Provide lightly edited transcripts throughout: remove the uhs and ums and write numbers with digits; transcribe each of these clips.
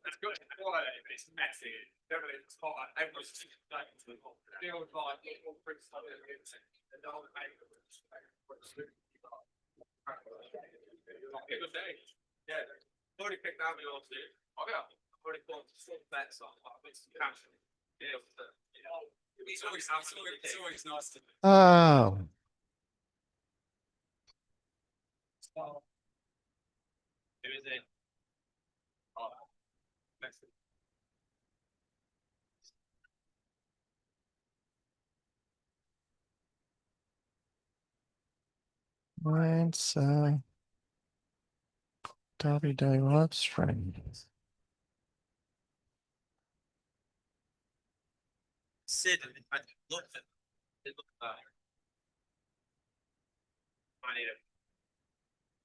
That's good. It's messy. It's hot. Everyone's like feels like all pretty stuff. Good day. Yeah. I've already picked out yours, dude. Oh yeah. I've already bought some bets on. I've got some cash. Yeah. It's always nice to. Oh, Who is it? Oh, next. it's Derby Day live stream. Sid, I love it. I need it.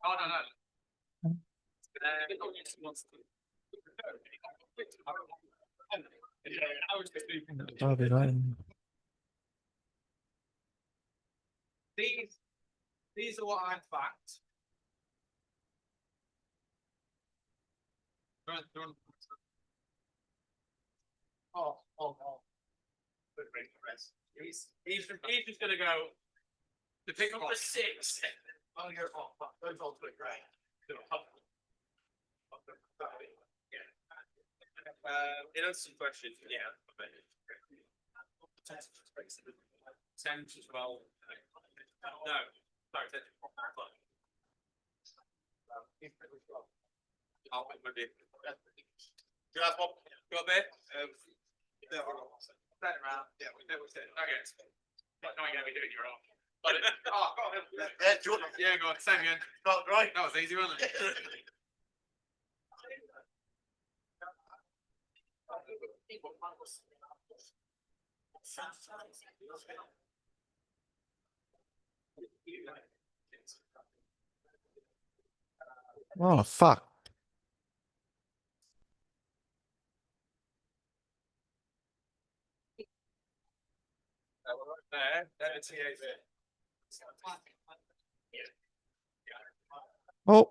Oh no. I was just thinking that Derby Day. these are what I fact. Oh. He's just gonna go to pick up the 6. Oh, you're off. Those all look great. It has some questions. Yeah. 10 to 12. No, sorry, 10 to 12. Oh, maybe. Do you have one? Got a bit? Turn around. Yeah, we know what's it. Okay. Not going to be doing your own. But yeah, go on. Same again. Not right. That was easy, wasn't it? Oh, fuck. That's Oh,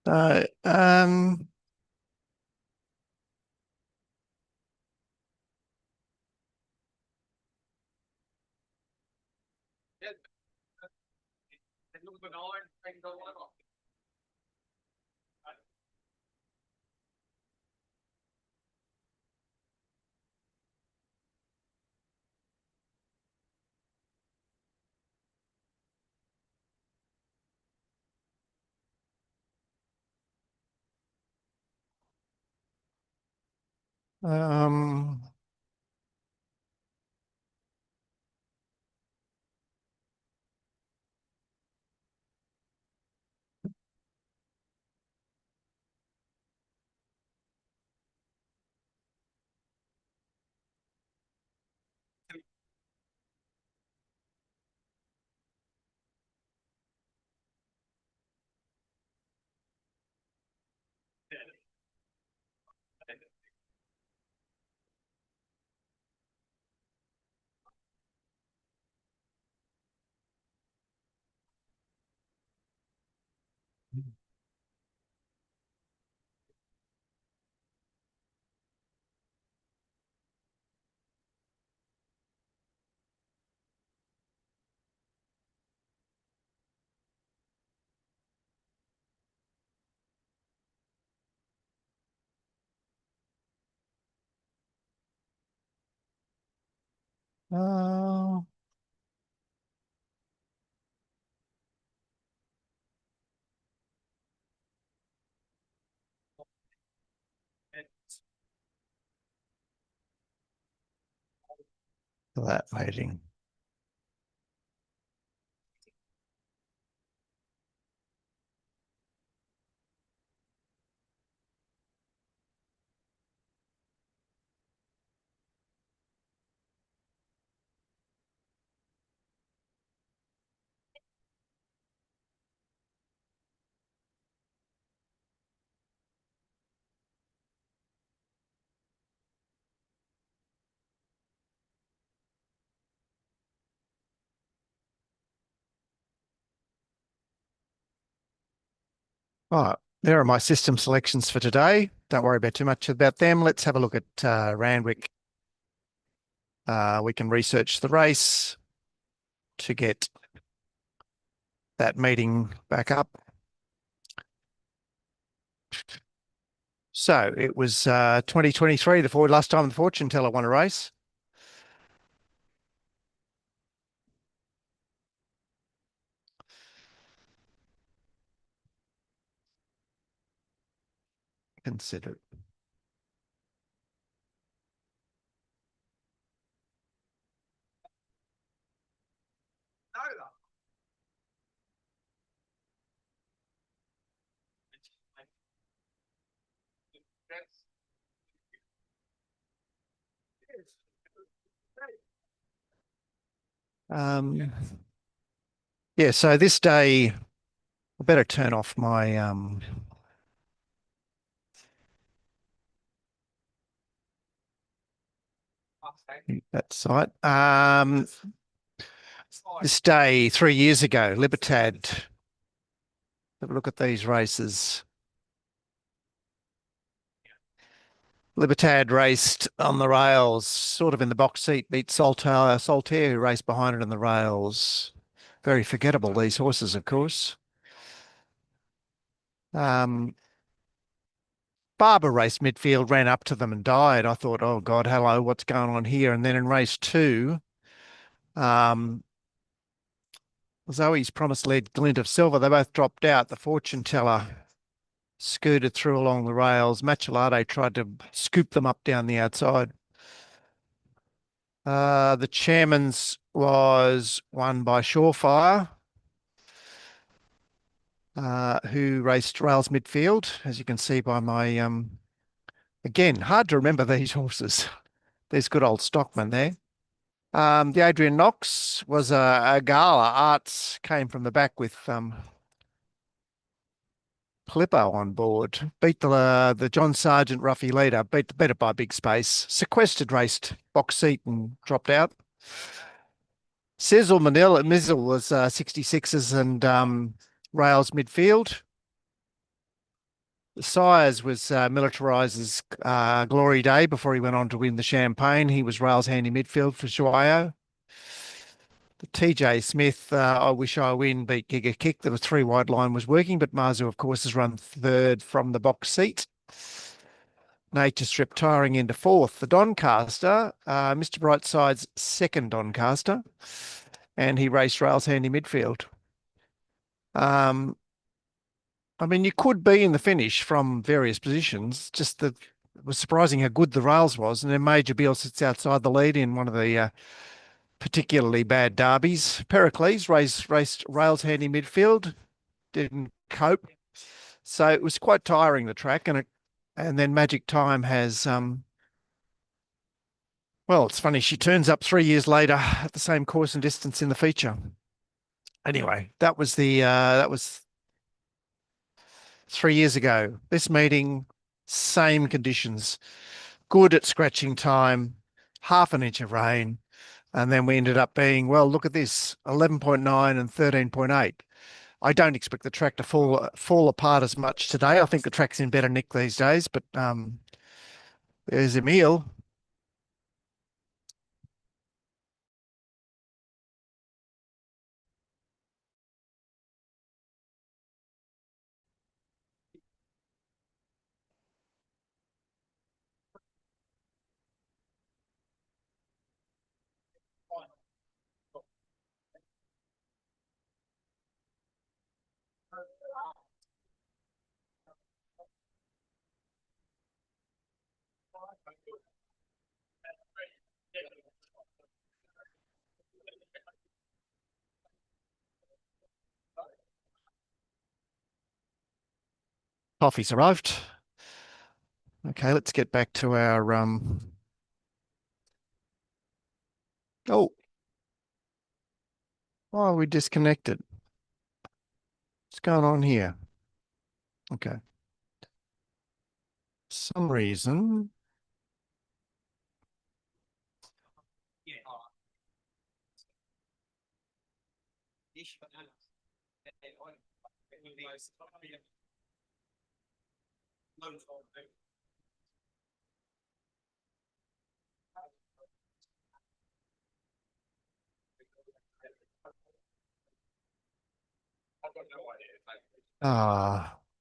uh, um, um, uh, for that meeting. Right, there are my system selections for today. Don't worry about too much about them. Let's have a look at Randwick. We can research the race to get that meeting back up. So it was 2023, last time the fortune teller won a race. Consider. Yeah, so this day, I better turn off my that site. This day 3 years ago, Libertad. Have a look at these races. Libertad raced on the rails, sort of in the box seat, beat Saltaire, who raced behind it on the rails. Very forgettable, these horses, of course. Barber raced midfield, ran up to them and died. I thought, oh God, hello, what's going on here? And then in race 2, Zoe's promised led Glint of Silver. They both dropped out. The fortune teller scooted through along the rails. Machelade tried to scoop them up down the outside. The chairman's was won by Surefire, who raced rails midfield, as you can see by my, again, hard to remember these horses. There's good old Stockman there. The Adrian Knox was a gala. Arts came from the back with Clippo on board. Beat the John Sargent Ruffy leader. Beat it by a big space. Sequestered raced box seat and dropped out. Sizzle Mizzle was 66s and rails midfield. The Sires was Militariser's glory day before he went on to win the Champagne. He was rails handy midfield for Shuayo. The TJ Smith, I Wish I Win, beat Giga Kick. There was 3 wide line was working, but Marzu, of course, has run 3rd from the box seat. Nature Strip tiring into 4th. The Doncaster, Mr. Brightside's 2nd Doncaster, and he raced rails handy midfield. I mean, you could be in the finish from various positions, just that it was surprising how good the rails was. And then Major Beale sits outside the lead in one of the particularly bad derbies. Pericles raced rails handy midfield, didn't cope. So it was quite tiring, the track. And then Magic Time has, well, it's funny, she turns up 3 years later at the same course and distance in the feature. Anyway, that was 3 years ago. This meeting, same conditions. Good at scratching time, half an inch of rain. And then we ended up being, well, look at this, 11.9 and 13.8. I don't expect the track to fall apart as much today. I think the track's in better nick these days, but there's Emil. Coffee's arrived. Okay, let's get back to our oh, why are we disconnected? What's going on here? Okay. Some reason.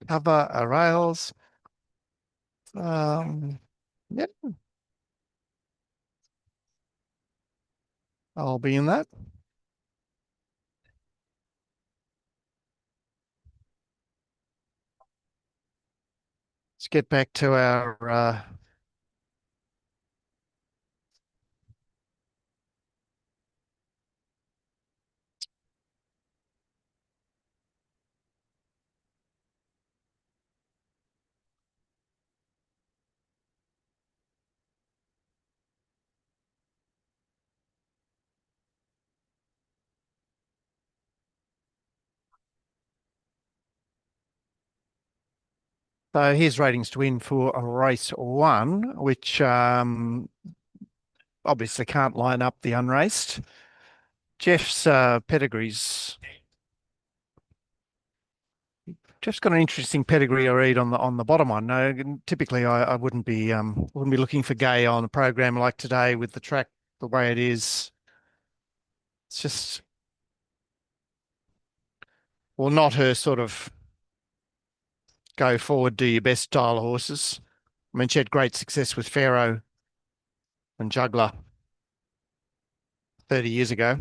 Cover rails. Yeah, I'll be in that. Let's get back to our so here's ratings to win for race one, which obviously can't line up the unraced. Jeff's pedigrees. Jeff's got an interesting pedigree I read on the bottom one. No, typically I wouldn't be looking for Gay on a program like today with the track the way it is. It's just well, not her sort of go forward, do your best style of horses. I mean, she had great success with Pharaoh and Juggler 30 years ago.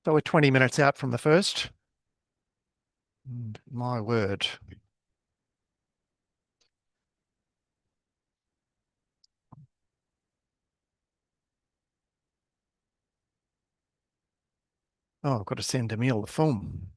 So we're 20 minutes out from the first. And my word. Oh, I've got to send Emil the film.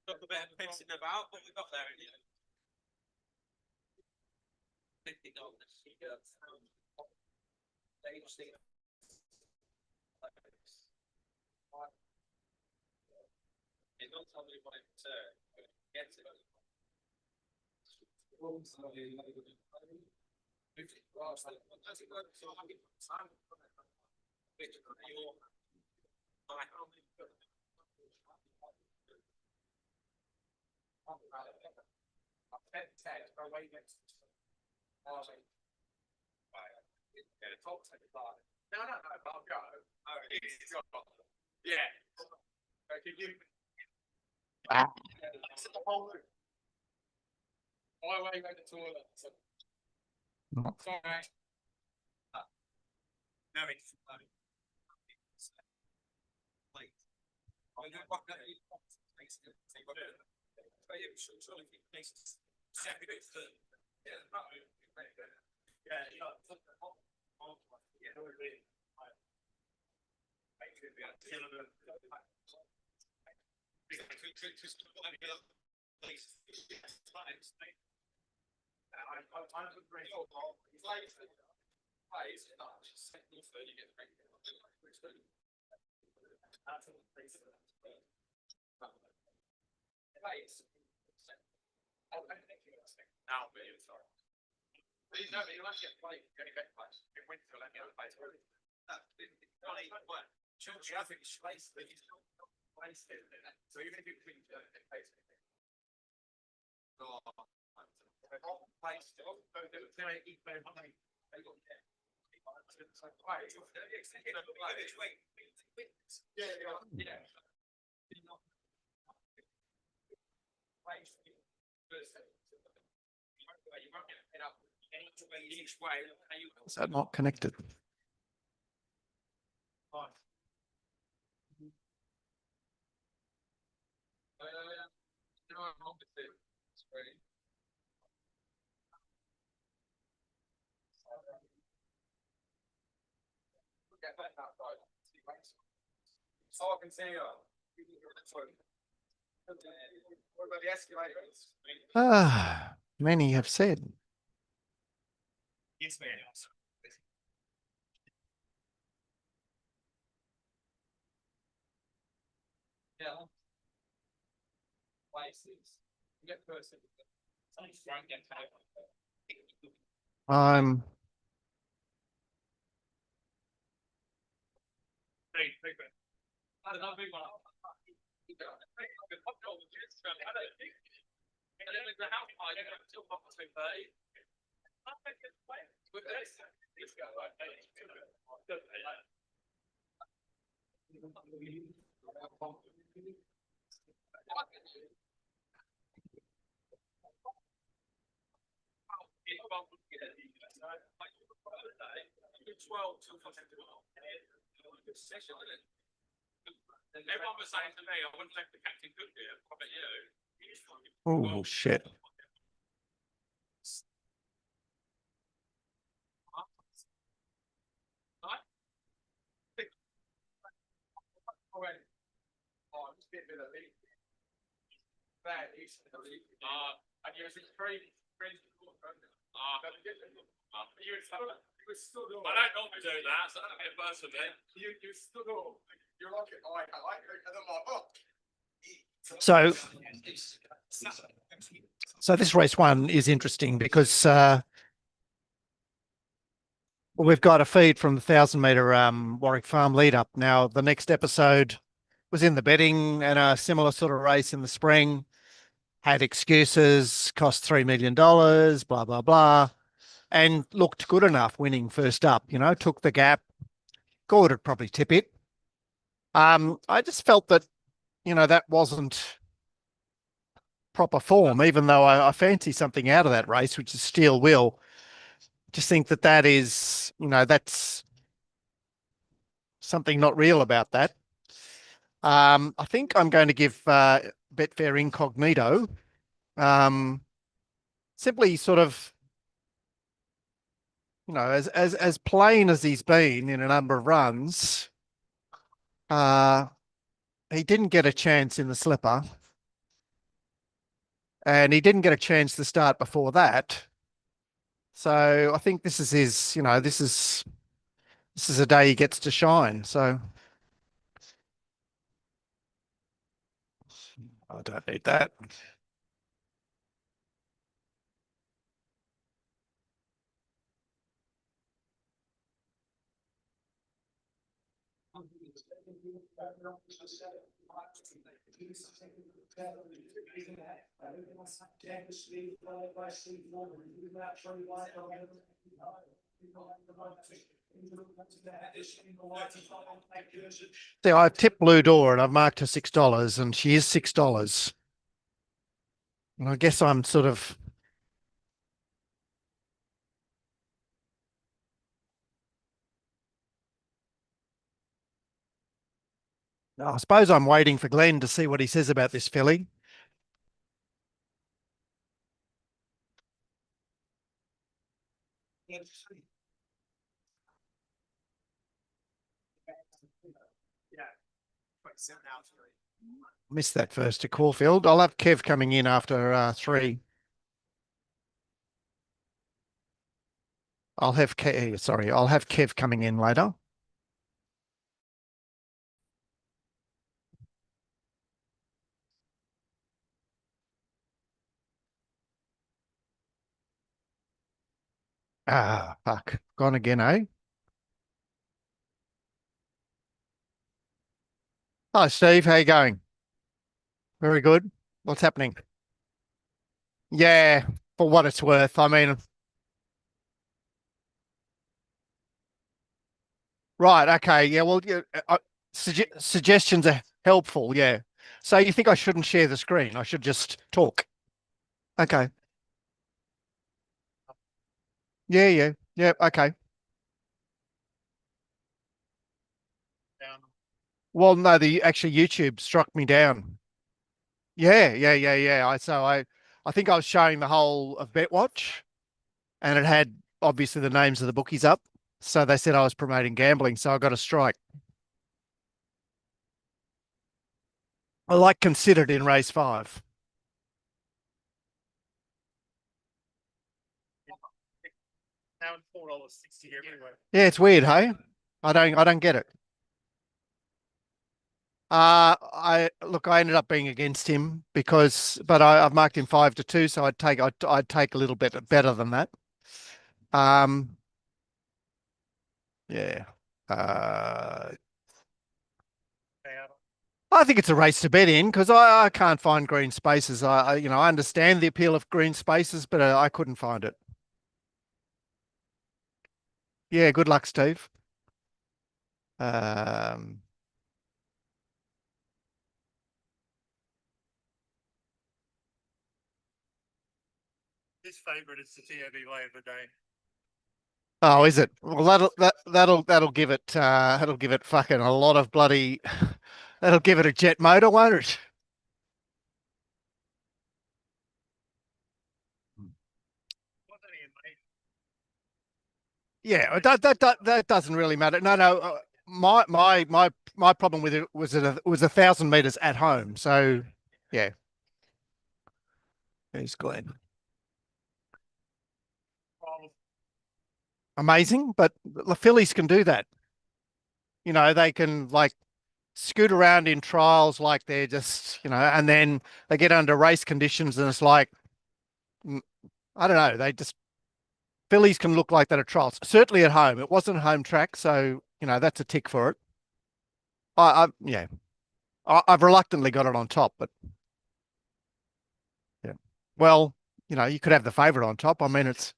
Talk a bit of pissing about, but we got there in the end. Don't tell me what it's get it. No, I'll go. Yeah. Can you? Ah. My way went to toilet. Sorry. No, it's now, sorry. You know, you actually have to play any better place. In winter, like the other place. Traffic is space, but you still place it. So even if you think place. Yeah. Is that not connected? So I can see what about the escalators? Many have said. Yes, man. Yeah. Places. Get person. I'm Another big one. Everyone was saying to me, I wouldn't let the captain cook here. What about you? oh shit. And you was three. I don't normally do that, so that'd be a first for me. You stood up. You're like it. I like it. And I'm like, oh. So this race one is interesting because we've got a feed from the 1,000 metre Warwick Farm lead up. Now the next episode was in the betting and a similar sort of race in the spring. Had excuses, cost $3 million, blah blah blah, and looked good enough winning first up. You know, took the gap. Gord would probably tip it. I just felt that that wasn't proper form, even though I fancy something out of that race, which is Steel Will. Just think that is, that's something not real about that. I think I'm going to give Betfair Incognito. Simply sort of, as plain as he's been in a number of runs, uh, he didn't get a chance in the slipper, and he didn't get a chance to start before that. So I think this is his, this is a day he gets to shine. So I don't need that. See, I've tipped Blue Door and I've marked her $6, and she is $6. And I guess I'm sort of, I suppose I'm waiting for Glenn to see what he says about this filly. Missed that first to Caulfield. I'll have Kev coming in after 3. I'll have Kev coming in later. Ah, fuck. Gone again, eh? Hi, Steve. How you going? Very good. What's happening? Yeah, for what it's worth. I mean, right. Okay. Yeah. Well, yeah, suggestions are helpful. Yeah. So you think I shouldn't share the screen? I should just talk. Okay. Yeah. Yeah. Yeah. Okay. Well, no, the actually YouTube struck me down. Yeah. Yeah. Yeah. Yeah. I think I was showing the whole of Betwatch, and it had obviously the names of the bookies up. So they said I was promoting gambling, so I got a strike. I like considered in race five. Now it's $4.60 everywhere. Yeah, it's weird, hey? I don't get it. I ended up being against him but I've marked him 5-2, so I'd take a little bit better than that. Um, yeah. Uh, I think it's a race to bet in because I can't find green spaces. I understand the appeal of green spaces, but I couldn't find it. Yeah, good luck, Steve. Um, His favourite is the TAB way of the day. oh, is it? Well, that'll give it fucking a lot of bloody. That'll give it a jet motor, won't it? Yeah, that doesn't really matter. No, no. My problem with it was 1,000 meters at home. So, yeah, he's Glenn. Amazing, but the fillies can do that. They can like scoot around in trials like they're just, and then they get under race conditions and it's like, mm, I don't know. They just fillies can look like that at trials. Certainly at home. It wasn't a home track, so that's a tick for it. Yeah, I've reluctantly got it on top, but yeah. Well, you could have the favourite on top. I mean, it's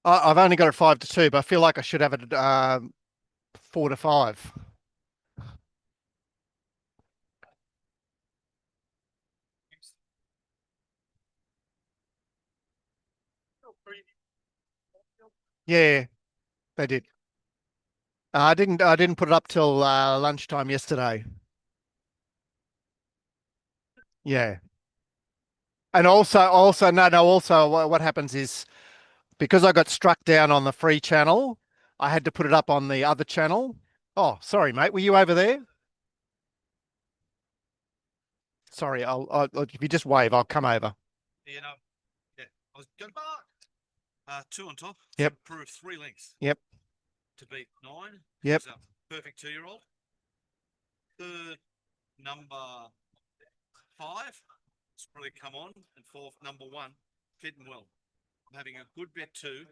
I've only got it 5-2, but I feel like I should have it 4-5. Yeah, they did. I didn't put it up till lunchtime yesterday. Yeah. And also, no, no, also what happens is because I got struck down on the free channel, I had to put it up on the other channel. Oh, sorry, mate. Were you over there? Sorry, if you just wave, I'll come over. Yeah. I was going back. Two on top. Yep. Improve 3 lengths. Yep. To beat 9. Yep. Perfect 2-year-old. Third, number 5. It's probably come on. And fourth, number 1. Fitting well. I'm having a good bet 2.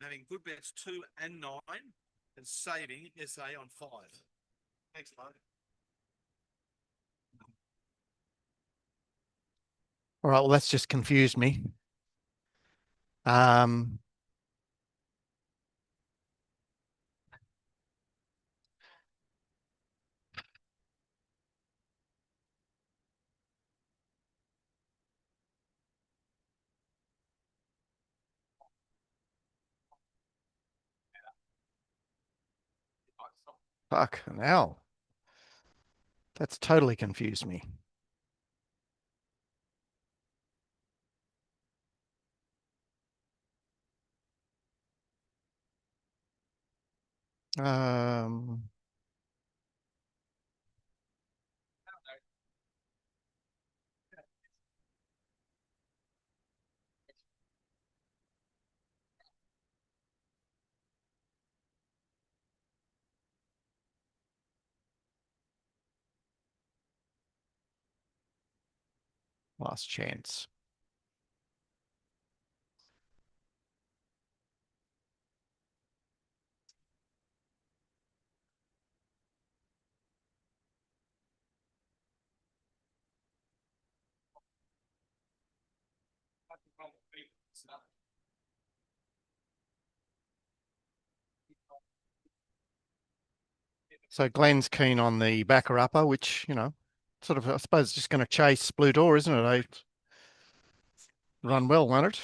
Having good bets 2 and 9. And saving SA on 5. Thanks, mate. All right. Well, that's just confused me. Um, fuck hell. That's totally confused me. Um, Last chance. So Glenn's keen on the backer upper, which, you know, sort of, I suppose, just going to chase blue door, isn't it? Run well, won't it?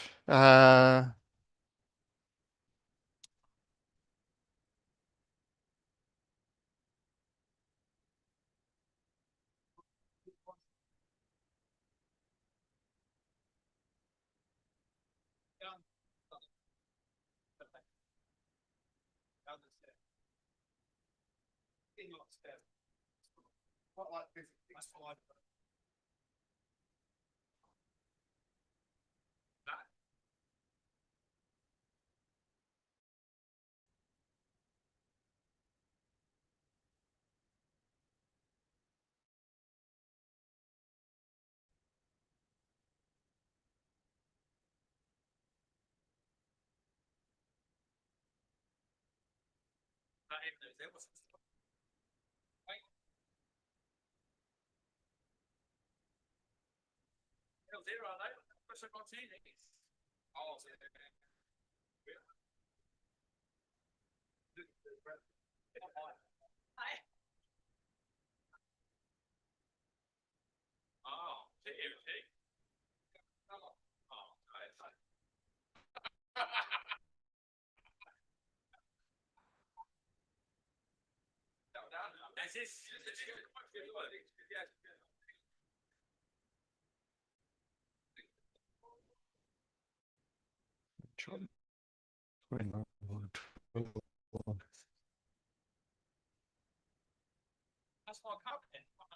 That's what I'm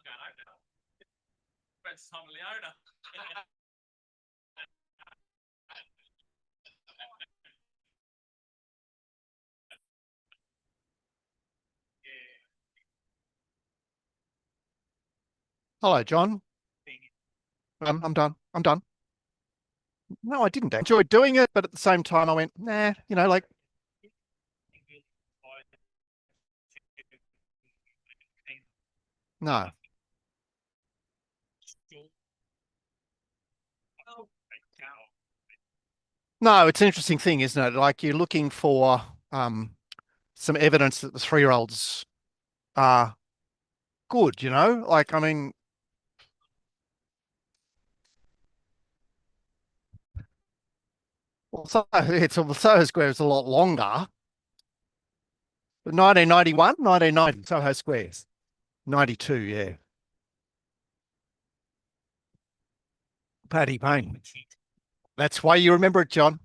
going over. Friends Tom Leona. Hello, John. I'm done. I'm done. No, I didn't. I enjoyed doing it, but at the same time, I went, nah, you know, like, no. No, it's an interesting thing, isn't it? Like you're looking for some evidence that the 3-year-olds are good, you know? Like, I mean, well, Soho Square is a lot longer. But 1991, 1990, Soho Squares. 92, yeah. Paddy Payne. That's why you remember it, John.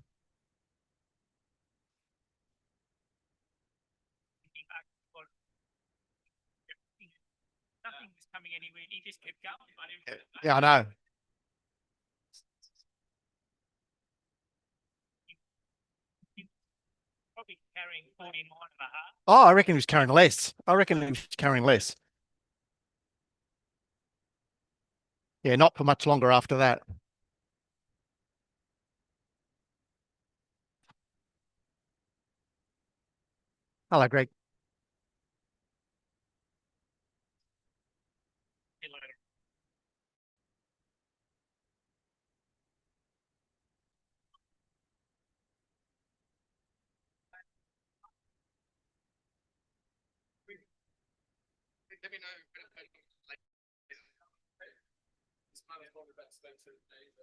Nothing was coming anywhere. He just kept going. Yeah, I know. Probably carrying 49 and a half. Oh, I reckon he was carrying less. I reckon he was carrying less. Yeah, not for much longer after that. Hello, Greg. See you later. Let me know. This money's probably about to spend 2 days.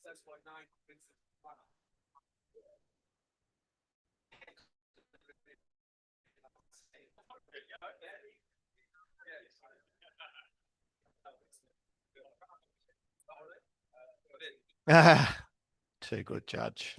That's what 9. Ah, too good, Judge.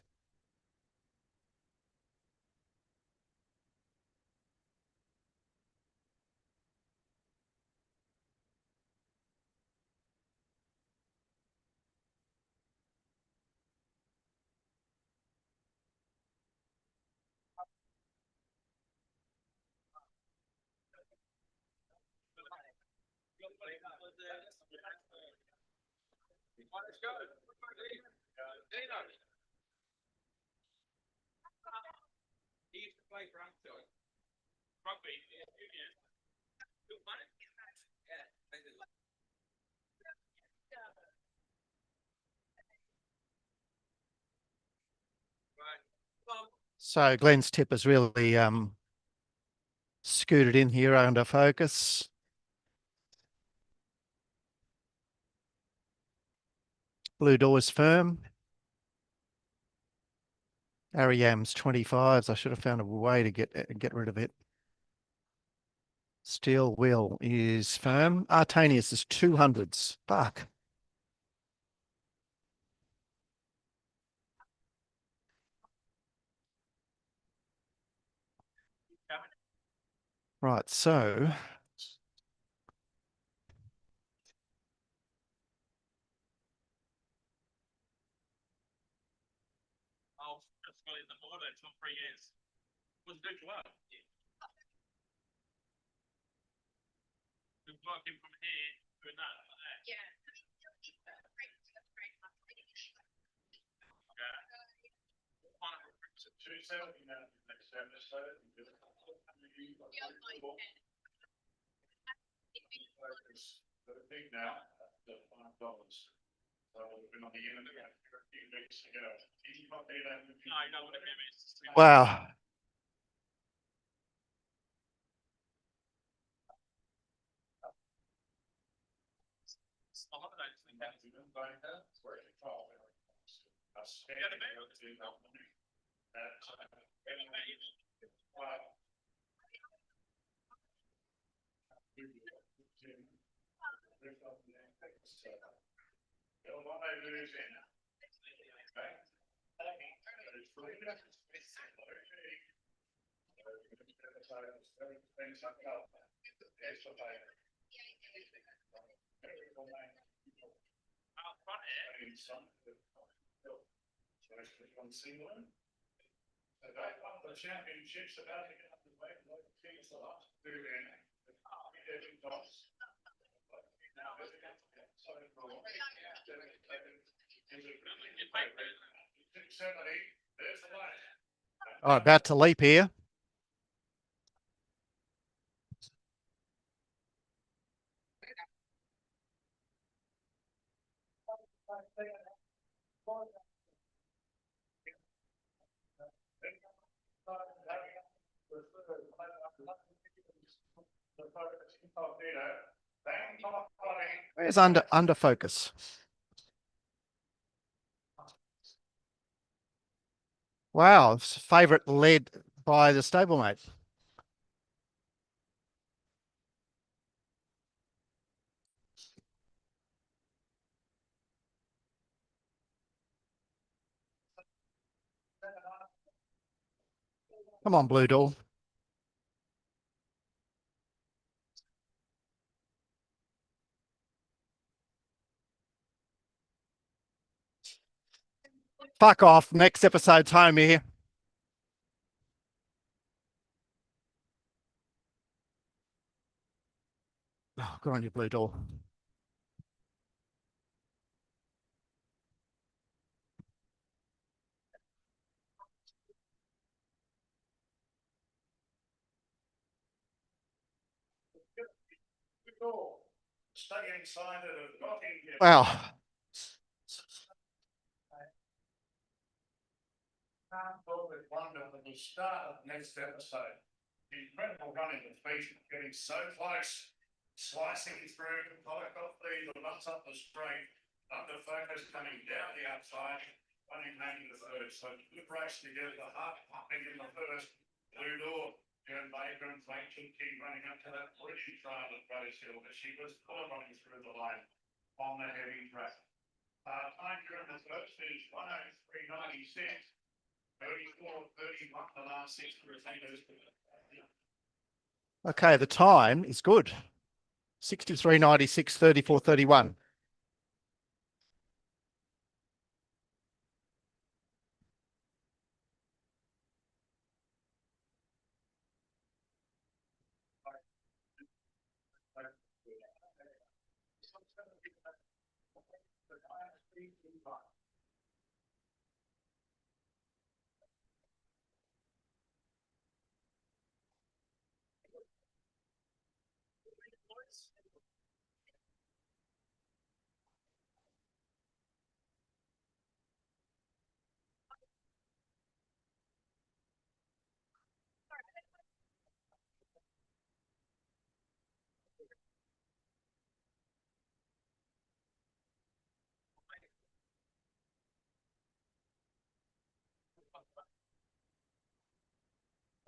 Let's go. Dino. He used to play for Anfield. Rugby. Yeah. Good money. Yeah. Right. Well, So Glenn's tip has really scooted in here under focus. Blue door's firm. Ariam's 25s. I should have found a way to get rid of it. Steel wheel is firm. Artanius is 200s. Fuck. Right, so I'll just go in the border until 3 years. Was good work. We're working from here to that. Yeah. wow. Oh, about to leap here. Where's under focus? Wow, favorite led by the stablemate. Come on, Blue Door. Fuck off. Next episode's home here. Oh, go on, you Blue Door. Wow. The start of next episode. Incredible running the feet, getting so close, slicing through, product off the nuts up the straight, under focus coming down the outside, running making the third. So good race to get the heart pumping in the first. Blue Door, Jen Baker and Frank Kinky running up to that British trial at Rose Hill, but she was full of running through the line on the heavy track. Time during the first is 103.96. 34, 31, the last 6 retainers. Okay, the time is good. 63.96, 34.31.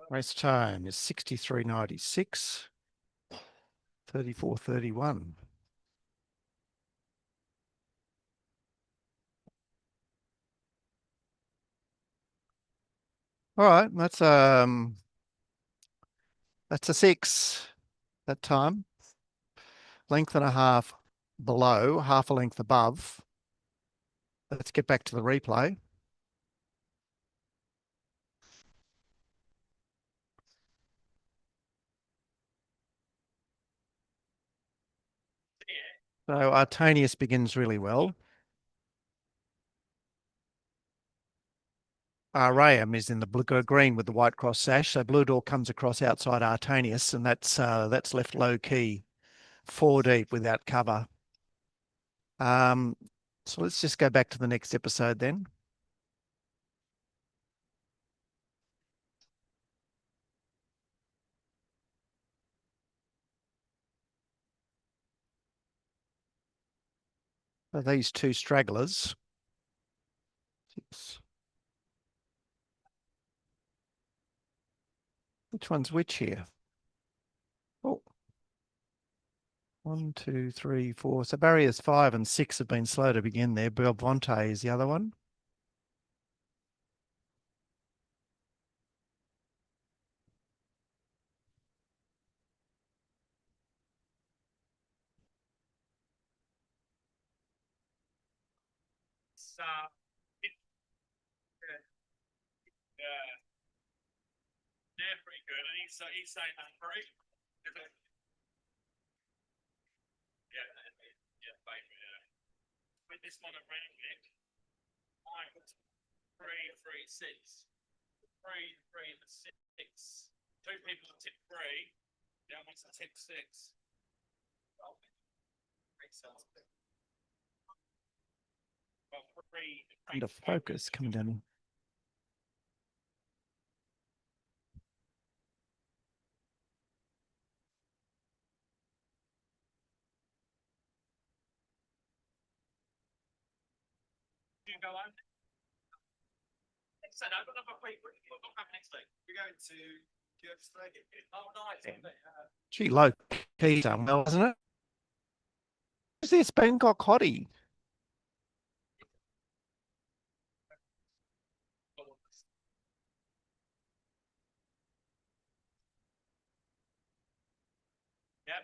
Race time is 63.96, 34.31. All right, that's a 6 that time. Length and a half below, half a length above. Let's get back to the replay. So Artanius begins really well. Ram is in the blue green with the white cross sash. So Blue Door comes across outside Artanius, and that's left low key, 4 deep without cover. So let's just go back to the next episode then. So these two stragglers. 6. Which one's which here? Oh. 1, 2, 3, 4. So barriers 5 and 6 have been slow to begin there. Belvonte is the other one. They're pretty good, and he's saying that free. Yeah, yeah. With this one around it, I got 3, 3, 6. 3, 3, and 6. 2 people have tipped 3. The other one's tipped 6. Under focus coming down. You go on. So no, but I'm wait, what happened next week? We're going to Oh, nice. Gee, low key done well, hasn't it? Who's this Bangkok hottie? Yep.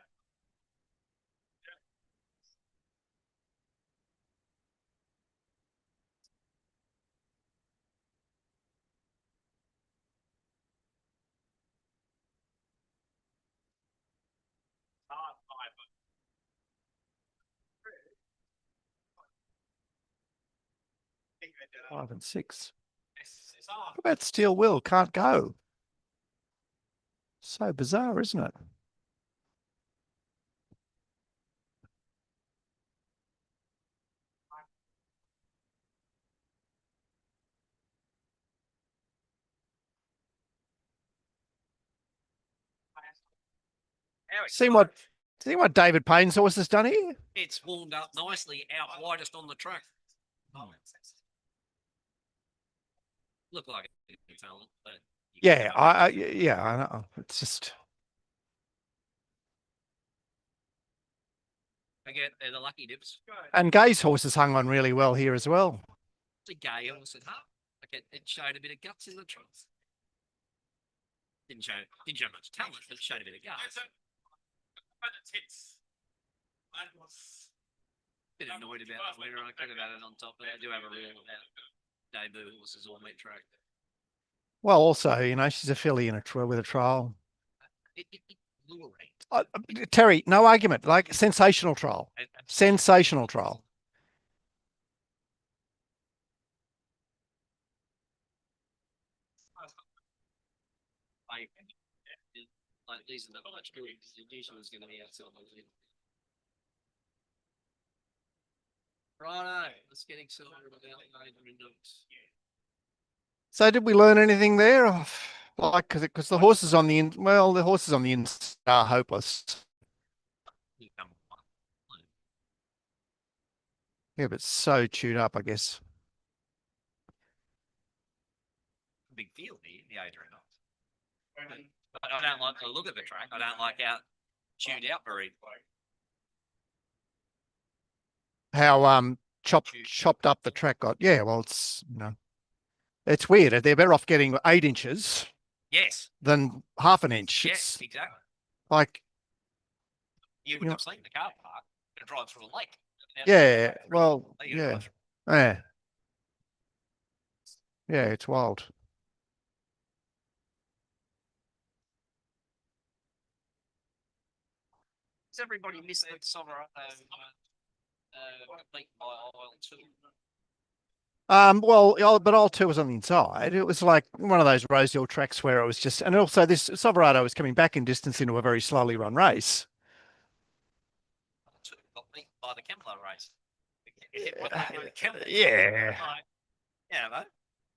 Five and 6. What about Steel Will? Can't go. So bizarre, isn't it? See what David Payne's horse has done here? It's warmed up nicely out widest on the track. Look like a talent, but Yeah, I know. It's just again, they're the lucky dips. and Gay's horse has hung on really well here as well. It's a gay horse at heart. Like it showed a bit of guts in the trunk. Didn't show much talent, but it showed a bit of guts. Bit annoyed about the winner. I could have had it on top, but I do have a rule about debut horses on that track. Well, also, she's a filly in with a trial. Luring. Terry, no argument. Like sensational trial. Sensational trial. Like these are not much good. The usual is going to be outside the lead. Righto, let's get excited about neighbouring dogs. So did we learn anything there? Oh, like, because the horses on the in, well, the horses on the inside are hopeless. Yeah, but so chewed up, I guess. Big field here, the Adrian. But I don't like the look of the track. I don't like how chewed out very. How chopped up the track got. Yeah, well, it's it's weird. They're better off getting 8 inches Yes. than half an inch. Yes, It's exactly. like, You would have seen the car park and drive through a lake. yeah, well, You yeah, drive- yeah, yeah, it's wild. Does everybody miss that Silverado complete by aisle 2? Well, but all 2 was on the inside. It was like one of those Rosehill tracks where it was just, and also this Silverado was coming back in distance into a very slowly run race. Got beat by the Kembla race. Yeah. Yeah, no.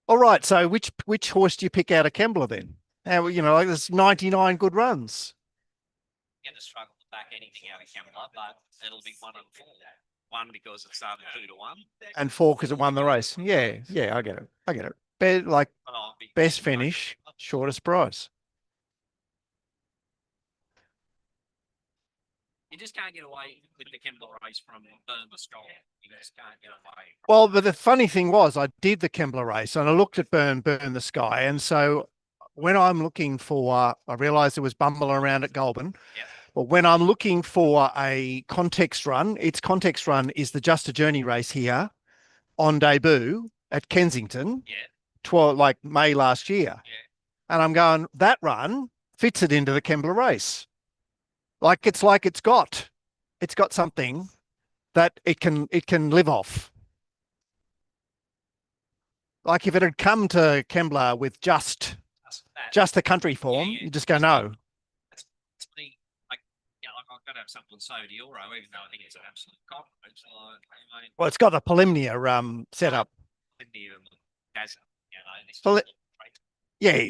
All right. So which horse do you pick out of Kembla then? How, like there's 99 good runs. Going to struggle to back anything out of Kembla, but it'll be 1 and 4. 1 because it started 2 to 1, And 4 because it won the race. Yeah, I get it. I get it. Best finish, shortest price. You just can't get away with the Kembla race from Burn the Skull. You just can't get away. Well, but the funny thing was, I did the Kembla race and I looked at Burn the Sky, and so when I'm looking for, I realised there was Bumble around at Goulburn. Yeah. But when I'm looking for a context run, its context run is the Just a Journey race here on debut at Kensington. Yeah. Like May last year. Yeah. And I'm going, that run fits it into the Kembla race. It's got something that it can live off. Like if it had come to Kembla with just the country form, you just go, no. It's me, like, I've got to have something so Dioro, even though I think it's an absolute cop. Well, it's got the Polymnia set up. Yeah.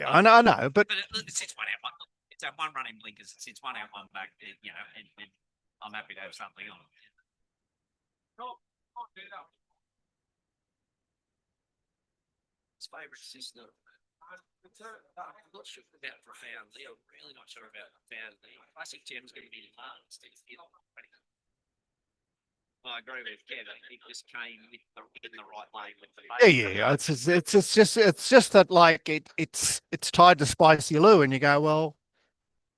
I know, but it sits 1 out. It's that 1 running blinkers. It sits 1 out, 1 back. And I'm happy to have something on. His favourite sister. I'm not sure about profoundly. I'm really not sure about profoundly. Classic Gem's going to be advanced. I agree with Kev. He just came in the right lane with the yeah. It's just that like it's tied to Spicy Lou, and you go, well,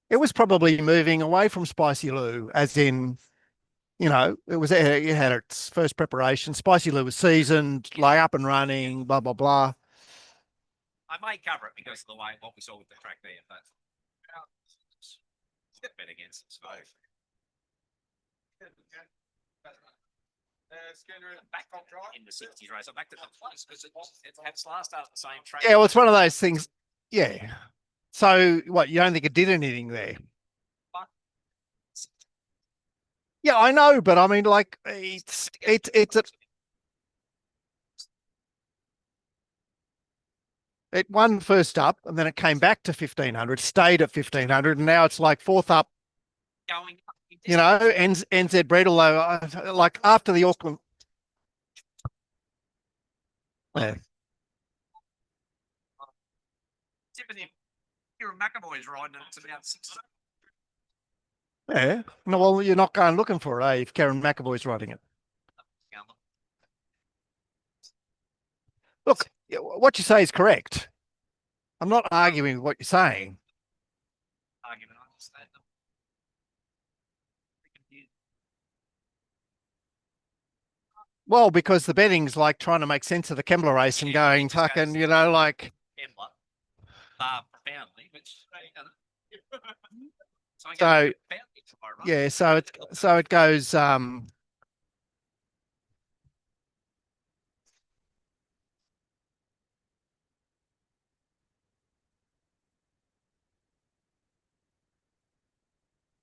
it was probably moving away from Spicy Lou, as in, it had its first preparation. Spicy Lou was seasoned, like up and running, blah blah blah. I may cover it because of the way what we saw with the track there, but step bet against it. So. Back in the 60s race, I'm back to the place because it had last start at the same track. Yeah, well, it's one of those things. Yeah. So what? You don't think it did anything there? Yeah, I know, but I mean, like, it's it won first up, and then it came back to 1500, stayed at 1500, and now it's like 4th up. Going up. NZ bred, although like after the Auckland. Yeah. You're a McAvoy's riding it. It's about 6. Yeah. No, well, you're not going looking for it, eh? If Karen McAvoy's riding it. Look, what you say is correct. I'm not arguing with what you're saying. Argument, I understand them. Well, because the betting's like trying to make sense of the Kembla race and going fucking, like. Kembla, profoundly, which. So yeah, so it goes.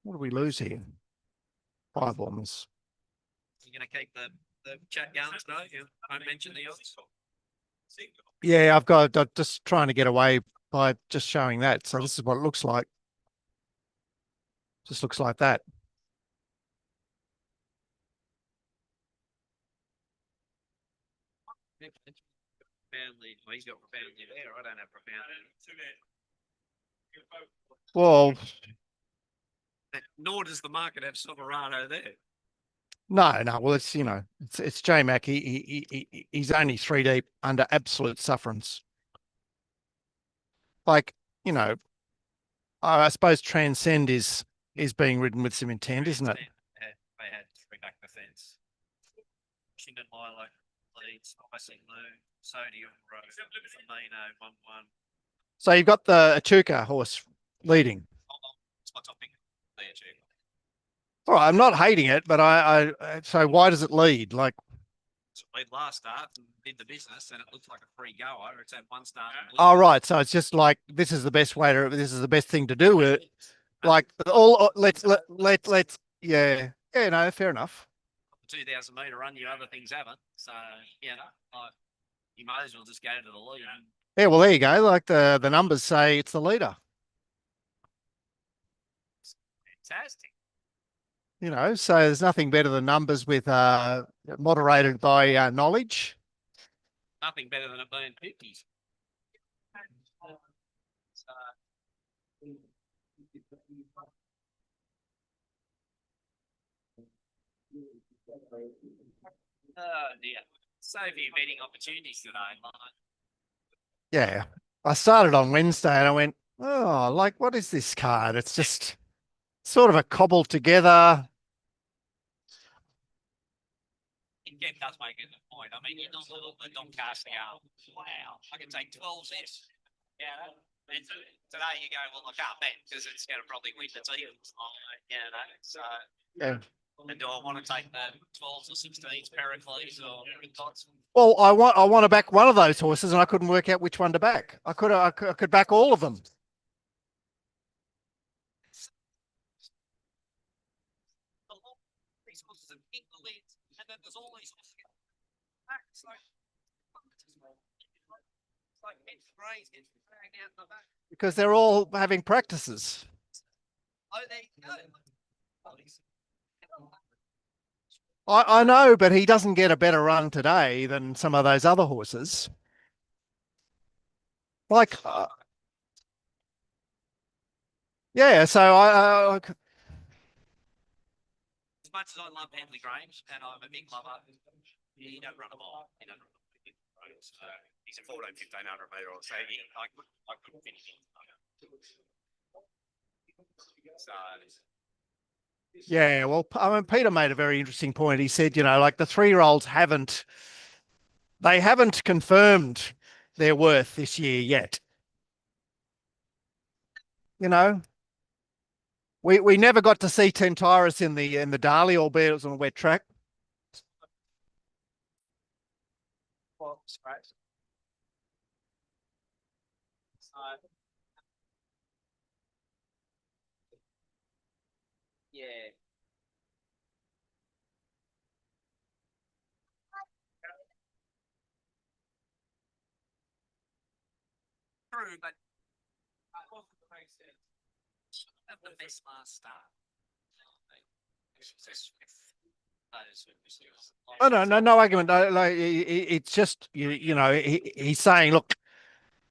What do we lose here? 5 almost. You're gonna keep the chat going today? You won't mention the odds? Yeah, I'm just trying to get away by just showing that. So this is what it looks like. Just looks like that. Profoundly, well, he's got profoundly there. I don't have profoundly. Well, Nor does the market have Silverado there. no. Well, it's J Mac. He's only 3 deep under absolute sufferance. Like, I suppose Transcend is being ridden with some intent, isn't it? They had 3 back the fence. Washington Lilac leads, Icing Lou, Sodium Road, Firmino 1-1. So you've got the Echuca horse leading. It's my topic. The Echuca. All right, I'm not hating it, but so why does it lead? Like, Played last start and did the business, and it looks like a free goer. It's had 1 start. oh right, so it's just like this is the best thing to do with it. Like let's yeah, no, fair enough. 2,000 metre run, you other things haven't. So you might as well just go to the lead. Yeah, well there you go. Like the numbers say it's the leader. Fantastic. So there's nothing better than numbers with moderated by knowledge. Nothing better than it being 50s. Oh dear. So few betting opportunities today, Mark. Yeah, I started on Wednesday and I went, oh, like what is this card? It's just sort of a cobbled together. It does make a good point. I mean, you're not little but Doncaster go, wow, I can take 12 cents. Yeah. And today you go, well, I can't bet because it's going to probably win the team. So, Yeah. and do I want to take the 12s or 16s, Pericles or Dots? Well, I want to back one of those horses, and I couldn't work out which one to back. I could back all of them. These horses are big leads, and then there's all these horses. It's like it's crazy. It's dragged out the back. Because they're all having practices. Oh, there you go. I know, but he doesn't get a better run today than some of those other horses. Like, yeah. So I as much as I love Henley Grange, and I'm a big lover, he don't run them all. He don't run them all. He's a 1400-1500 metre or so. I couldn't finish him. So, yeah. Well, I mean, Peter made a very interesting point. He said, like the 3-year-olds haven't confirmed their worth this year yet. We never got to see Tentyrus in the Darley, albeit it was on a wet track. well, scratch. Yeah. True, but have the best last start. Oh no argument. Like it's just he's saying, look,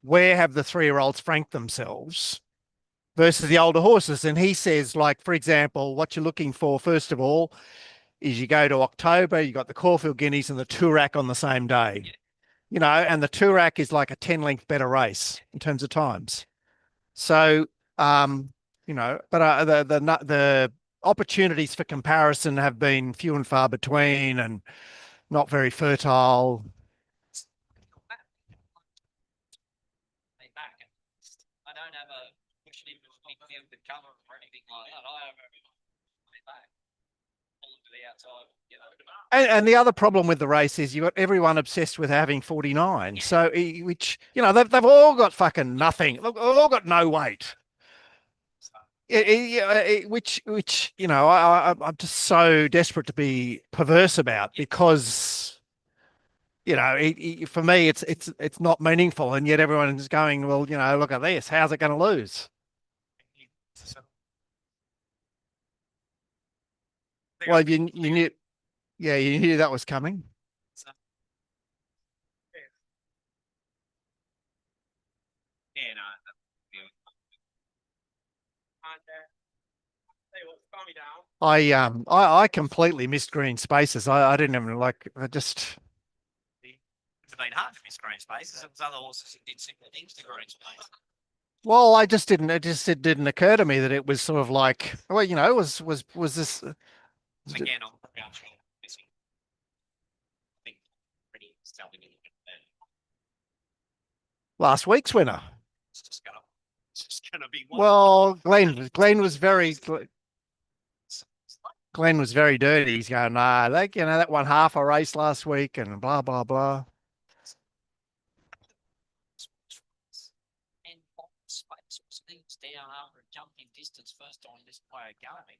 where have the 3-year-olds franked themselves versus the older horses? And he says, like, for example, what you're looking for first of all is you go to October, you got the Caulfield Guineas and the Toorak on the same day. And the Toorak is like a 10-length better race in terms of times. So but the opportunities for comparison have been few and far between and not very fertile. I don't have a question in the cover or anything like that. I have everything back. To the outside, And the other problem with the race is you've got everyone obsessed with having 49. So, which, they've all got fucking nothing. They've all got no weight. which you know, I'm just so desperate to be perverse about because you know, for me, it's not meaningful, and yet everyone's going, well, you know, look at this. How's it going to lose? Well, you knew, yeah, you knew that was coming. Yeah, no. I completely missed green spaces. I didn't even like. I just. It's been hard to miss green spaces. It was other horses who did similar things to green space. Well, I just didn't. It didn't occur to me that it was sort of like. Well, you know, was this Again, I'm pretty unsure missing. I think pretty selling it. last week's winner? It's just gonna be one. Well, Glenn was very. Glenn was very dirty. He's going, nah, you know, that won half a race last week and blah, blah, blah. And space things down after a jump in distance first time this player going.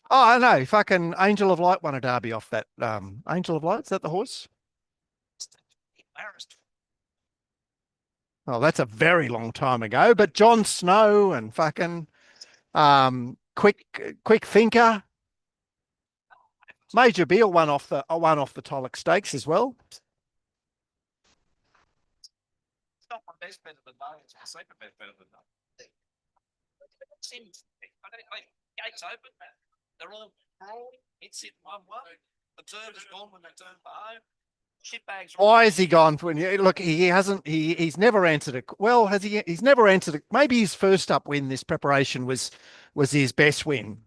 Oh, I know. Fucking Angel of Light won a derby off that. Angel of Light, is that the horse? Embarrassed. Oh, that's a very long time ago. But Jon Snow and fucking quick thinker. Major Beale won off the Tollock Stakes as well. It's not my best better than that. It's my second best better than that. Gates open. They're all rolling. It's in 1-1. Observer's gone when they turn for home. Shit bags. Why has he gone for? Look, he hasn't. He's never answered it. Well, has he? He's never answered it. Maybe his first up win this preparation was his best win.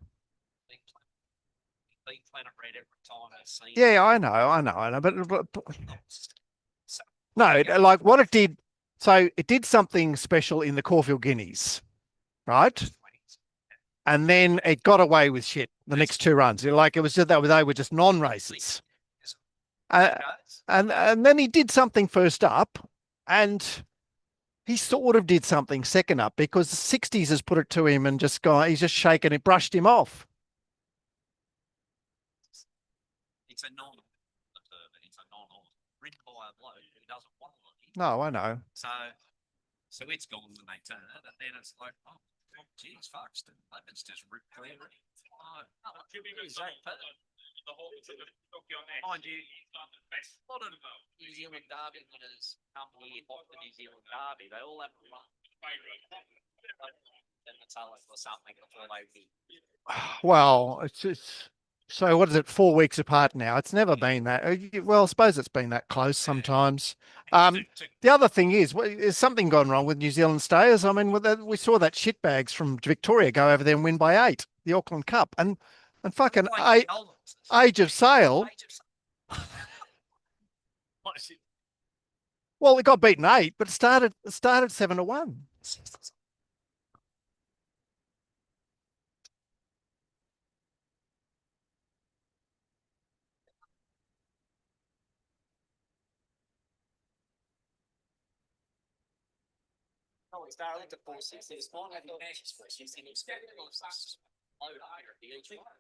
Yeah, I know. But no, like what it did. So it did something special in the Caulfield Guineas, right? And then it got away with shit the next two runs. Like it was just that they were just non-races. And then he did something first up, and he sort of did something second up because the 60s has put it to him and he's just shaken it, brushed him off. It's a non-observer. It's a non-horse ridden by a bloke who doesn't want to. No, I know. So it's gone when they turn it, and then it's like, oh, geez, fuck, Lemon's just ripped clear. Mind you, a lot of New Zealand Derby winners come here off the New Zealand Derby. They all have a run. Then the talent or something before they win. Well, it's so what is it? 4 weeks apart now. It's never been that. Well, I suppose it's been that close sometimes. The other thing is something gone wrong with New Zealand stayers. I mean, we saw that shitbags from Victoria go over there and win by 8, the Auckland Cup, and fucking Age of Sail. Well, it got beaten 8, but it started 7-1.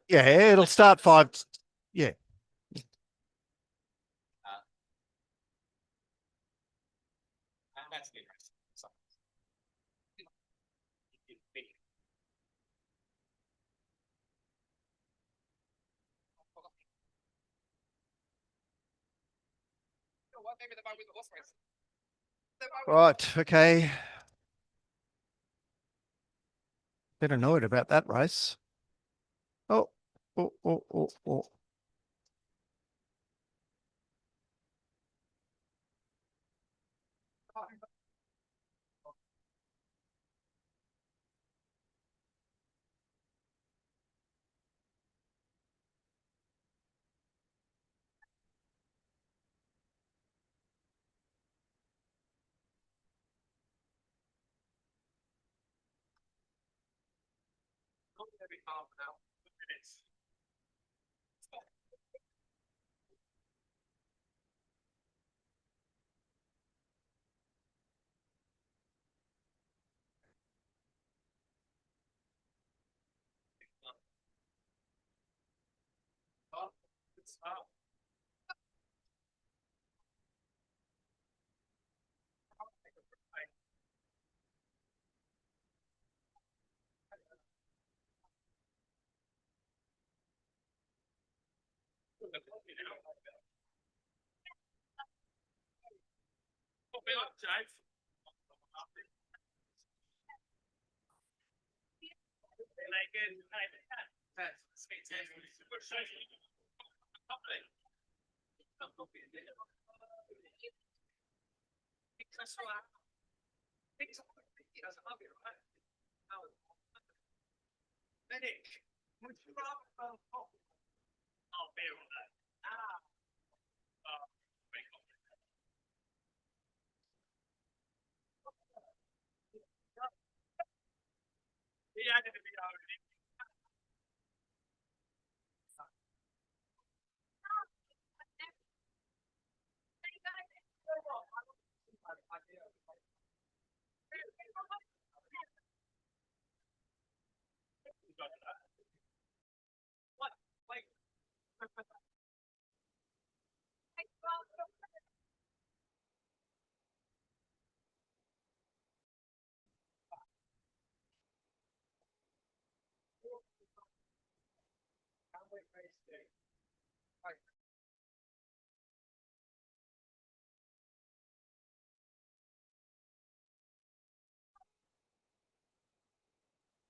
Yeah, it'll start 5. Yeah. Right. Okay. Bit annoyed about that race. Oh, oh, oh, oh, oh.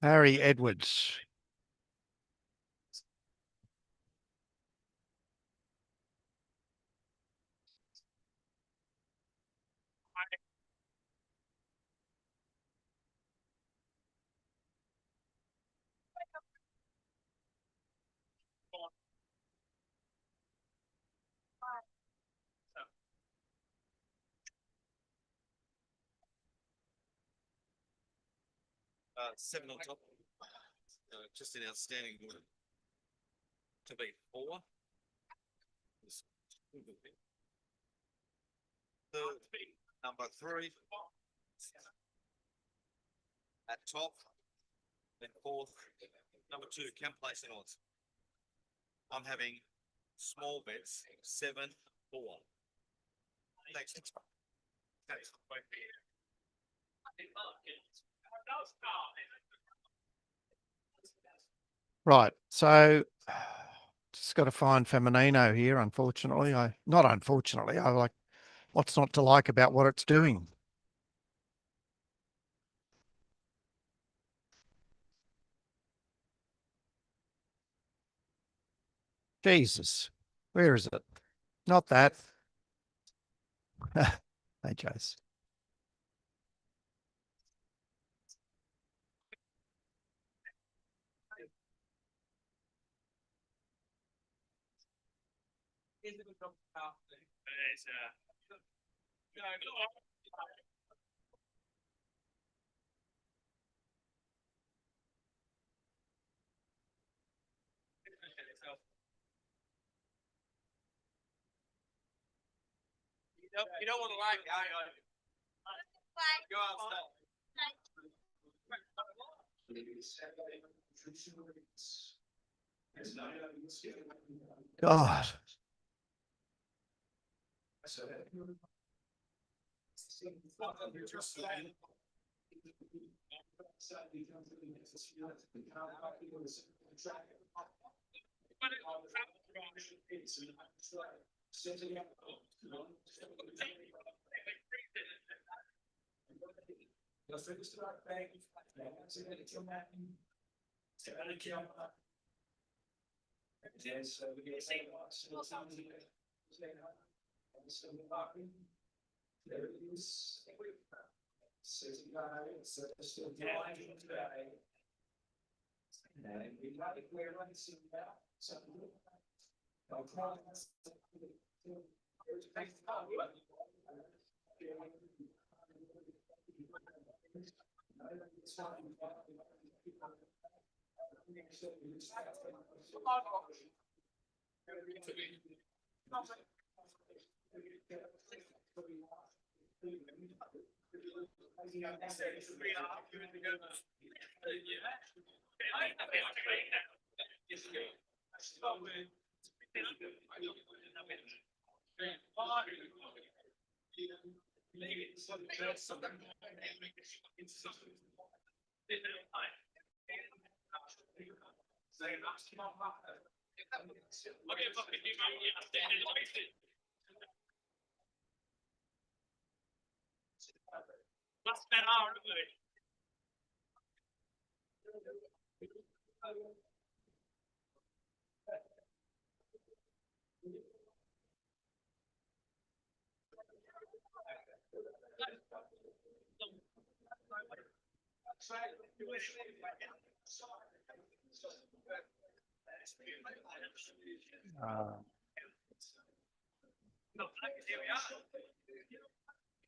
Harry Edwards. Seven on top. Just an outstanding win. To beat 4. Third, number 3. At top. Then 4th, number 2, can place an odds. I'm having small bets, 7, 4. Thanks. Thanks. Right. So just got to find Feminino here. Unfortunately, not unfortunately, I like what's not to like about what it's doing. Jesus, where is it? Not that. Hey, Jace. You don't want to like it. Go outside. God.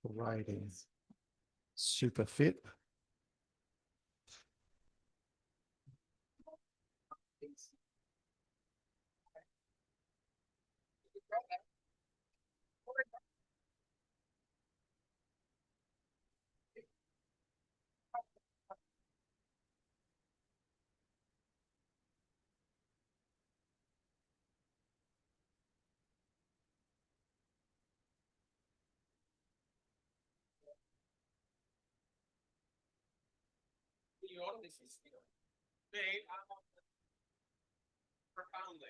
Rating. Super fit. Profoundly.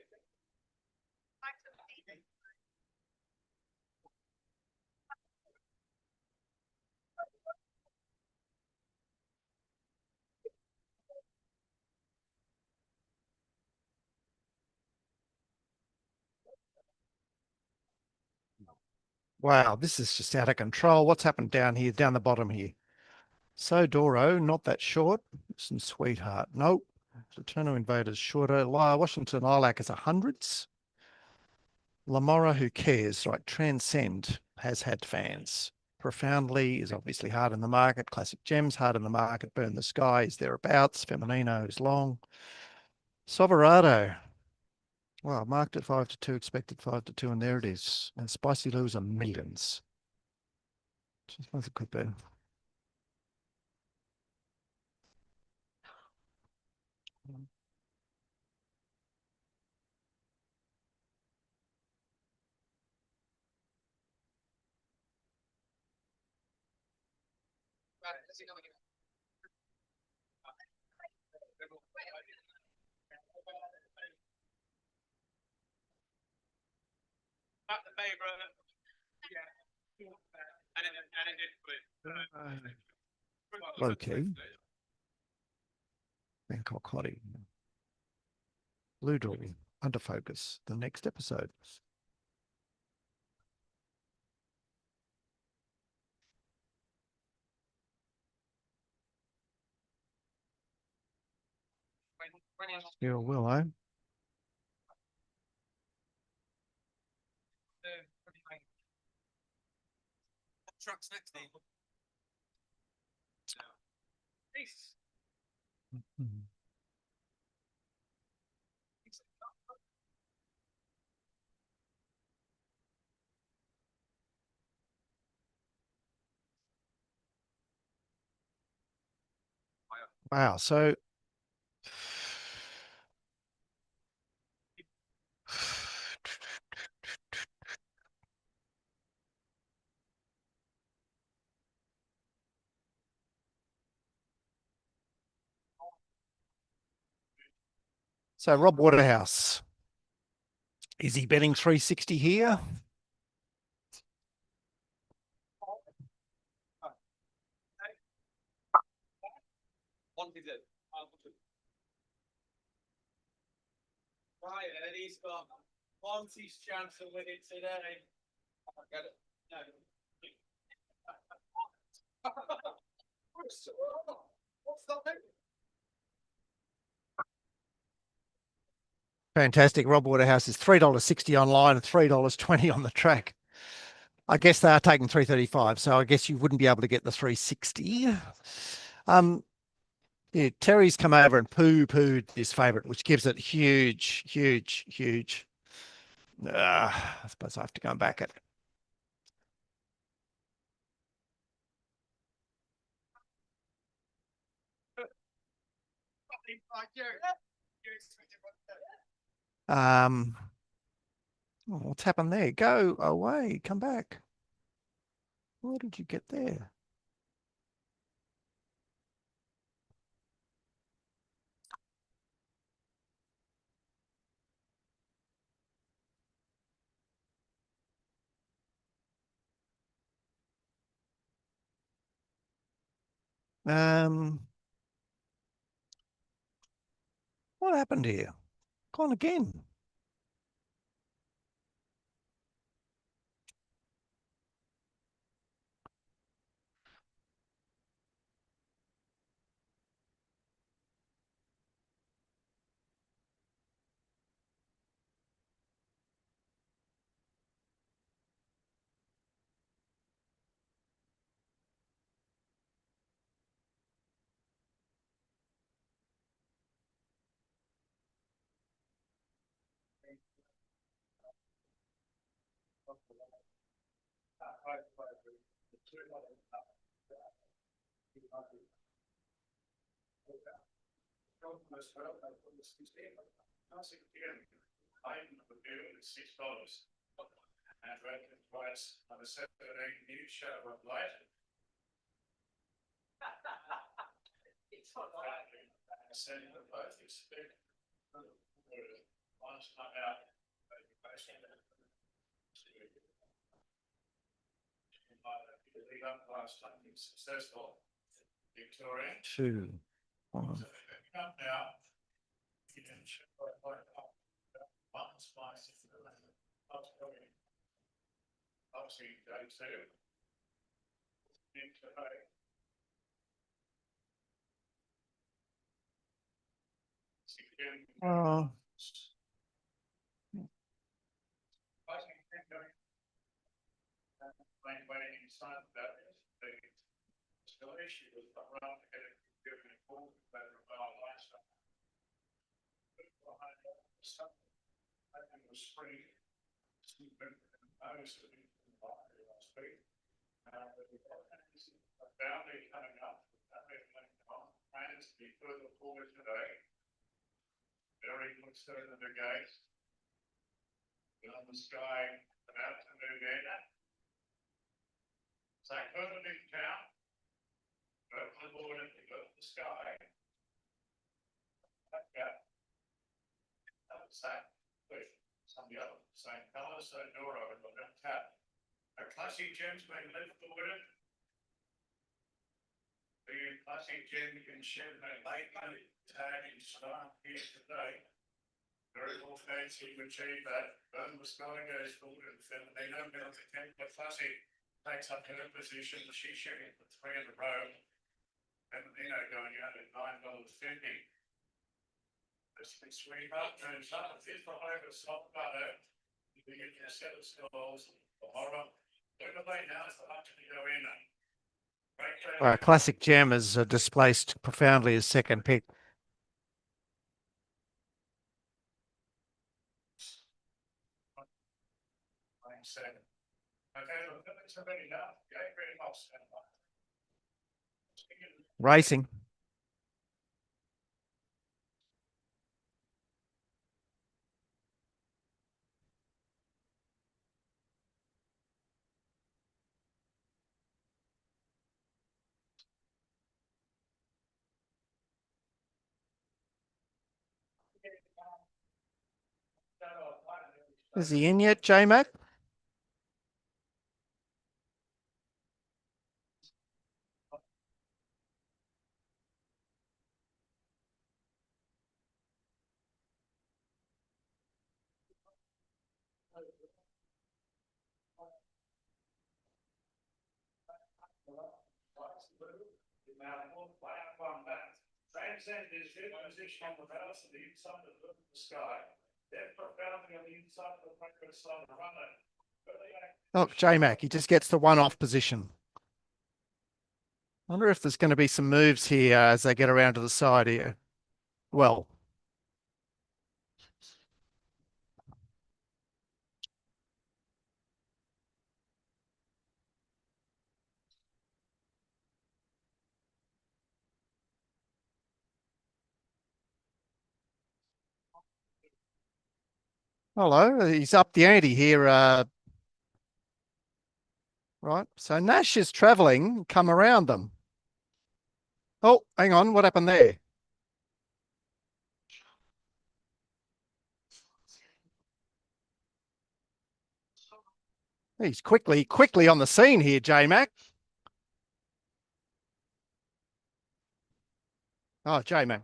Wow, this is just out of control. What's happened down here, down the bottom here? So Doro, not that short. Some sweetheart. Nope. Eternal Invaders shorter. Washington Lilac is a hundreds. Lamora, who cares? Right. Transcend has had fans. Profoundly is obviously hard in the market. Classic Gems, hard in the market. Burn the Sky is thereabouts. Feminino is long. Soverado. Well, marked at 5 to 2, expected 5 to 2, and there it is. And Spicy Lou's are millions. That's a good bet. Not the favorite. Yeah. And it did Low key. Bangkok Hottie. Blue Door, under focus. The next episode. Yeah, will I? Trucks next to you. Mhm. Wow. So Rob Waterhouse. Is he betting 360 here? Right, and he's got Monty's chance to win it today. Get it? No. What's that? Fantastic. Rob Waterhouse is $3.60 online and $3.20 on the track. I guess they are taking 335, so I guess you wouldn't be able to get the 360. Yeah, Terry's come over and poo-pooed his favourite, which gives it huge. I suppose I have to go back at. Oh, what's happened there? Go away. Come back. Where did you get there? What happened here? Gone again. $6. And reckon twice on a Saturday news show of light. Send the both expect. Last time out. Lead up last time, being successful. Victoria. 2, 1. Up now. You can check what one spice. Obviously, day 2. Into hay. Oh, Waiting inside that the still issue was around to get it given a call better about last time. Something was spring. I was last week. Boundary coming up. Plans to be further forward today. Very concerned of the gate. On the sky about to move in. So further big town. Go to the board and go to the sky. That was that with some of the other same colour, so Dora would look at that. A classic gem's been left forwarded. The classic gem can shed a late tag in style here today. Very well fancy to achieve that. The sky goes forward and Filipino the classic takes up her position. She's shooting for 3 in a row. And going out at $9.50. This sweetheart turns up. This for over soft butter. You get your set of stalls. The horror. Look at they now. It's actually go in. Classic Gem is displaced profoundly as second pick. Racing. Is he in yet, J-Mac? Transcend is good position on the mouse and the inside of the sky. They're profoundly on the inside of the record side of the runner. Look, J-Mac, he just gets the one-off position. Wonder if there's going to be some moves here as they get around to the side here. Well, Hello, he's up the ante here. Right. So Nash is traveling, come around them. Oh, hang on. What happened there? He's quickly on the scene here, J-Mac. Oh, J-Mac.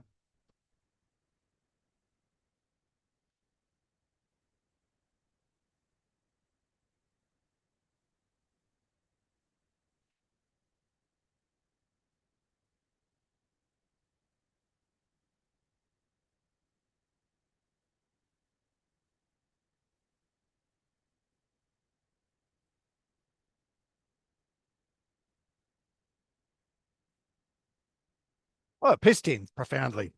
Oh, pissed him profoundly.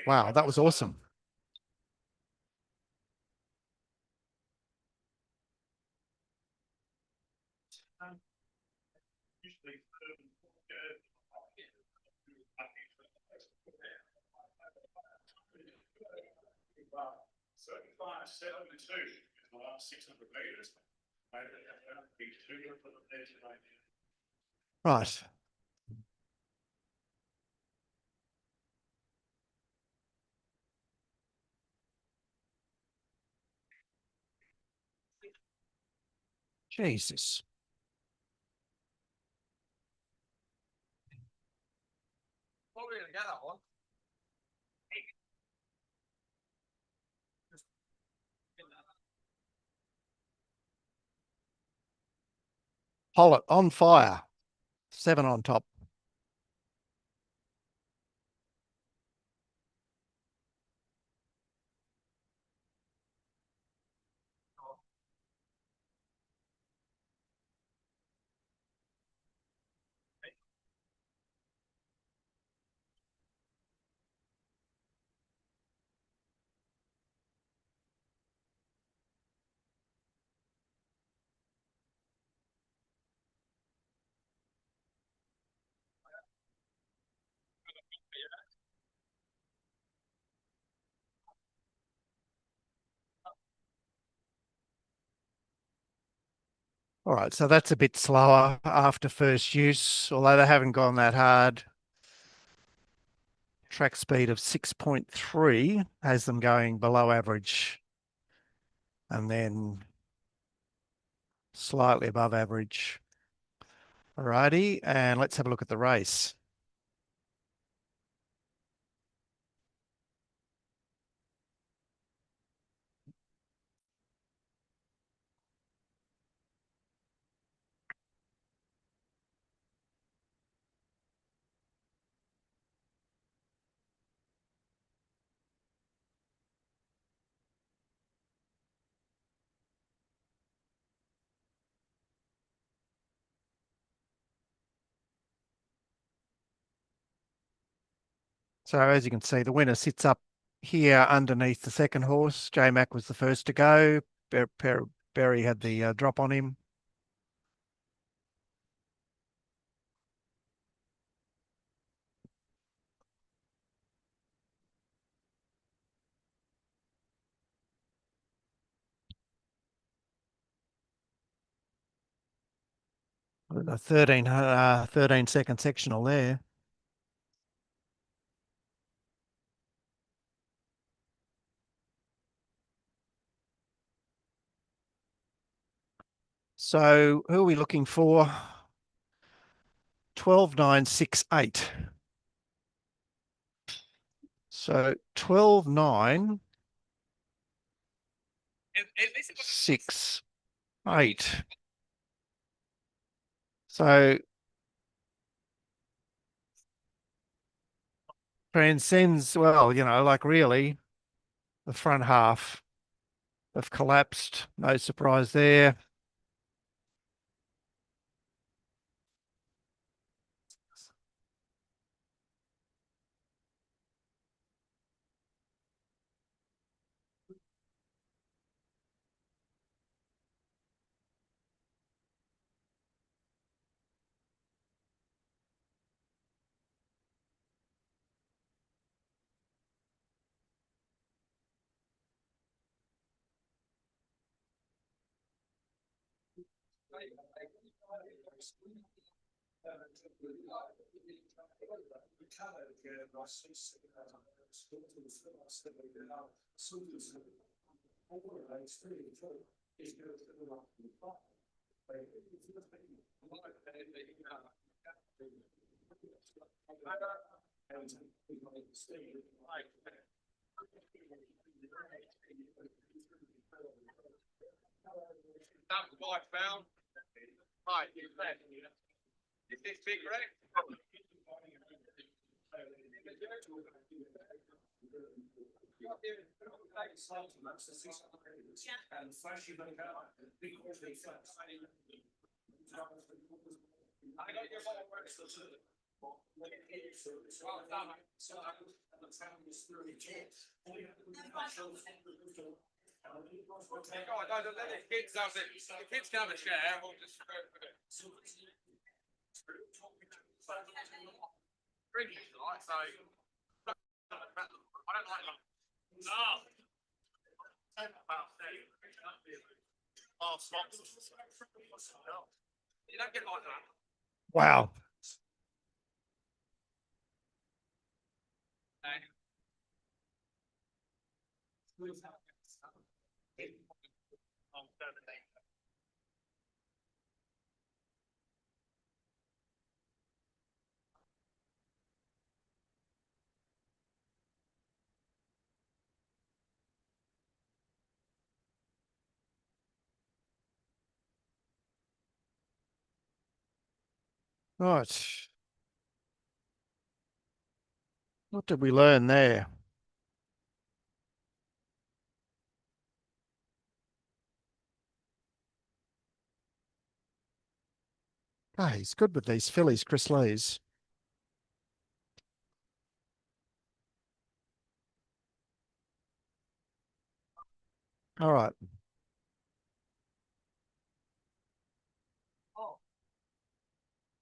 Wow, that was awesome. Right. Jesus. What were we gonna get that one? Pollet on fire. 7 on top. All right, so that's a bit slower after first use, although they haven't gone that hard. Track speed of 6.3 has them going below average, and then slightly above average. Alrighty, and let's have a look at the race. So as you can see, the winner sits up here underneath the second horse. J-Mac was the first to go. Berry had the drop on him. A 13-second sectional there. So who are we looking for? 12,968. So 12,968. So transcends, well, like really, the front half have collapsed. No surprise there. That's what I found. Right, you left. Is this big, right? Let the kids have it. The kids can have a share. We'll just go for it. Drink it, right? So I don't like that. No. Oh, stop. You don't get like that. Wow. Right. What did we learn there? Ah, he's good with these fillies, Chris Lees. All right.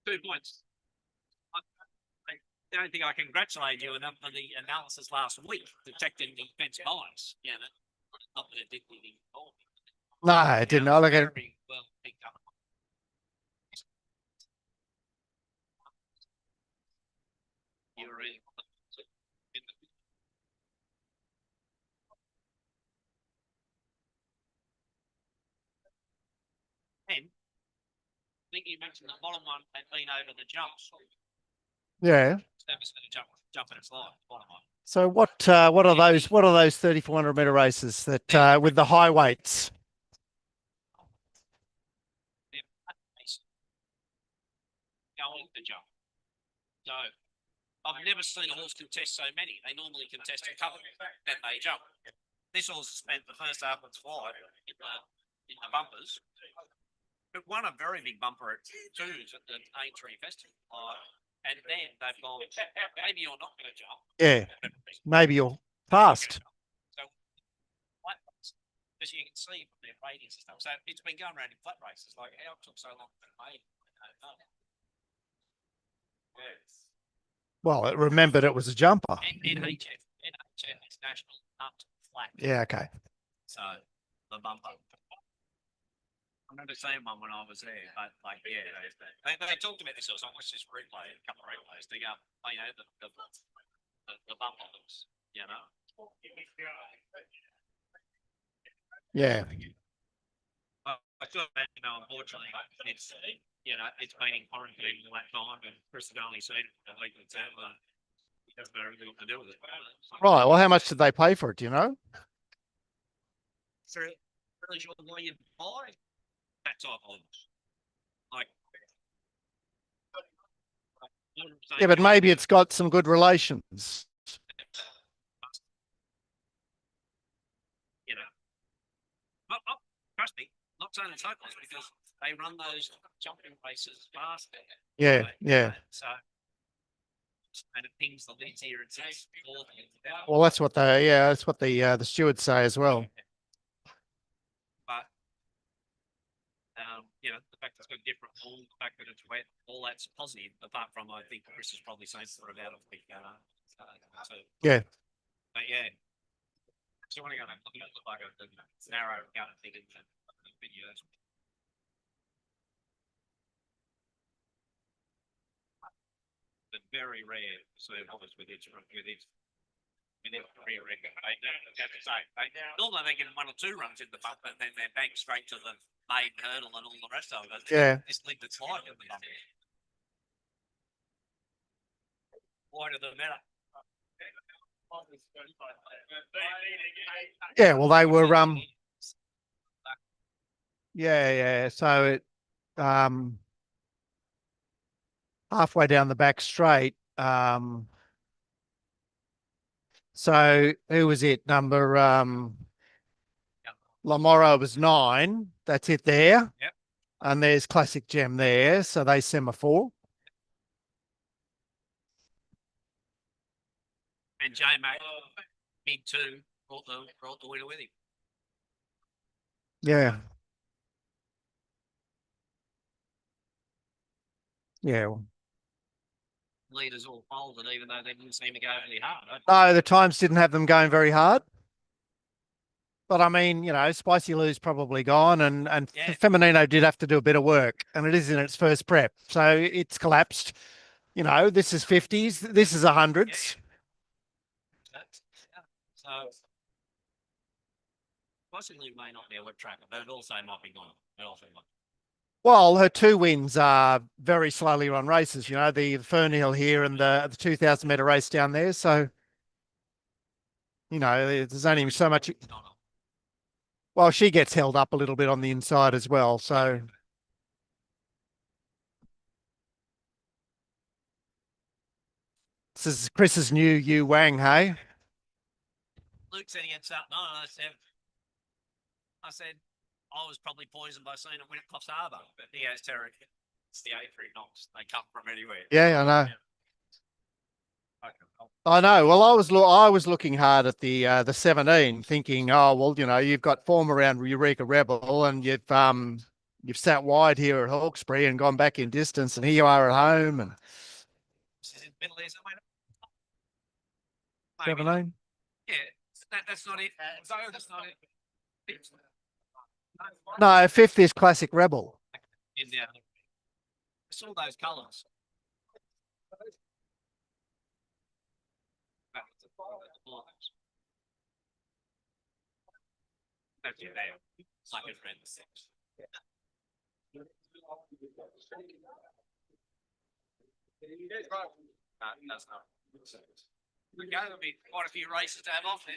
2 points. The only thing I congratulate you enough for the analysis last week, detecting the fence bias. Yeah, not that it did anything for me. No, I didn't. I look at it. Very well picked up. You're in. And I think you mentioned the bottom one had been over the jumps. Yeah. That was going to jump in its line, bottom one. So what are those? What are those 3,400 meter races that with the high weights? Going to jump. So I've never seen a horse contest so many. They normally contest a couple, then they jump. This horse spent the first half of its flight in the bumpers, but won a very big bumper at twos at the A3 Festival. And then they've gone, maybe you're not going to jump. Yeah. Maybe you're fast. So, because you can see from their ratings and stuff. So it's been going around in flat races, like how it took so long to make. I don't know. Yes. Well, it remembered it was a jumper. NHF is National Up Flat. Yeah. Okay. So the bumper. I remember seeing one when I was there, but like, yeah, they talked about this. I watched this replay, a couple of replays. They go, oh, you know, the bumper looks, you know. Yeah. I feel bad, you know, unfortunately, it's, you know, it's been in quarantine all that time, and Chris had only seen it a week or two, but he doesn't know anything to do with it. Right. Well, how much did they pay for it? Do you know? So, really sure why you buy that type of like. Yeah, but maybe it's got some good relations. You know, trust me, not saying it's hopeless because they run those jumping races fast. Yeah. Yeah. So, and it pings the lids here and says, Well, that's what that's what the stewards say as well. But you know, the fact that it's got different form, the fact that it's wet, all that's positive. Apart from, I think Chris is probably saying for about a week. So, Yeah. but yeah. So when I go and look at it, look like a narrow gut thing in the videos. but very rare to see hobbits with its rear end. They have to say, normally they get one or two runs in the bump, and then they're back straight to the main hurdle and all the rest of it. Yeah. This link that's wide in the bump. Wider the better. Yeah, well, they were yeah. So it halfway down the back straight. So who was it? Number Lamora was 9. That's it there. Yep. And there's Classic Gem there. So they semaphore. And J Mac mid 2 brought the winner with him. Yeah. Yeah. Leaders all folded, even though they didn't seem to go really hard. No, the times didn't have them going very hard. But I mean, Spicy Lou's probably gone, and Yeah. Feminino did have to do a bit of work, and it is in its first prep, so it's collapsed. This is 50s, this is 100s. So Spicy Lou may not be a web tracker, but it also might be gone. Well, her 2 wins are very slowly run races. The Fernhill here and the 2,000 meter race down there. So, there's only so much. Well, she gets held up a little bit on the inside as well. So, this is Chris's new Yu Wang, hey? Luke said he had something on, and I said I was probably poisoned by seeing it win at Coffs Harbour, but he has Terry. It's the A3 knocks. They come from anywhere. Yeah, I know. I know. Well, I was looking hard at the 17, thinking, oh well, you've got form around Eureka Rebel, and you've sat wide here at Hawkesbury and gone back in distance, and here you are at home, and This is in Middle East, maybe 17. Yeah, that's not it. So that's not it. No, 5th is Classic Rebel. In there. I saw those colours. That's it there. Like it's red. No, that's not. We're going to be quite a few races to have off now.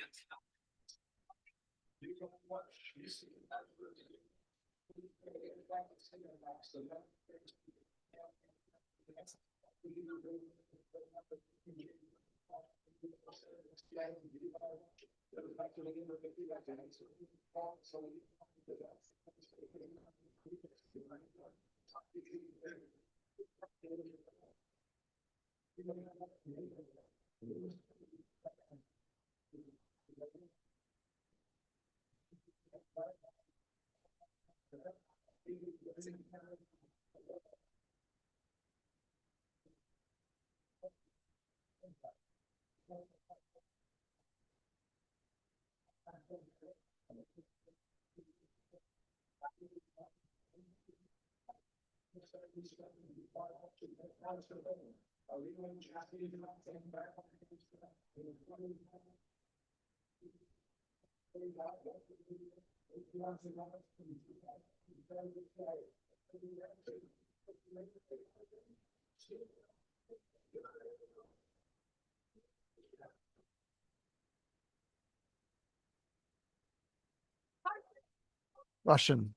Russian.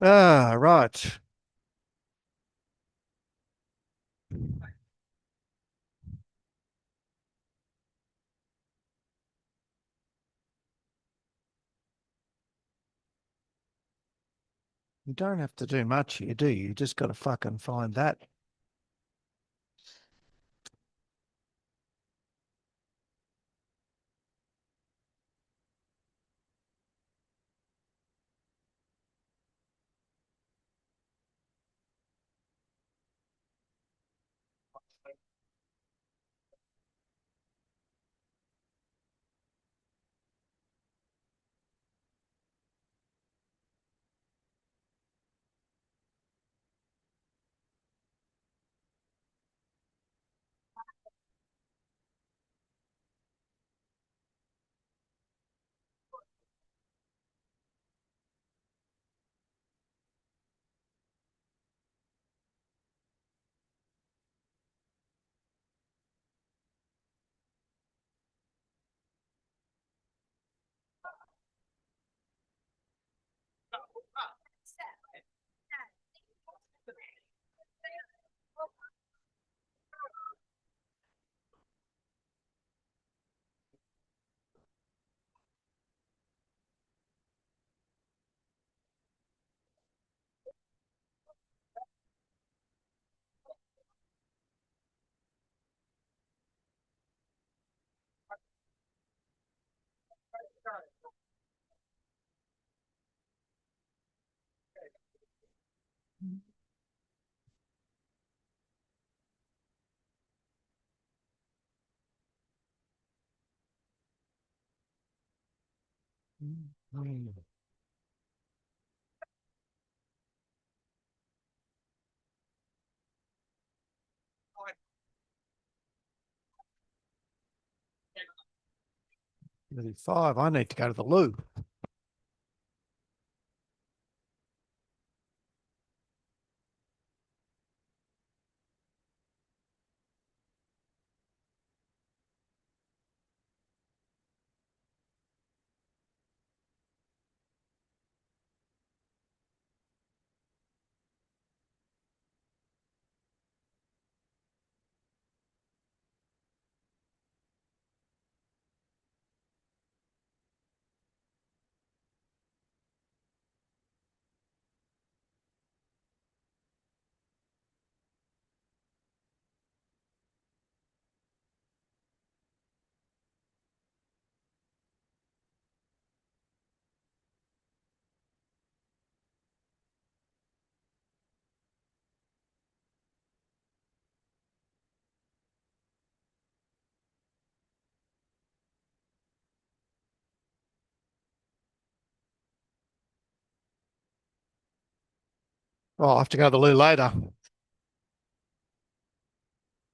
Ah, right. You don't have to do much here, do you? You just got to fucking find that. Nearly 5. I need to go to the loo. Oh, I'll have to go to the loo later.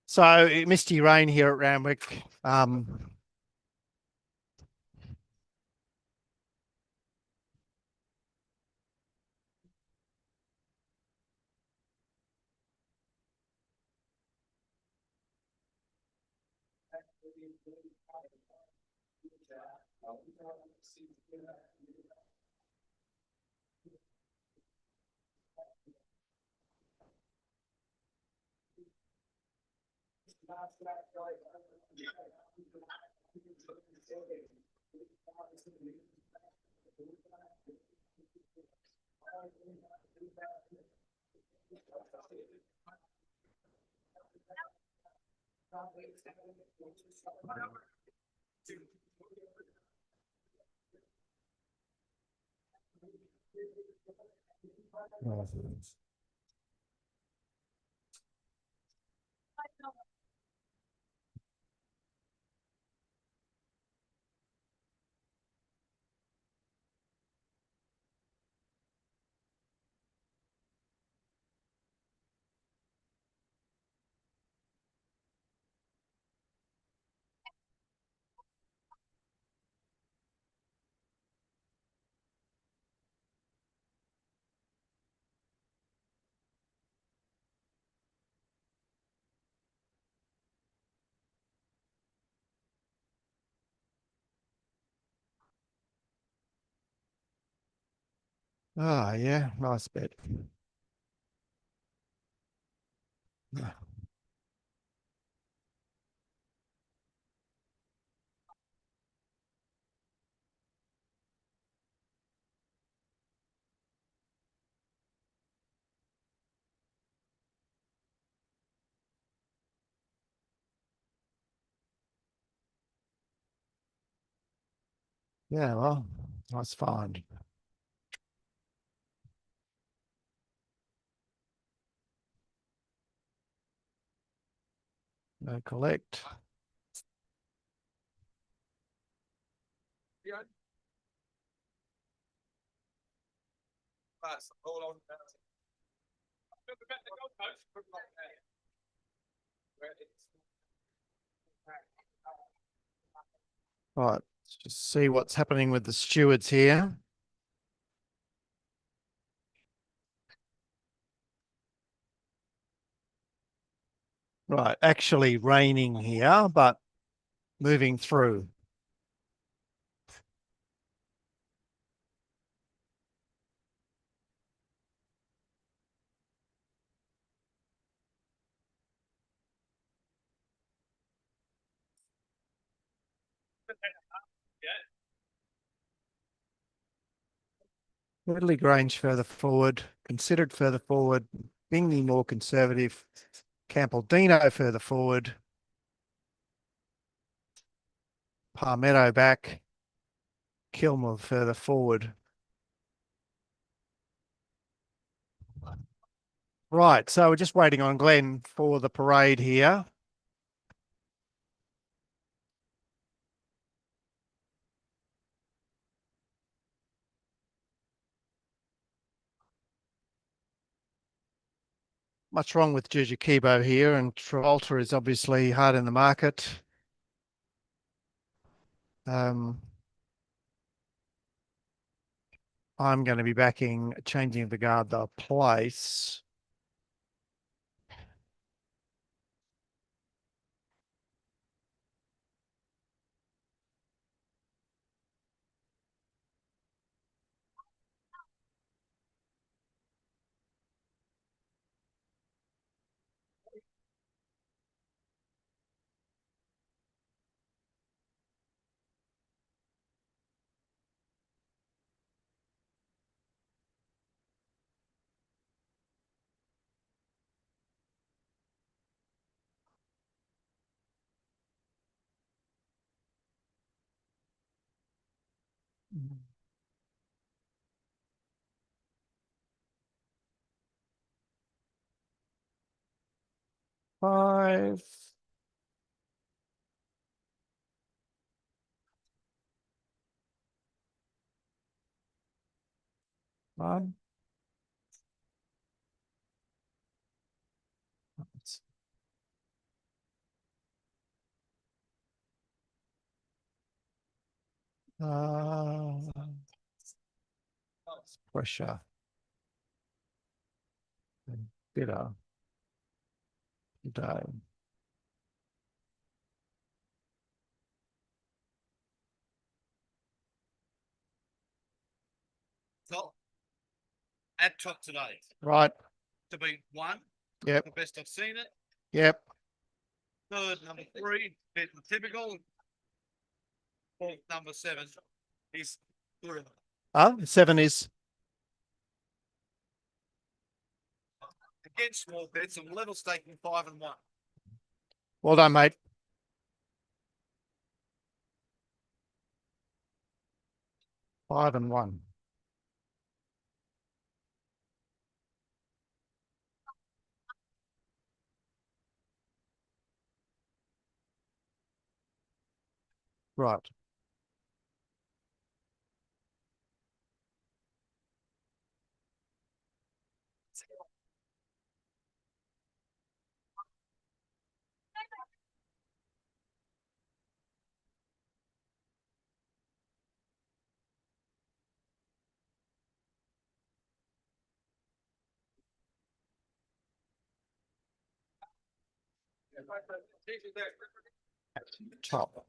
So misty rain here at Randwick. Oh, yeah, nice bed. Yeah, well, nice find. No collect. Yeah. Hold on. Right, let's just see what's happening with the stewards here. Right, actually raining here, but moving through. Ridley Grange further forward, considered further forward, Bingley more conservative, Campbell-Dino further forward, Palmetto back, Kilmore further forward. Right, so we're just waiting on Glenn for the parade here. Much wrong with Jujukibo here, and Travolta is obviously hard in the market. I'm going to be backing changing the guard the place. Five. One. Uh, pressure. Bitter. Today. Top. At top today. Right. To be 1. Yep. The best I've seen it. Yep. Third, number 3, bit typical. Fourth, number 7 is good. 7 is. Against small bets, I'm level staking 5 and 1. Well done, mate. Five and 1. Right. Top.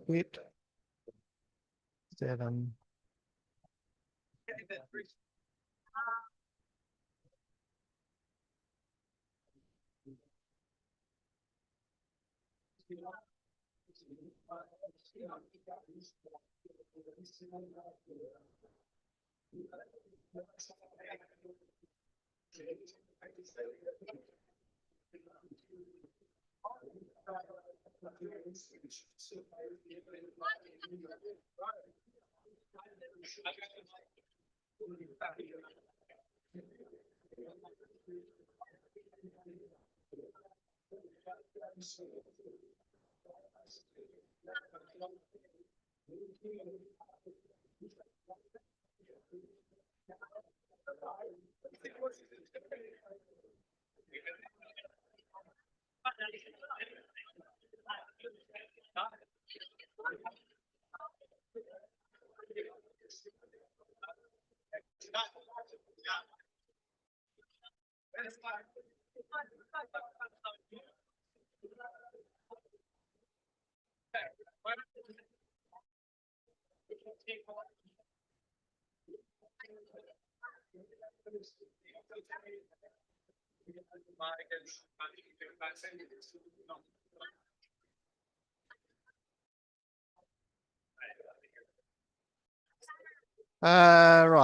Hit. 7.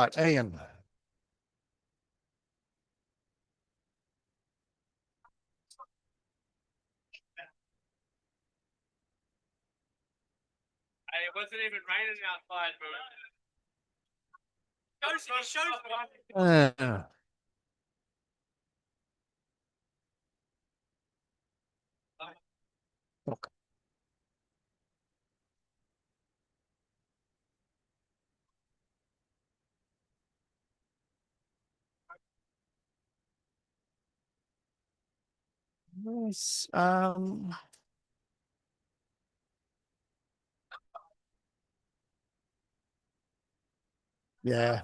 Right, Ian. And it wasn't even raining outside, bro. Uh, look. Nice. Yeah.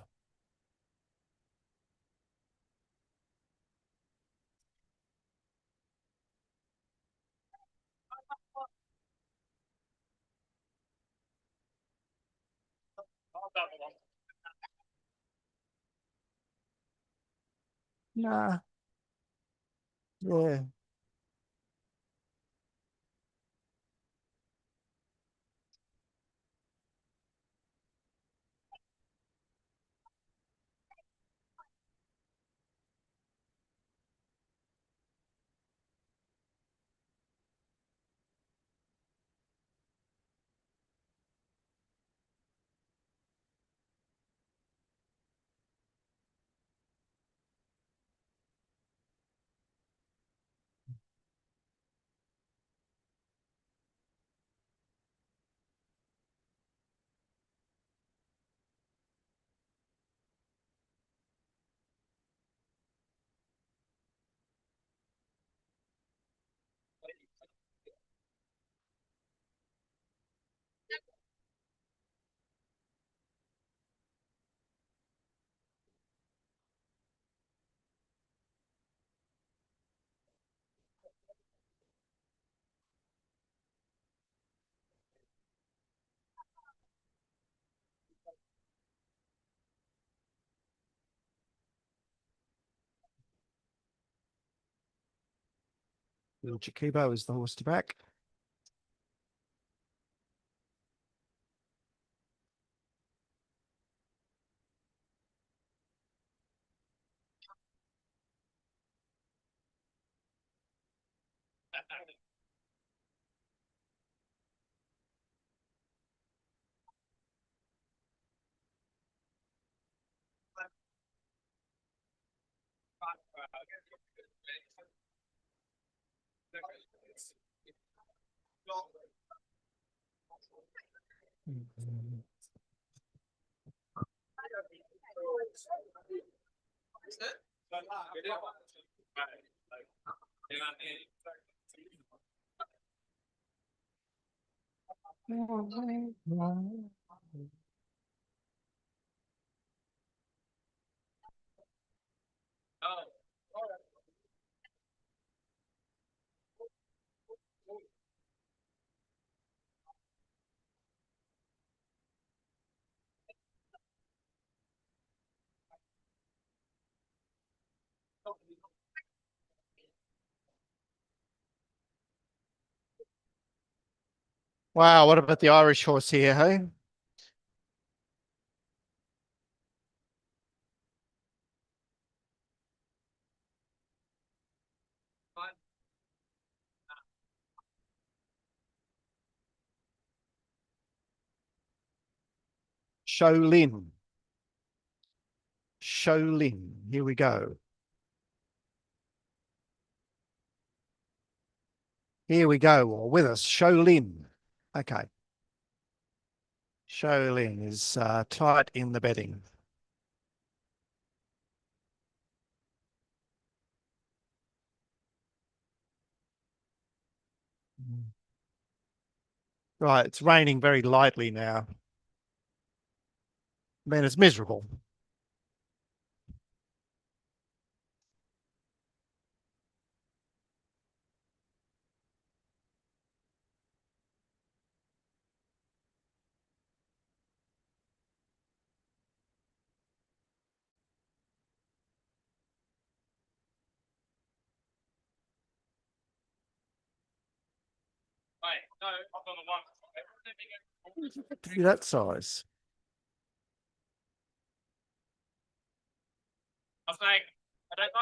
Nah. Yeah. Jacobo is the horse to back. Wow, what about the Irish horse here, hey? Shaolin. Shaolin. Here we go. Here we go. Or with us, Shaolin. Okay. Shaolin is tight in the betting. Right, it's raining very lightly now. Man, it's miserable. Wait, no, I'm on the one. To be that size. I was like, I don't know.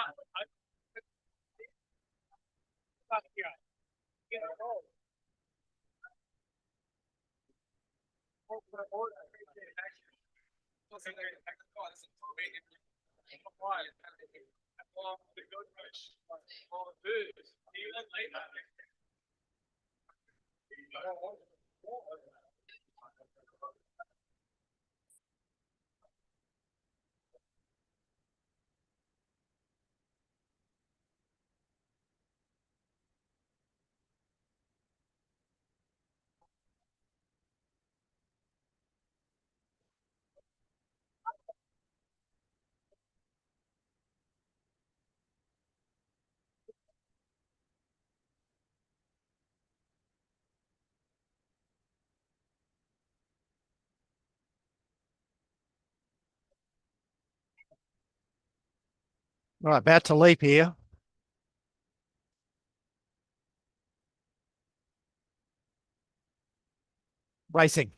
Right, about to leap here. Racing.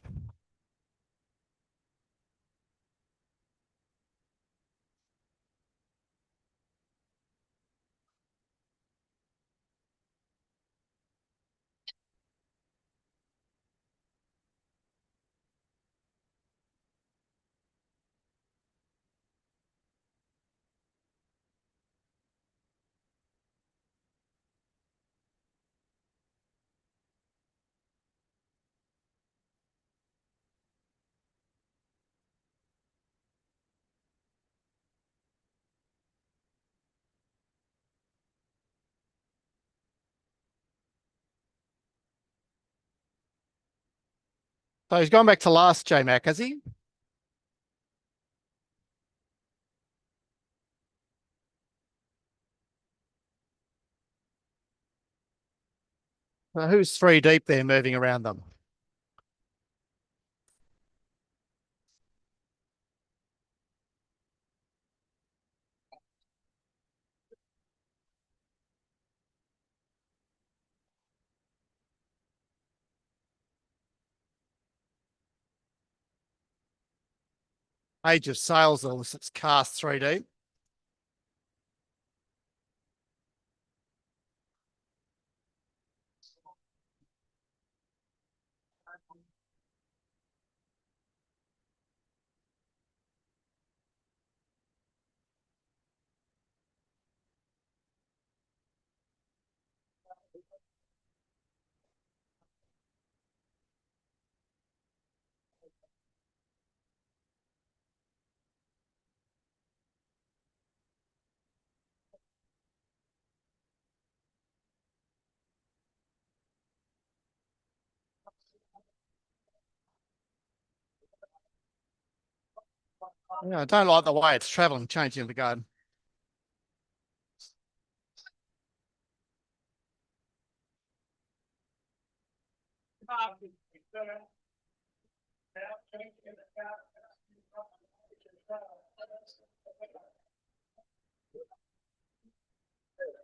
So he's gone back to last, J-Mac, has he? Who's three deep there moving around them? Age of Sales, unless it's cast three deep. Yeah, I don't like the way it's traveling, changing the garden.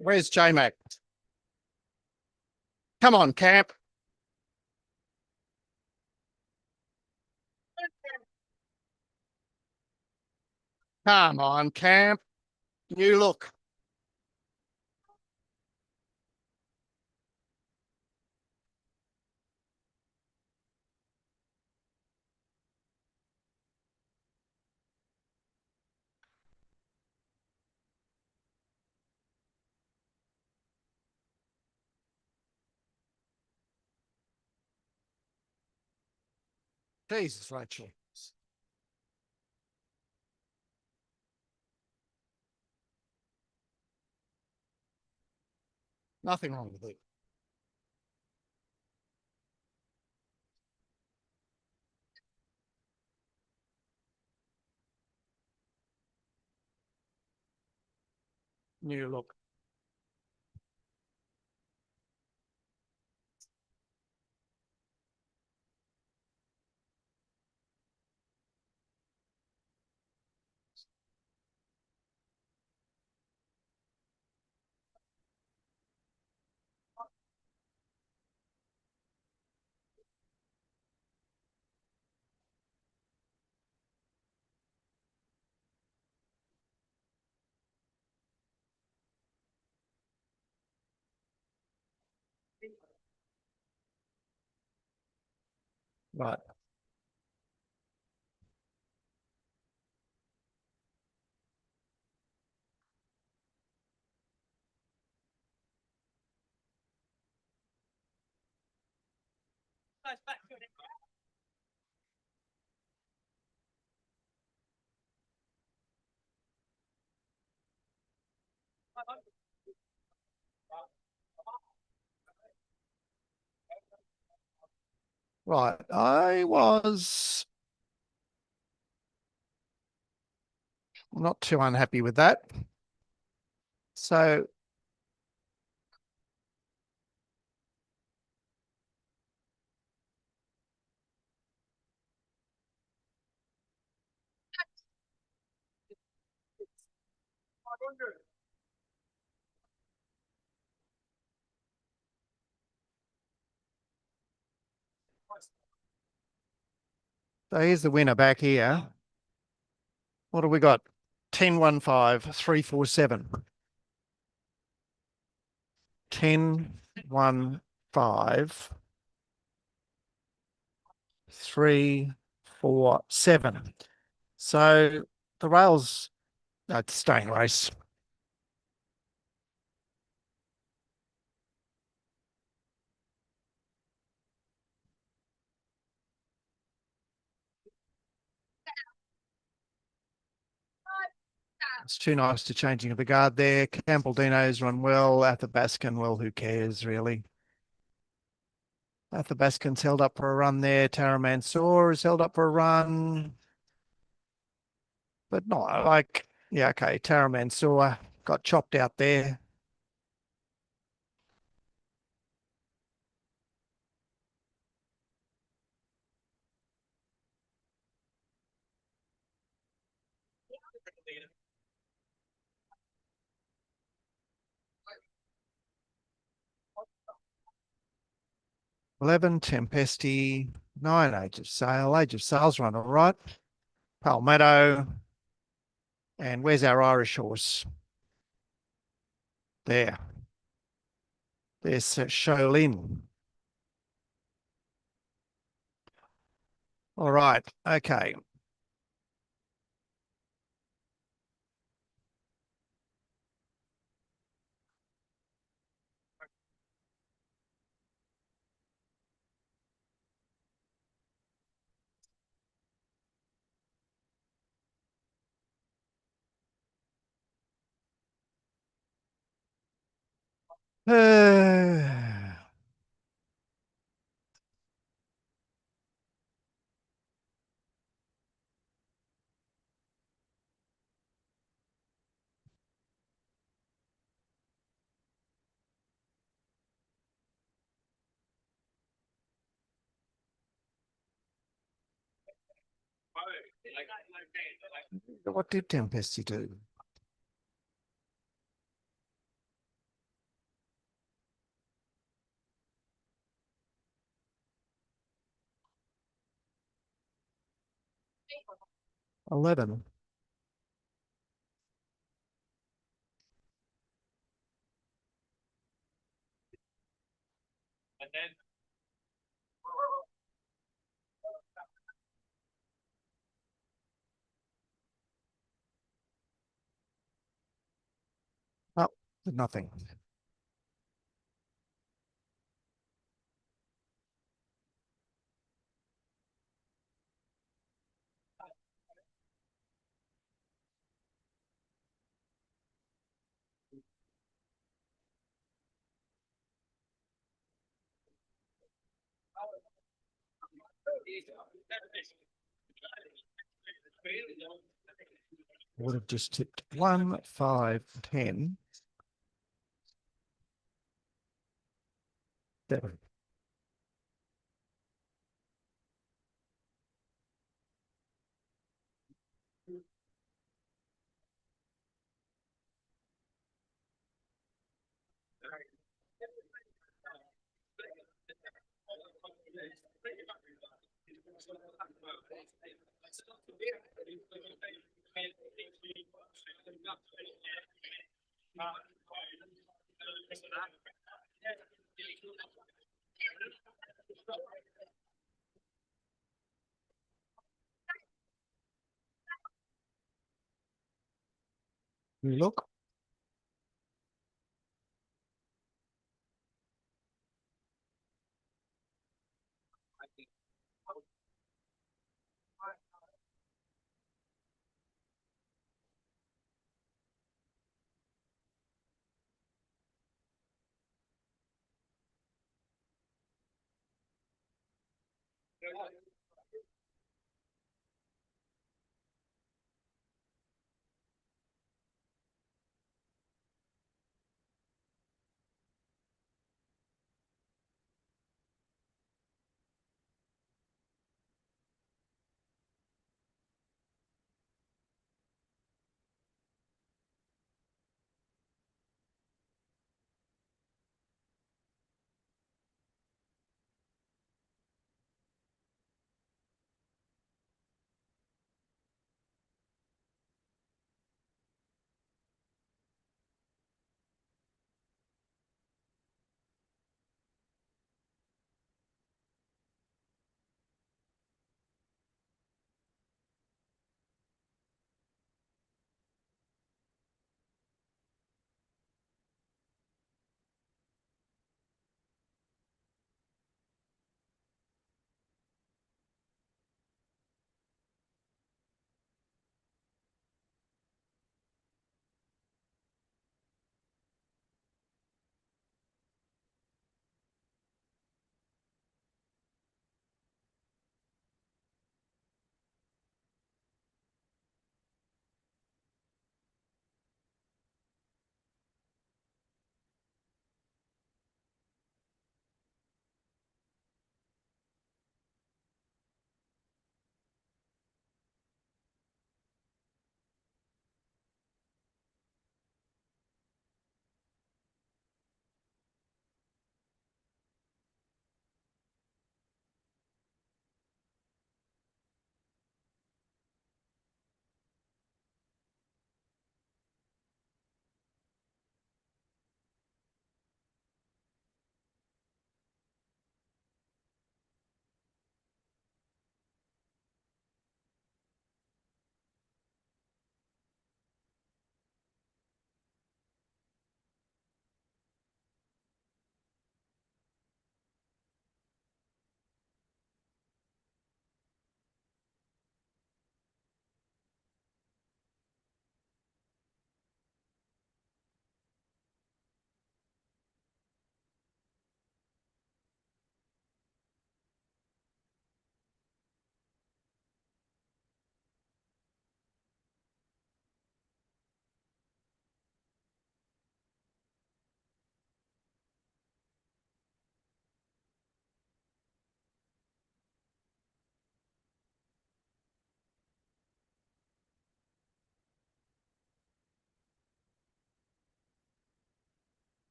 Where's J-Mac? Come on, Camp. Come on, Camp. New look. Jesus, Rachel. Nothing wrong with it. New look. Right. Right, I was not too unhappy with that. So here's the winner back here. What have we got? 10, 1, 5, 3, 4, 7. 10, 1, 5, 3, 4, 7. So the rails, it's staying race. It's too nice to changing of the guard there. Campbell-Dino's run well. Athabascan, well, who cares really? Athabascan's held up for a run there. Taramansor is held up for a run. But not like, yeah, okay. Taramansor got chopped out there. Eleven, Tempesti, 9, Age of Sail. Age of Sail's run all right. Palmetto. And where's our Irish horse? There. There's Sholin. All right. Okay. Uh, 'What did Tempesti do? $11. Oh, nothing. Would have just tipped 1, 5, 10. 7. Look.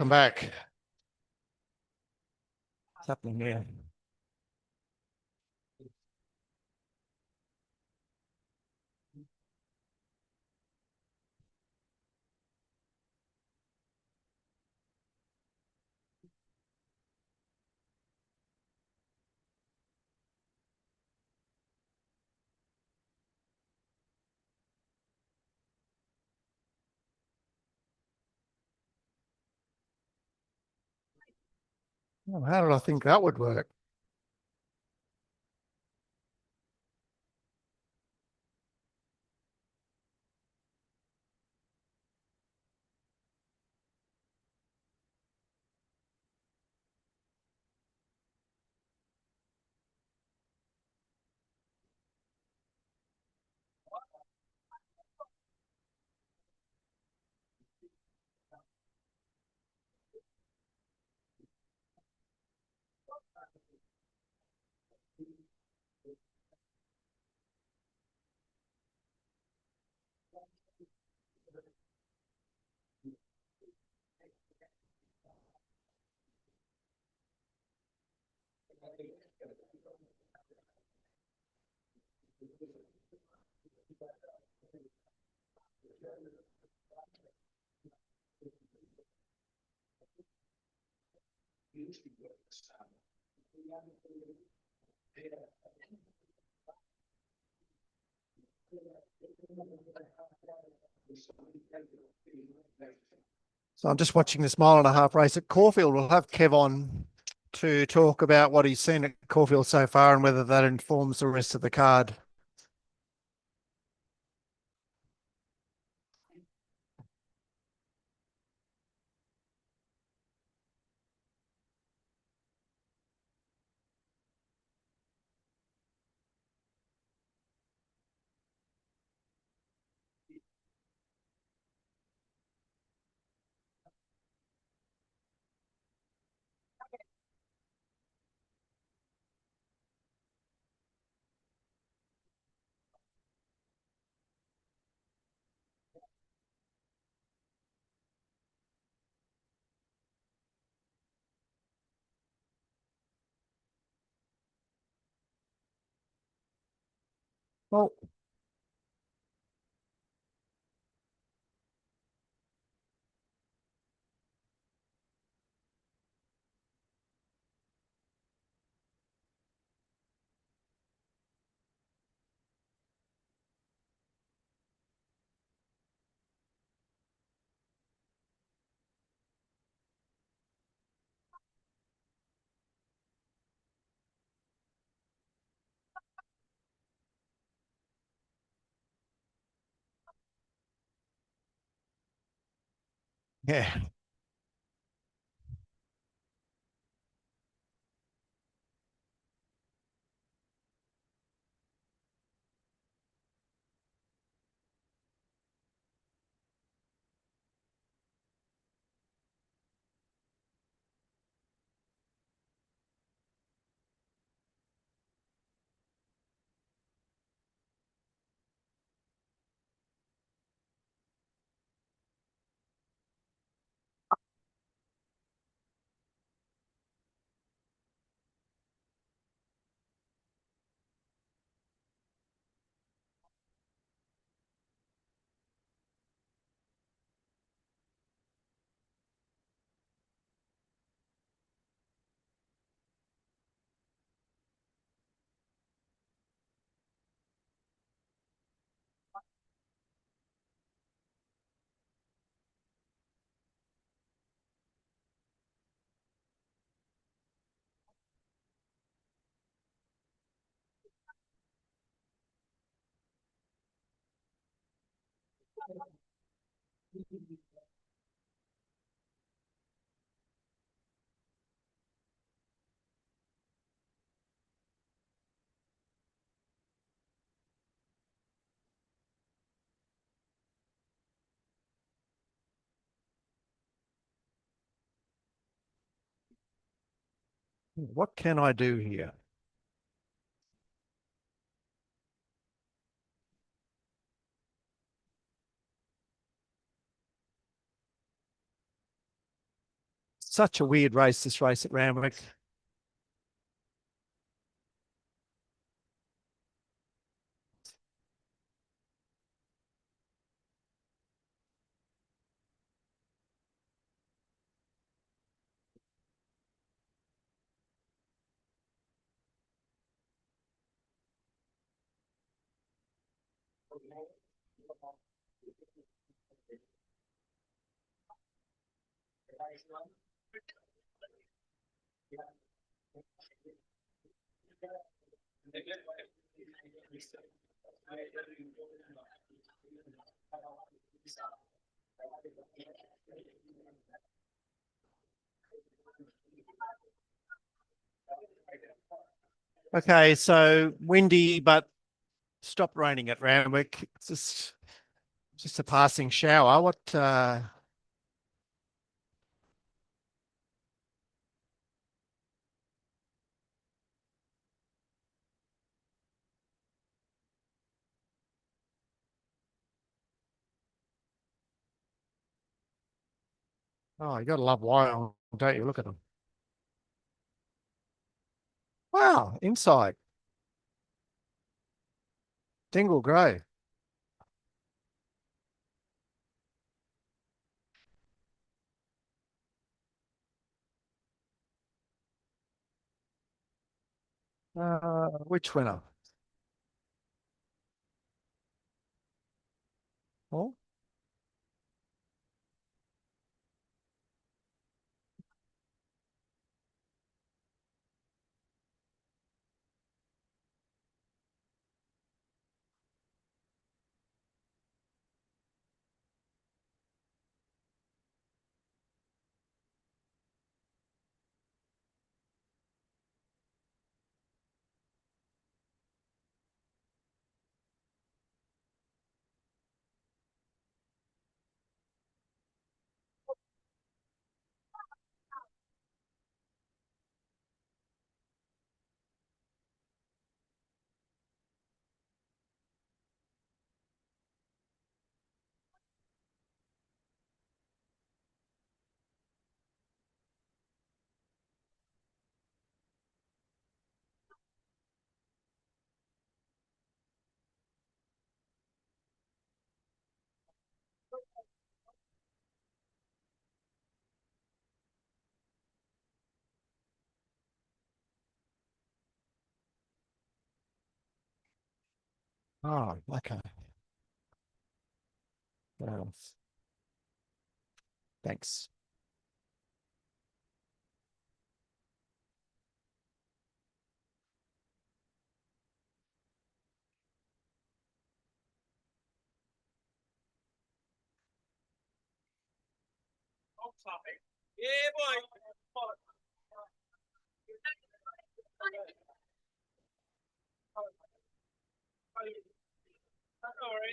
Welcome back. What's happening here? Oh, how did I think that would work? So I'm just watching this mile and a half race at Caulfield. We'll have Kev on to talk about what he's seen at Caulfield so far and whether that informs the rest of the card. Well, yeah. What can I do here? Such a weird race, this race at Randwick. Okay, so windy, but stopped raining at Randwick. It's just a passing shower. What? Oh, you gotta love wild, don't you? Look at them. Wow, inside. Dingle grey. Which winner? Oh, oh, okay. Well, thanks. Yeah, boy. All right.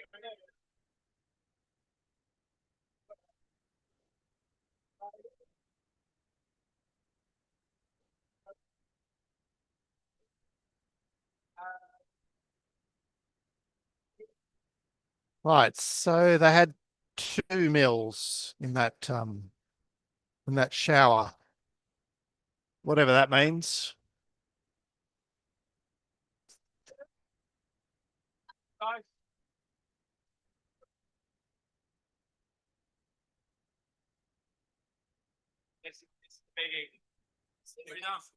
Right, so they had 2 mils in that shower, whatever that means. Guys. It's big. Good enough.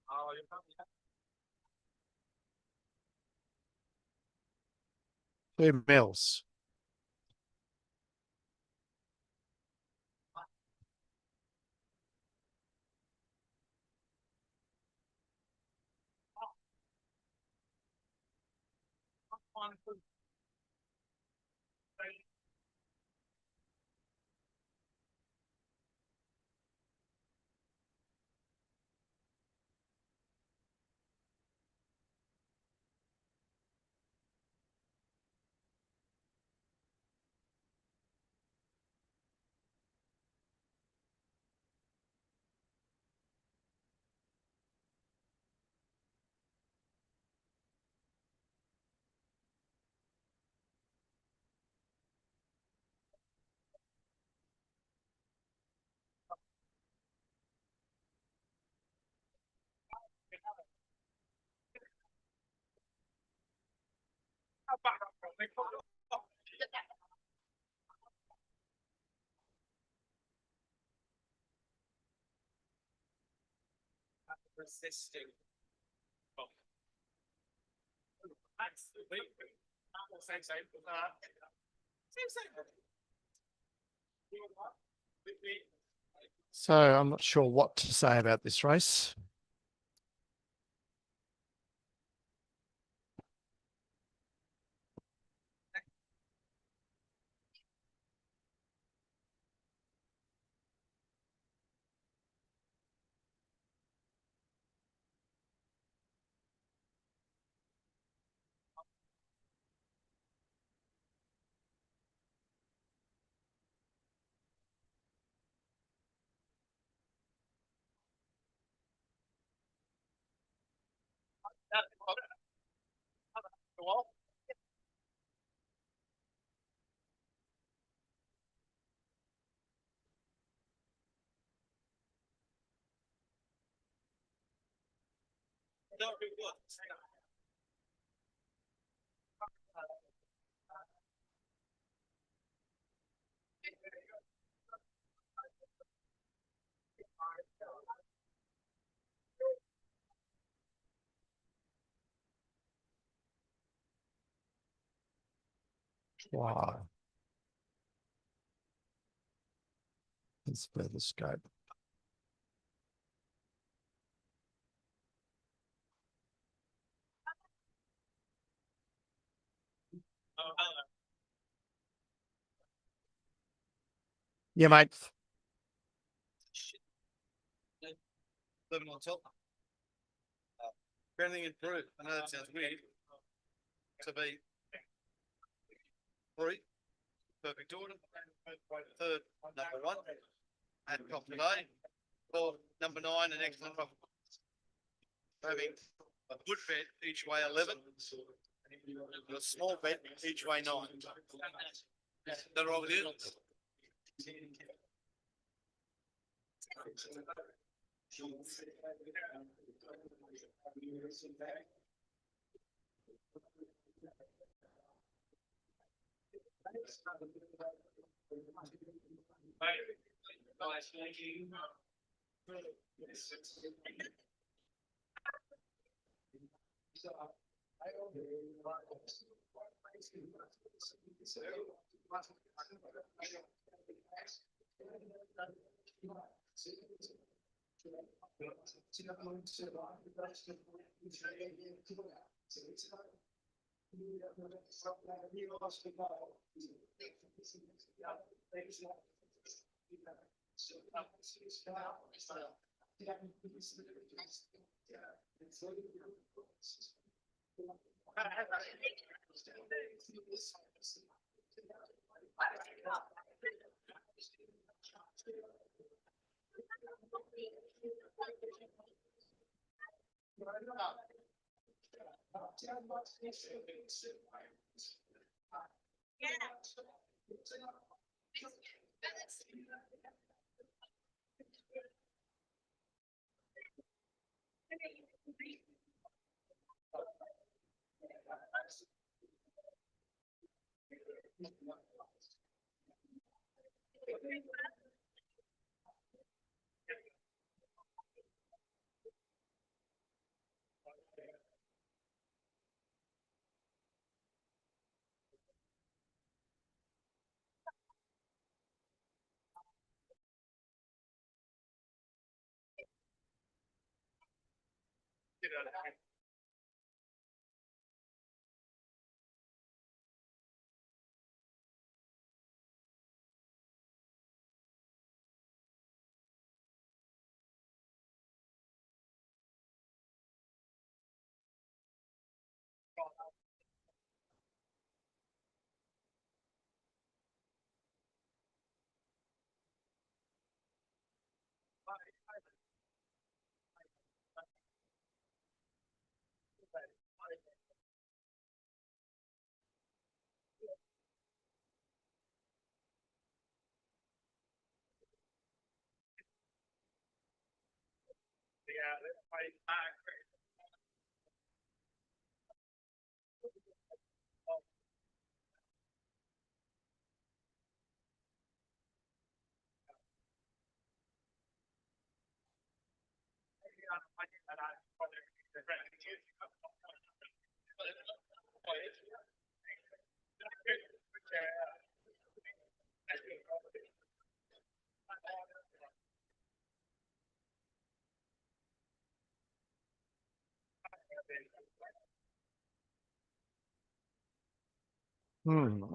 Oh, you're probably 2 mils. one. Resisting. Same. Same. So I'm not sure what to say about this race. Wow. Let's further scope. Yeah, mate. Living on top. If anything improved, I know that sounds weird. To be three, perfect order. Third, number one, at top today. Fourth, number 9, an excellent performance. Having a good bet each way 11, and a small bet each way 9. That all it is.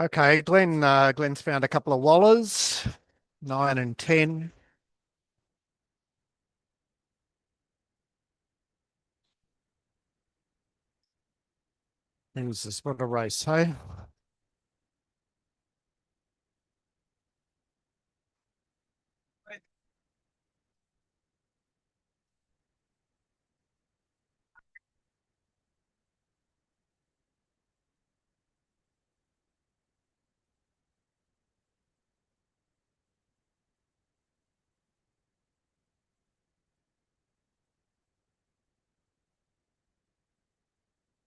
Okay, Glenn's found a couple of wallers, 9 and 10. Who's this? What a race, hey?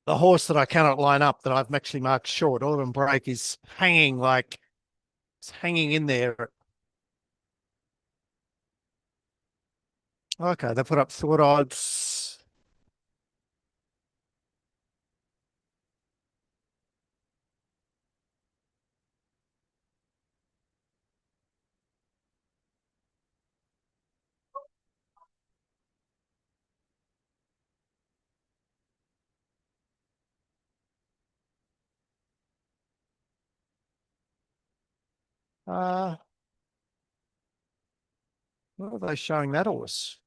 The horse that I cannot line up that I've actually marked short, Autumn Break, is hanging like it's hanging in there. Okay, they put up thought odds. Uh, what are they showing that horse?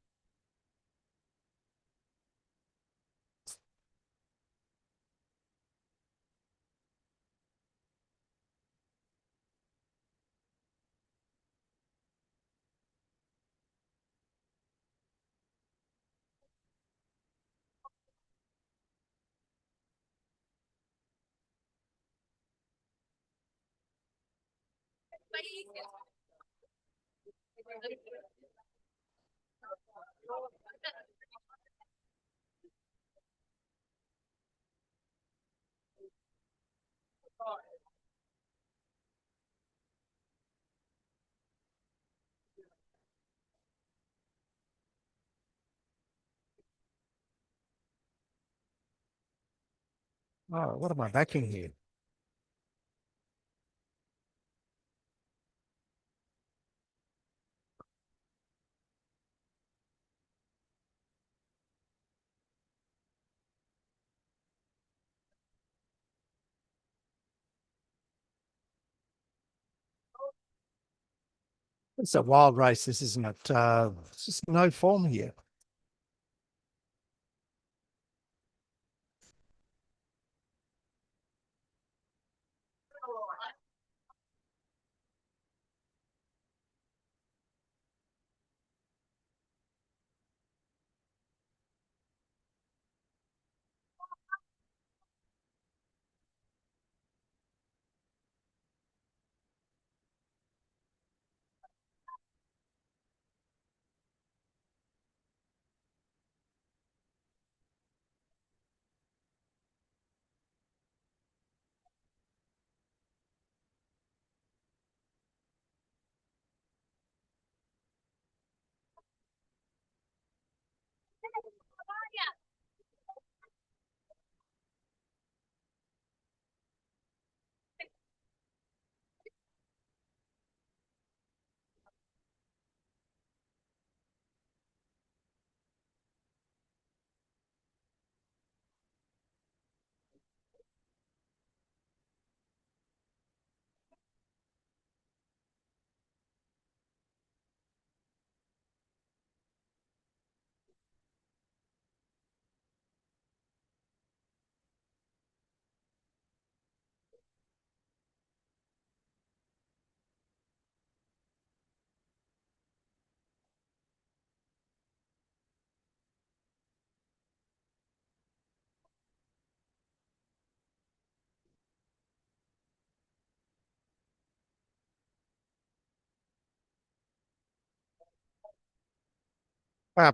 Oh, what am I backing here? It's a wild race, this isn't it? It's just no form here.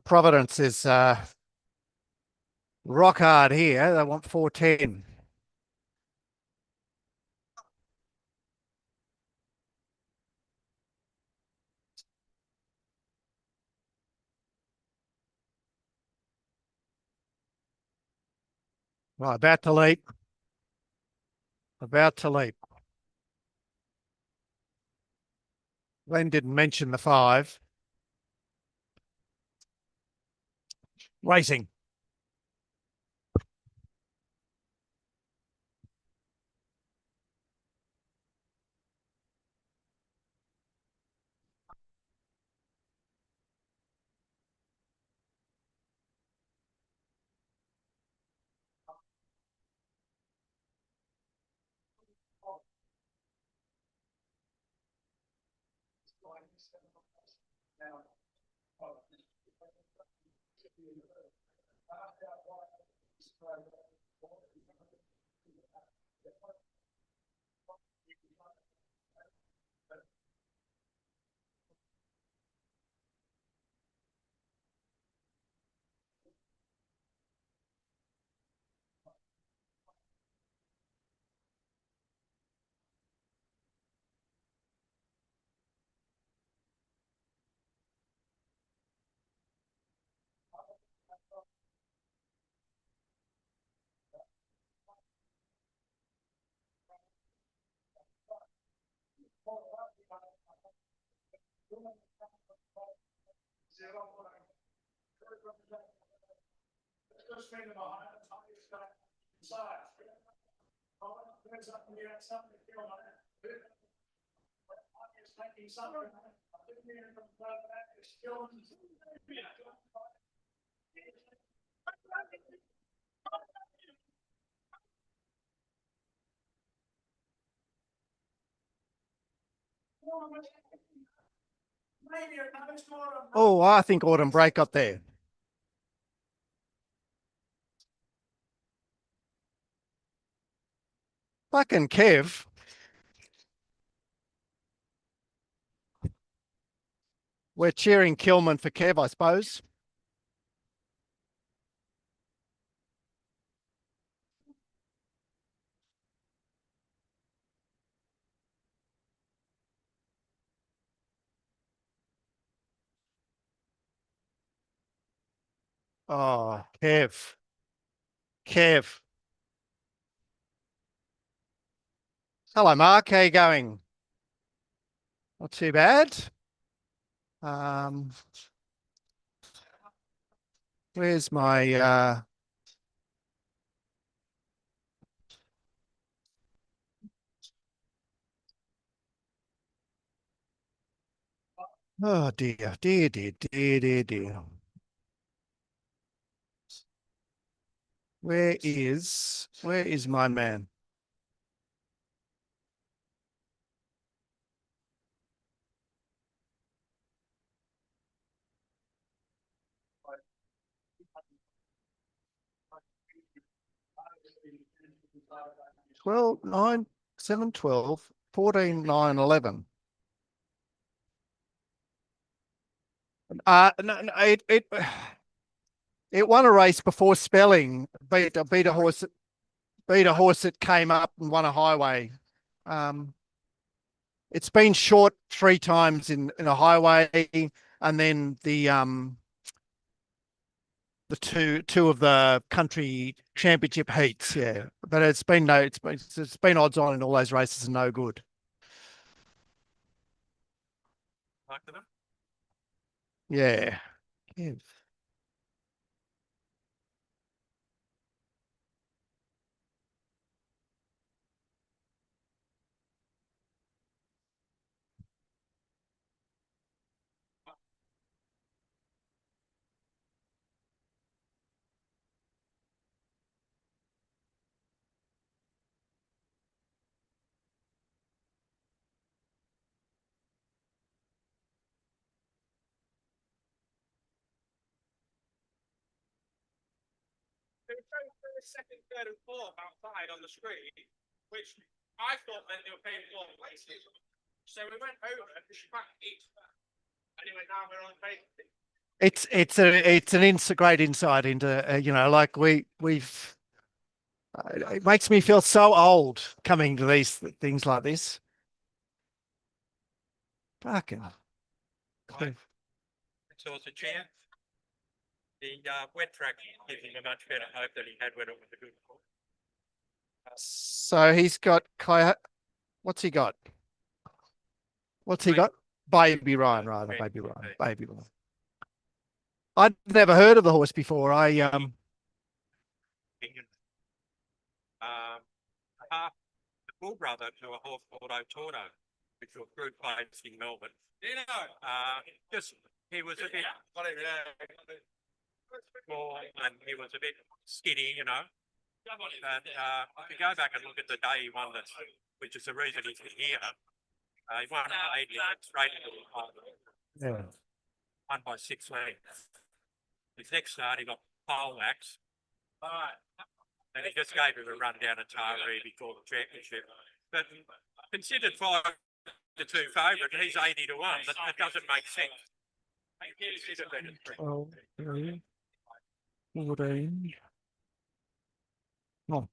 Providence is rock hard here. They want 410. Right, about to leap. About to leap. Glenn didn't mention the 5. Racing. Oh, I think Autumn Break got there. Fucking Kev. We're cheering Kilman for Kev, I suppose. Oh, Kev. Kev. Hello, Mark. How you going? Not too bad. Um, where's my oh dear, dear, dear, dear, dear, dear. Where is my man? Twelve, 9, 7, 12, 14, 9, 11. No, it won a race before spelling. Beat a horse that came up and won a highway. It's been short 3 times in a highway, and then the two of the country championship heats. Yeah, but it's been odds on in all those races and no good. Yeah. Yeah. Second, third, and fourth outside on the screen, which I thought meant they were paying 4 places. So we went over and back each. Anyway, now we're on page. It's an great insight into like we've it makes me feel so old coming to these things like this. Fucking. So it's a chair. The wet track gives him a much better hope than he had when it was a good course. So he's got what's he got? What's he Baby- got? Baby Ryan, rather. Baby Baby Ryan. Ryan. Baby Ryan. I'd never heard of the horse before. Half the full brother to a horse called Otorno, which was group placed in Melbourne. Just he was a bit small and he was a bit skinny, you know. But if you go back and look at the day he won this, which is the reason he's here, he won 8 straight into the final. Yeah. Won by 6 lengths. His next start, he got pole wax. And he just gave him a run down at Taree before the championship. But considered 5-2 favourite, he's 80-1. That doesn't make sense. Consider that it's 12, 13, 14. Oh.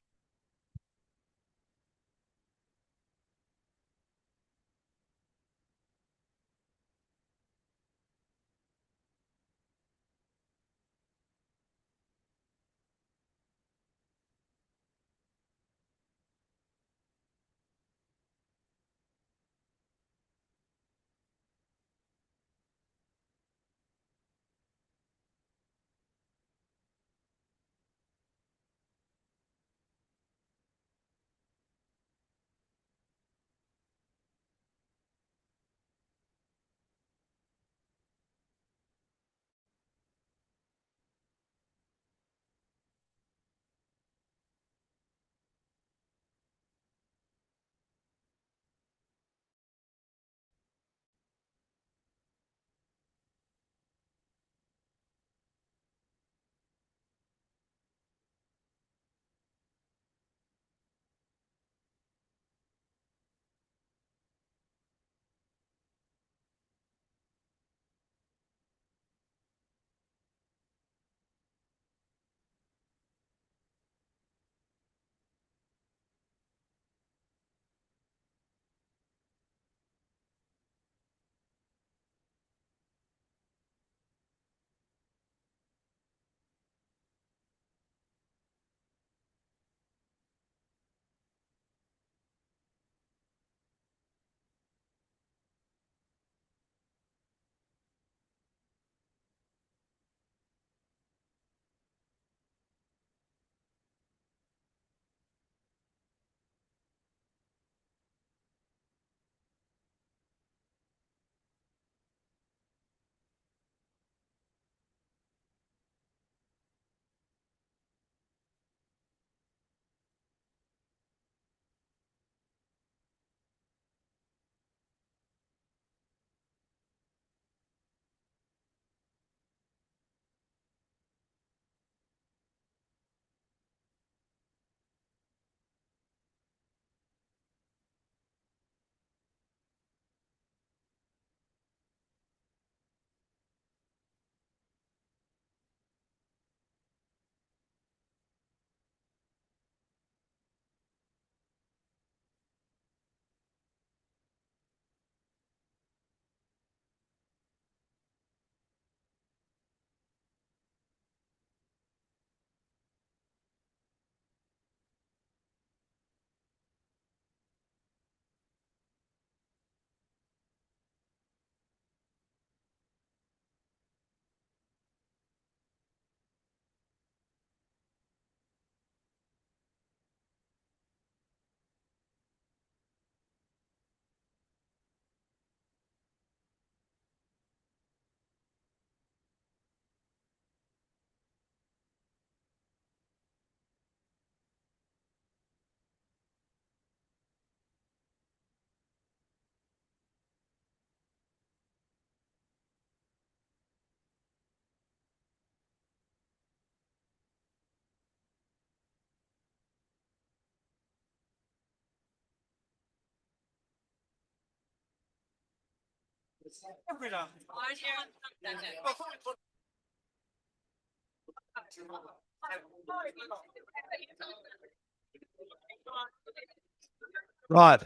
Right.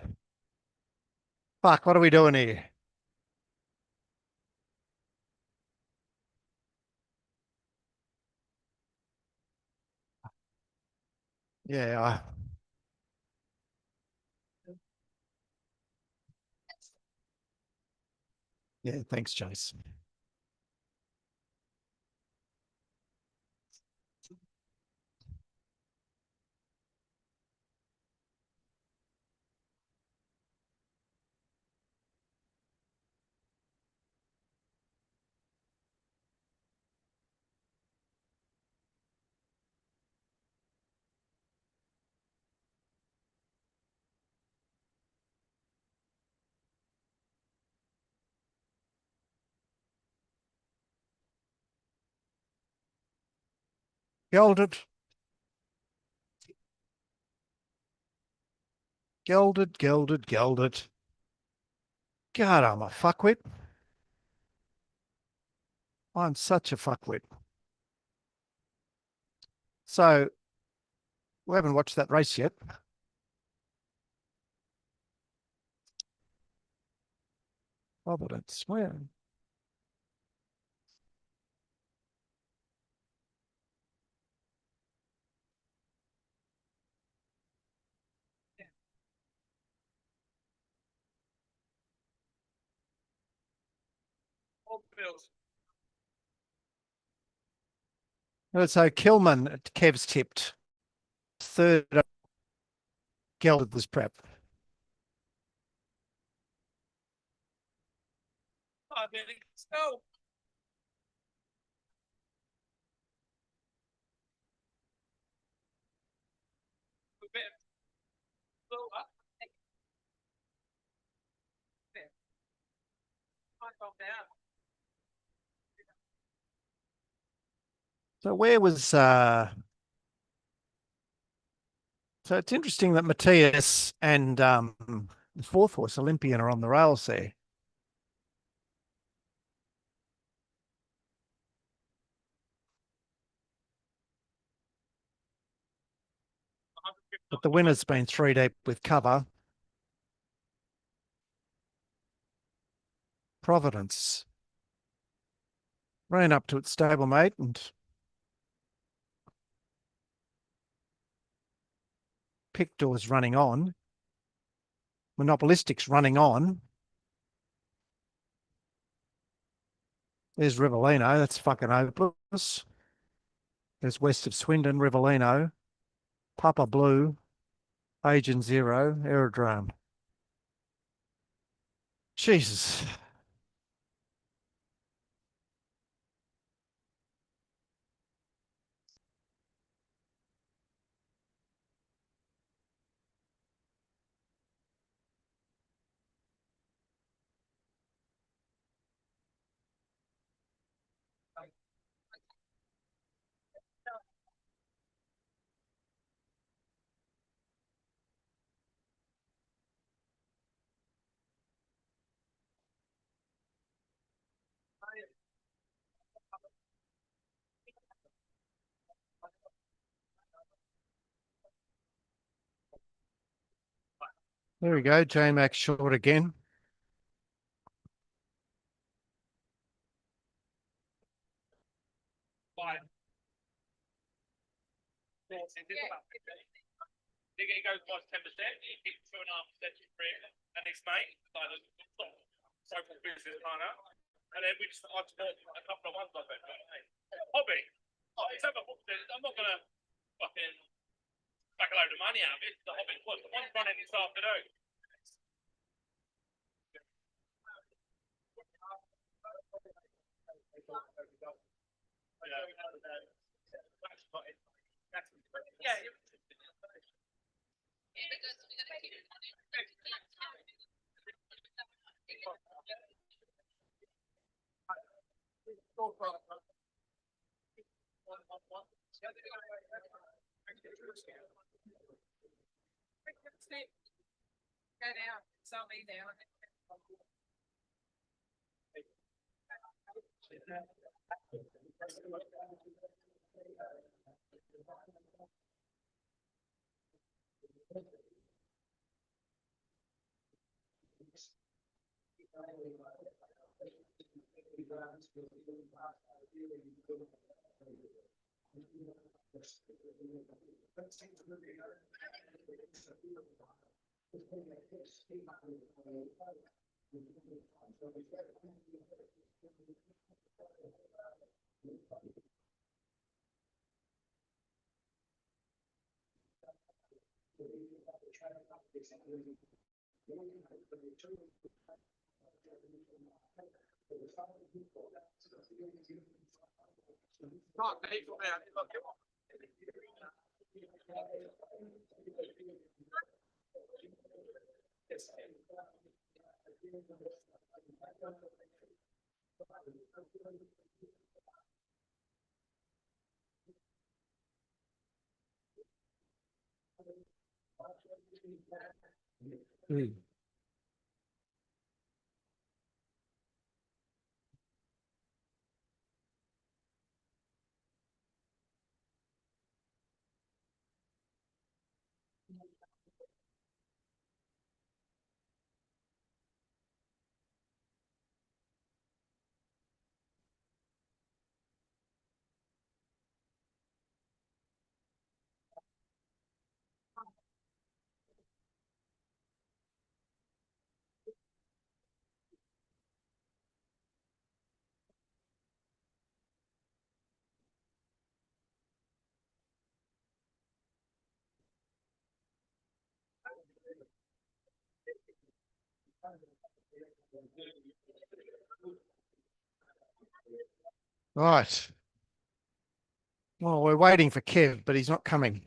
Fuck, what are we doing here? Yeah. Yeah, thanks, Chase. Gelded. Gelded. God, I'm a fuckwit. I'm such a fuckwit. So, we haven't watched that race yet. Providence, where? So Kilman, Kev's tipped. Third, Gelded this prep. Oh, Billy, let's go. A bit slower. Might go down. So where was so it's interesting that Matthias and the fourth horse, Olympian, are on the rails there. But the winner's been 3 deep with cover. Providence ran up to its stablemate and Pictor's running on. Monopolistic's running on. There's Rivellino. That's fucking hopeless. There's west of Swindon, Rivellino. Papa Blue. Agent Zero. Aerodrome. Jesus. There we go. J-Max short again. They're going to go past 10%, you keep 2.5% free, and it's mate, like the social business partner, and then we just, I've bought a couple of ones of it. Hobby. Oh, it's over, I'm not going to fucking back a load of money out of it. It's the hobby. What, the one's running this afternoon. Yeah. Go down, something down. Can't take from there. Look, Right. Well, we're waiting for Kev, but he's not coming.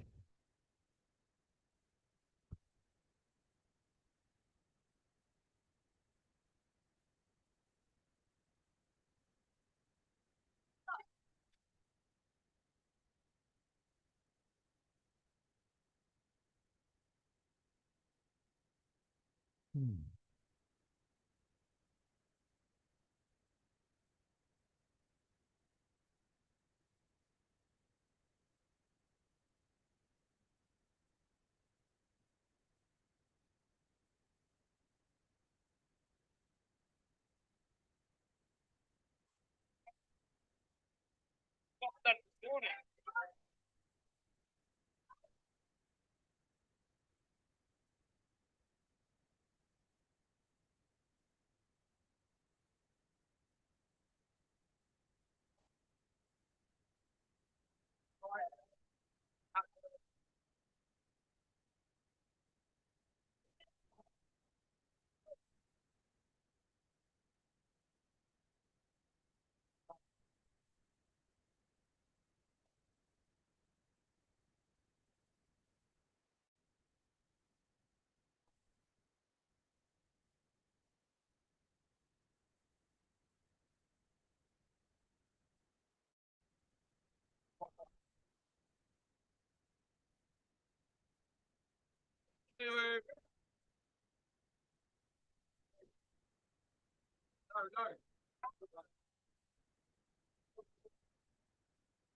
no.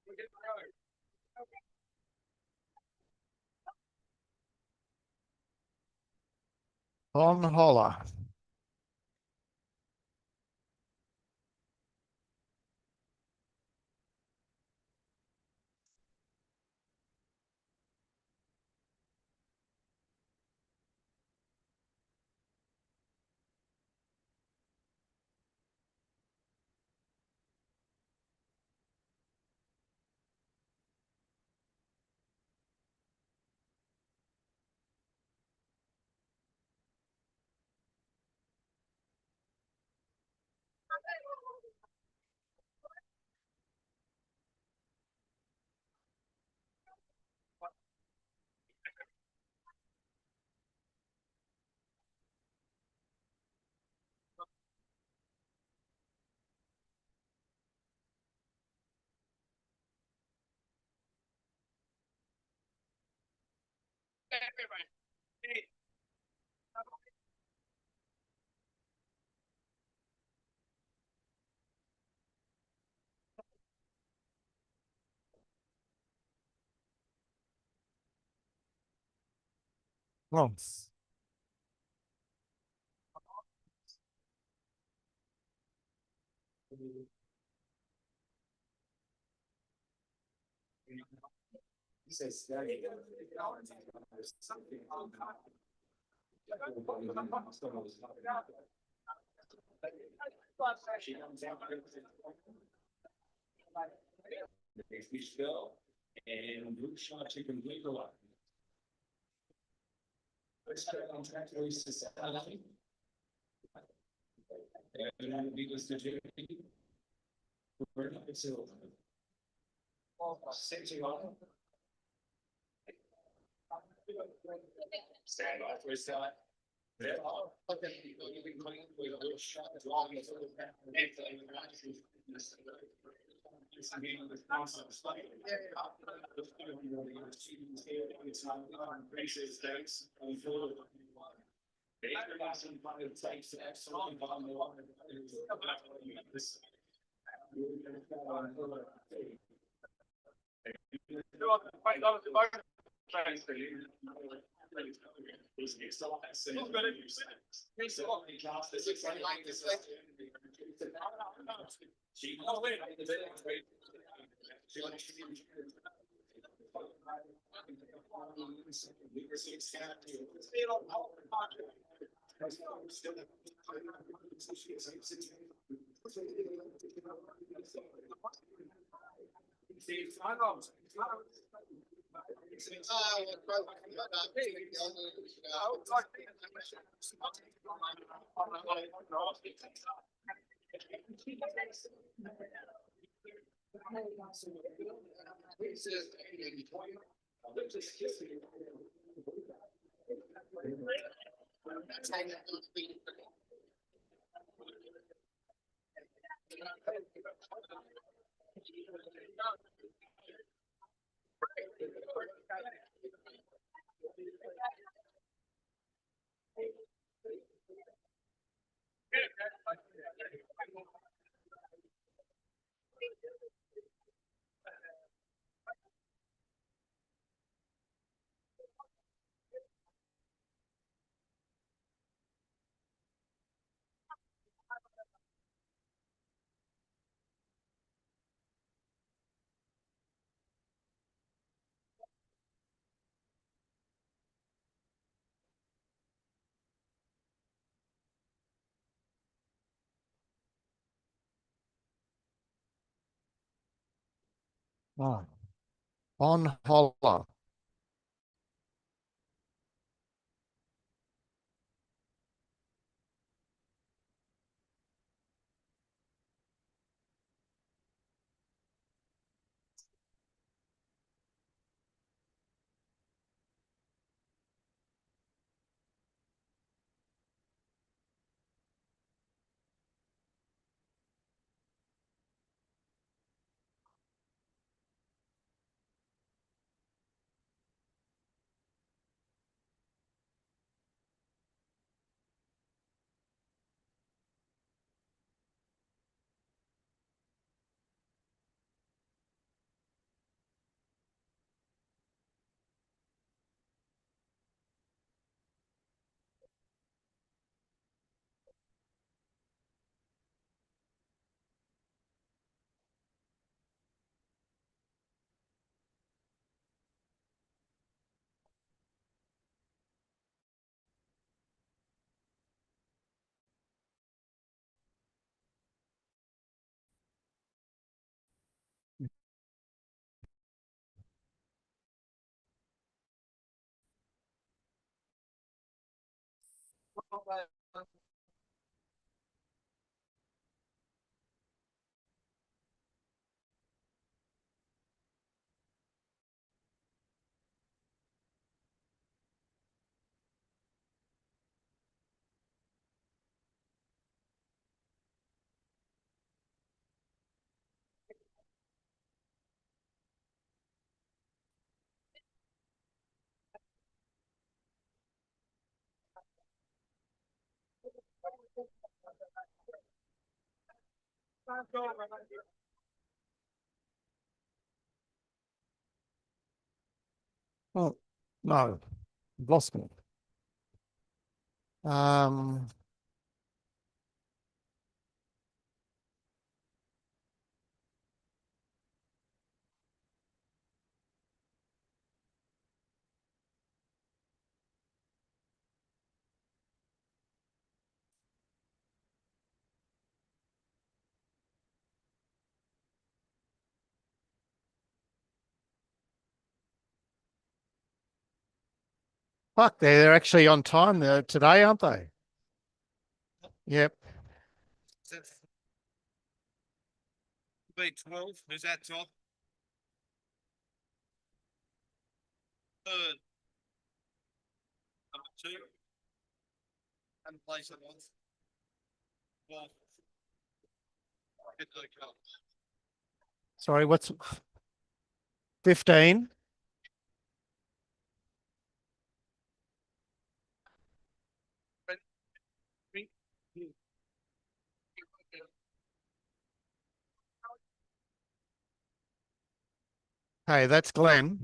We're getting On holler. Oh. And blue shot to complete the line. First track on track race to Saturday. And it was the J. We're not so. Safety on. Stand by for his side. Yeah. Okay. With a little shot as long as Oh. On holler. Oh, no, you've lost me. Um, Fuck, they're actually on time today, aren't they? Yep. B12, who's that top? Third. Number 2. And place it on. Fourth. Get to the cup. Sorry, what's 15? Hey, that's Glenn.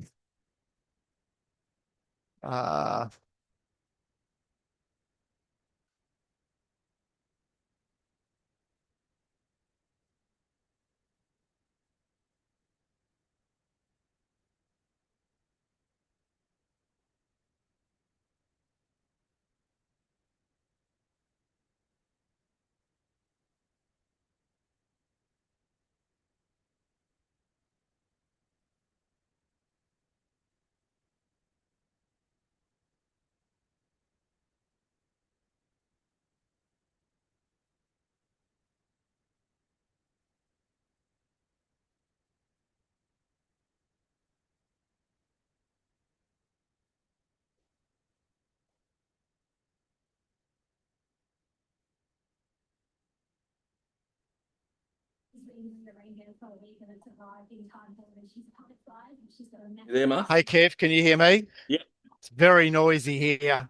You there, Mark? Hey, Kev, can you hear me? Yep. It's very noisy here.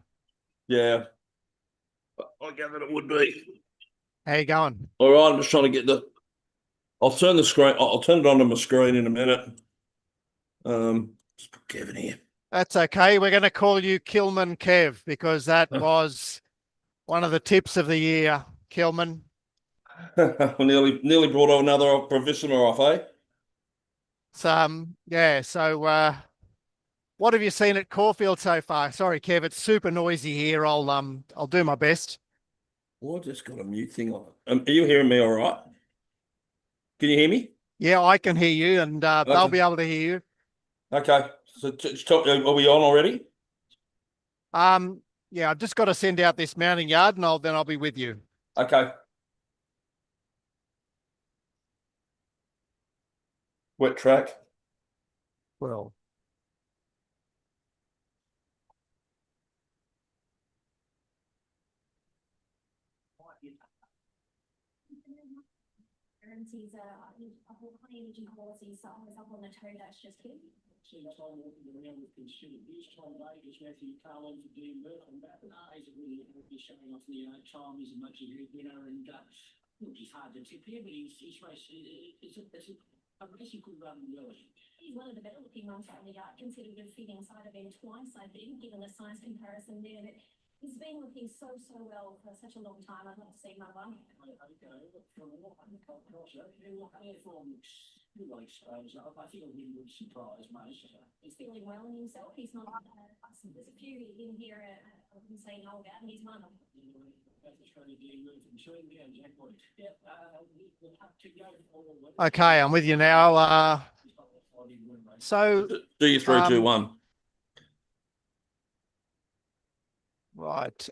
Yeah. I gathered it would be. How you going? All right, I'm just trying to get the. I'll turn the screen. I'll turn it onto my screen in a minute. Just put Kevin here. That's okay. We're going to call you Kilman Kev because that was one of the tips of the year, Kilman. We nearly brought another provisioner off, eh? Yeah. So, what have you seen at Caulfield so far? Sorry, Kev, it's super noisy here. I'll do my best. Well, I just got a mute thing on. Are you hearing me all right? Can you hear me? Yeah, I can hear you, and they'll Okay. be able to hear you. Okay. So are we on already? Yeah, I've just got to send out this mounting yard, and then I'll be with you. Okay. Wet track. Well, He's a high energy horse. He's always up on the toe dash, just him. Seems Tom walking around with considered. Here's Tom Vegas, Matthew Carlin for Dean Burke and back. He's really showing off the time as much as a winner. And look, he's hard to tip here, but he's race. I guess he could run well. He's one of the better looking ones from the yard, considered to fit inside of him twice, I think, given the size comparison there. But he's been looking so well for such a long time. I'd love to see him run. Okay, from what I'm crosser, from like Spurs, I think I'll be really surprised, mate. He's feeling well in himself. He's not. There's a few in here. I wouldn't say no about, and he's one of them. okay, I'm with you now. So Do you 3, 2, 1? right.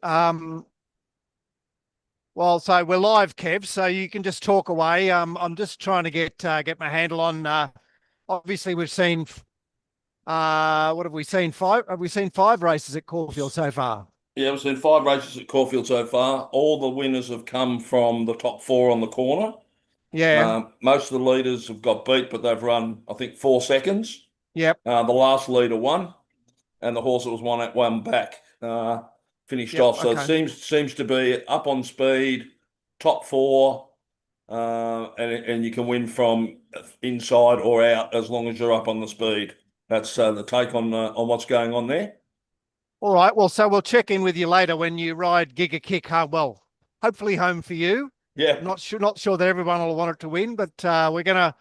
Well, so we're live, Kev. So you can just talk away. I'm just trying to get my handle on. Obviously, we've seen. What have we seen? Have we seen 5 races at Caulfield so far? Yeah, we've seen 5 races at Caulfield so far. All the winners have come from the top 4 on the corner. Yeah. Most of the leaders have got beat, but they've run, I think, 4 seconds. Yep. The last leader won, and the horse that was one back finished Yep, off. So okay. it seems to be up on speed, top 4, and you can win from inside or out as long as you're up on the speed. That's the take on what's going on there. All right. Well, so we'll check in with you later when you ride Giga Kick. Well, hopefully home for you. Yeah. Not sure that everyone will want it to win, but we're gonna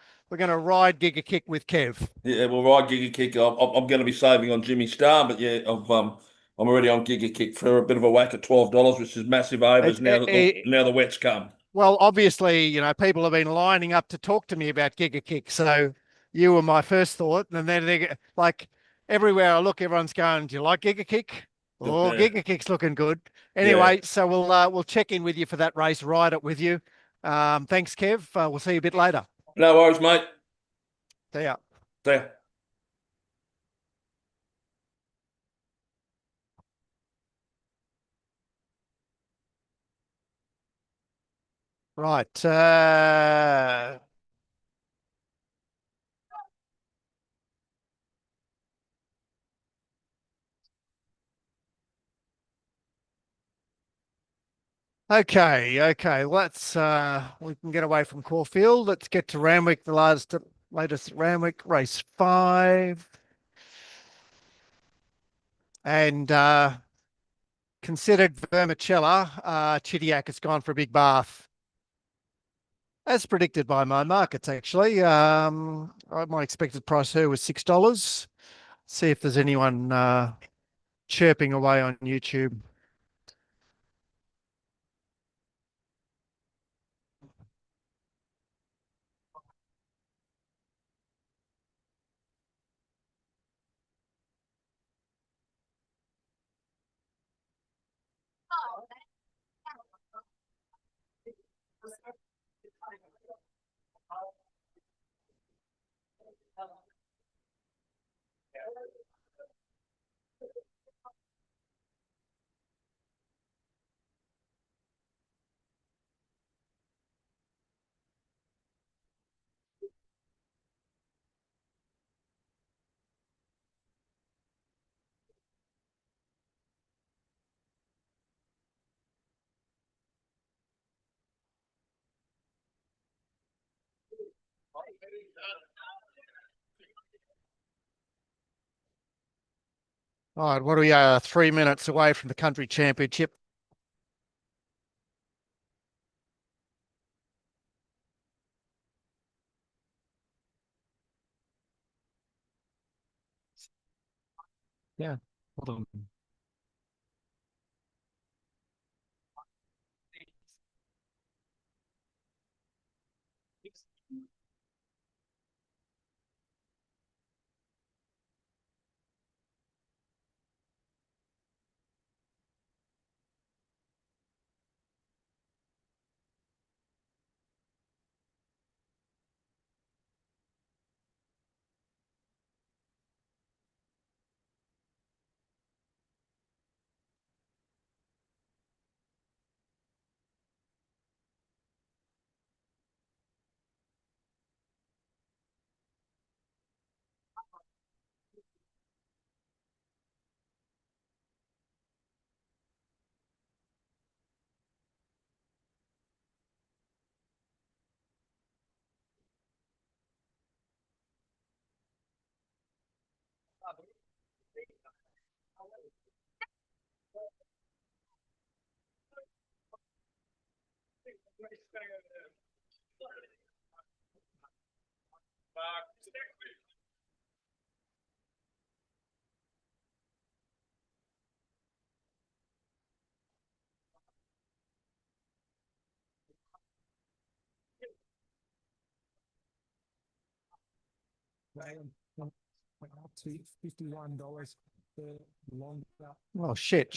ride Giga Kick with Kev. Yeah, we'll ride Giga Kick. I'm going to be saving on Jimmy Star, but yeah, I'm already on Giga Kick for a bit of a whack at $12, which is massive overs now the wet's come. Well, obviously, people have been lining up to talk to me about Giga Kick, so you were my first thought, and then they like everywhere I look, everyone's going, "Do you like Giga Kick?" Oh, Yeah. Giga Kick's looking good. Anyway, so we'll check in with you for that race, ride it with you. Thanks, Kev. We'll see you a bit later. No worries, mate. See ya. There. Right. Okay. Let's we can get away from Caulfield. Let's get to Randwick, the latest Randwick race 5. And considered Vermicella, Chidiac has gone for a big bath. As predicted by my markets, actually. My expected price here was $6. See if there's anyone chirping away on YouTube. All right, what are we 3 minutes away from the country championship? Yeah. Hold on. To $51 for longer. Oh shit.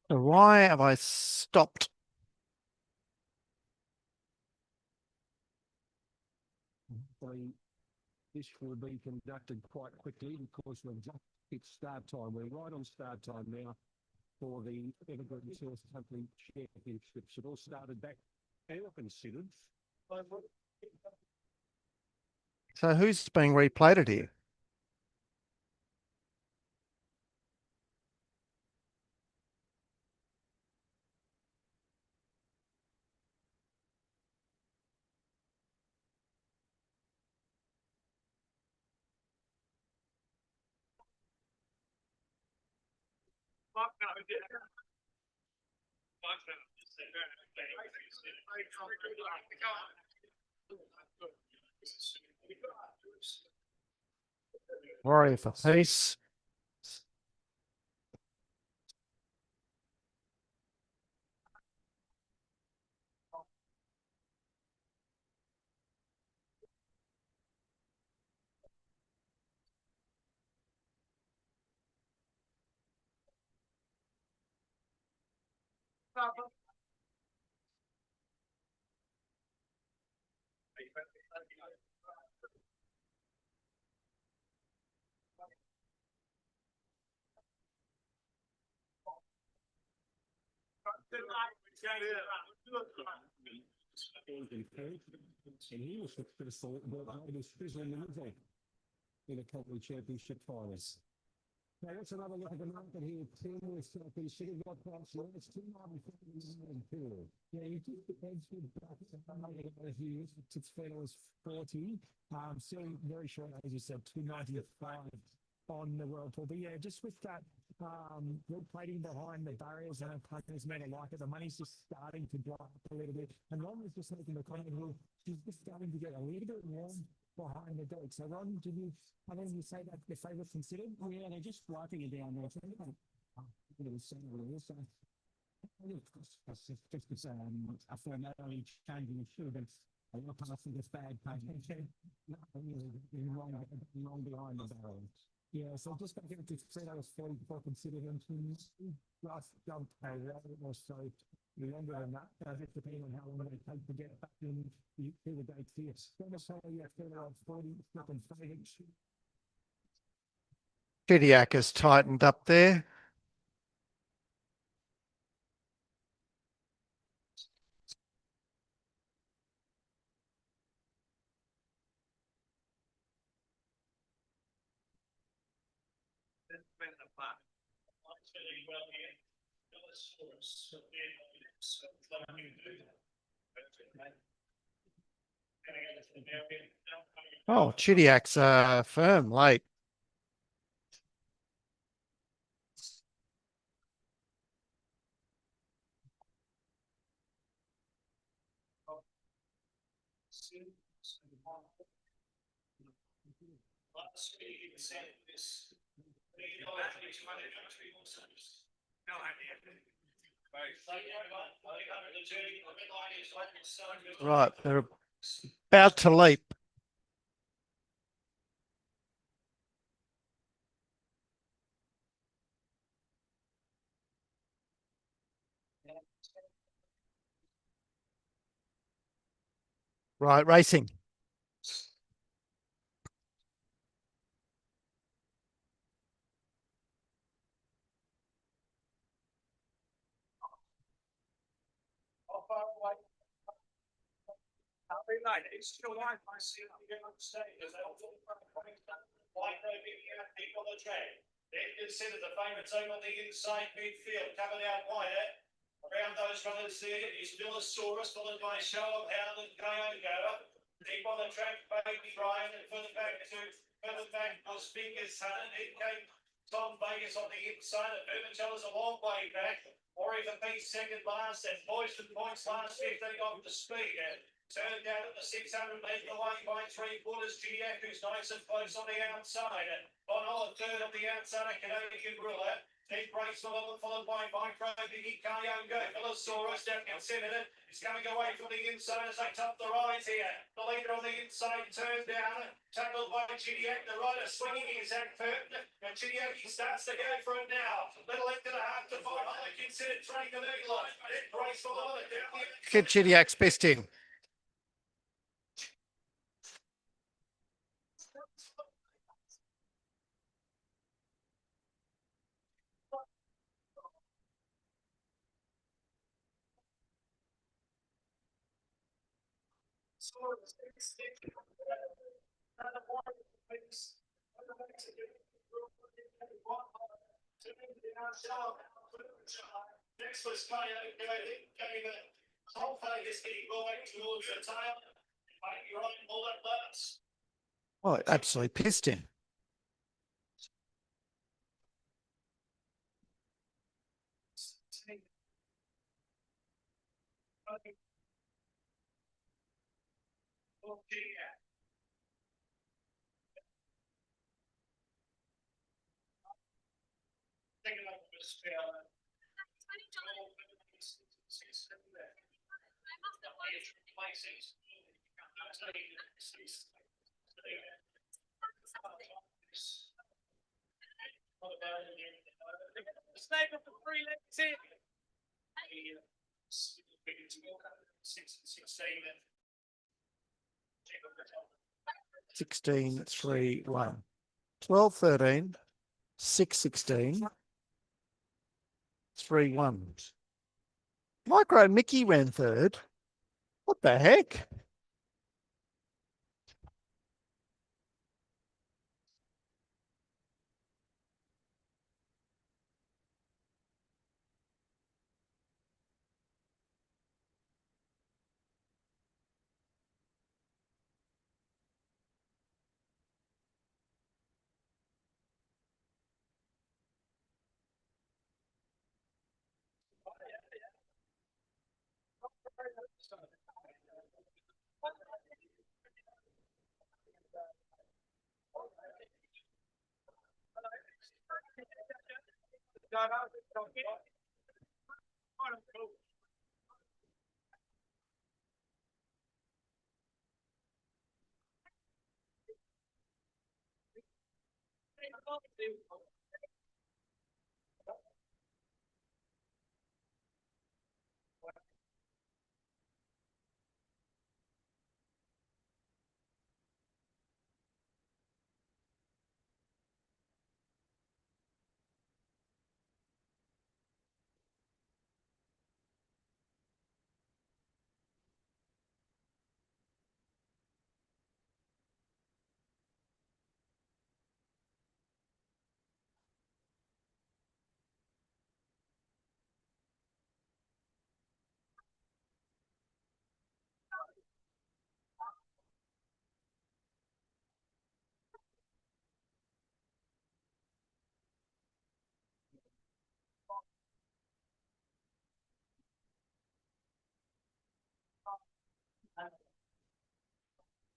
Why have I stopped? This will be conducted quite quickly because we've just hit start time. We're right on start time now for the Evergreen Source Company Championships. It all started back and considered. So who's being replayed here? Warrior for peace. And he was successful, but I was fizzling the middle in a couple of championship finals. Now let's another look at the market here. Tim with considered what price last 292. Yeah, you just depends with a few years. It's was 40. Still very short, as you said, 295 on the world tour. But yeah, just with that wood plating behind the barriers and partners made it like it. The money's just starting to dry up a little bit. And Ron was just making the comment here, she's just starting to get a little bit warm behind the gate. So Ron, I mean, you say that the favourite considered? Oh yeah, they're just wiping it down there. So it was similar. So that's just a formality changing the shoe, but a lot of passing this bad paint. Wrong behind the barrel. Yeah, so just back into Fred, I was 44 considered him to last jump or so longer than that. Just depending on how long it takes to get back in to the gates here. Yeah, 40 second stage. Chidiac has tightened up there. Oh, Chidiac's firm late. Right, they're about to leap. Right, racing. It's still live. I see it again on stage. People on the track. They're considered the favourite team on the inside midfield, coming out wider. Around those runners there is Millosaurus, followed by Show of Hound and Kyogo. Deep on the track, Baby Brian, and further back was Fingers Hunter. It came Tom Vegas on the inside, and Vermicello's a long way back. Warrior for Peace second last, and Boyston Points last 15 off the speed. Turned down at the 600 led away by 3/4. Giac, who's nice and close on the outside. On all third on the outside, a Canadian Gorilla. Deep race followed by Micro, Biggie Kyogo. Millosaurus down considered it. It's coming away from the inside as they top the rise here. The leader on the inside turned down. Tackled by Giac. The rider swinging his act firm. And Giac, he starts to go for it now. Little length and a half to fight. I considered Drake and Eagle. Race followed it down the Get Chidiac's best in. Next was whole Vegas getting going towards the tail. Might be right all that last. Oh, absolutely pissed him. Snake up the three legs in. 16, 3, 1. 12, 13, 6, 16, 3, 1. Micro Mickey ran third. What the heck?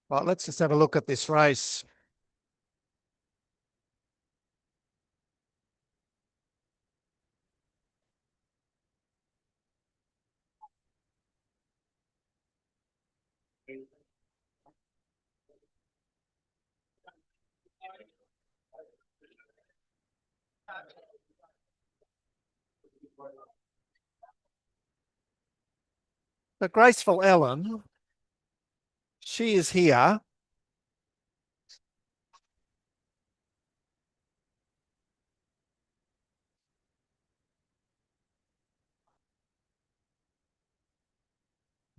Right, let's just have a look at this race. The graceful Ellen, she is here.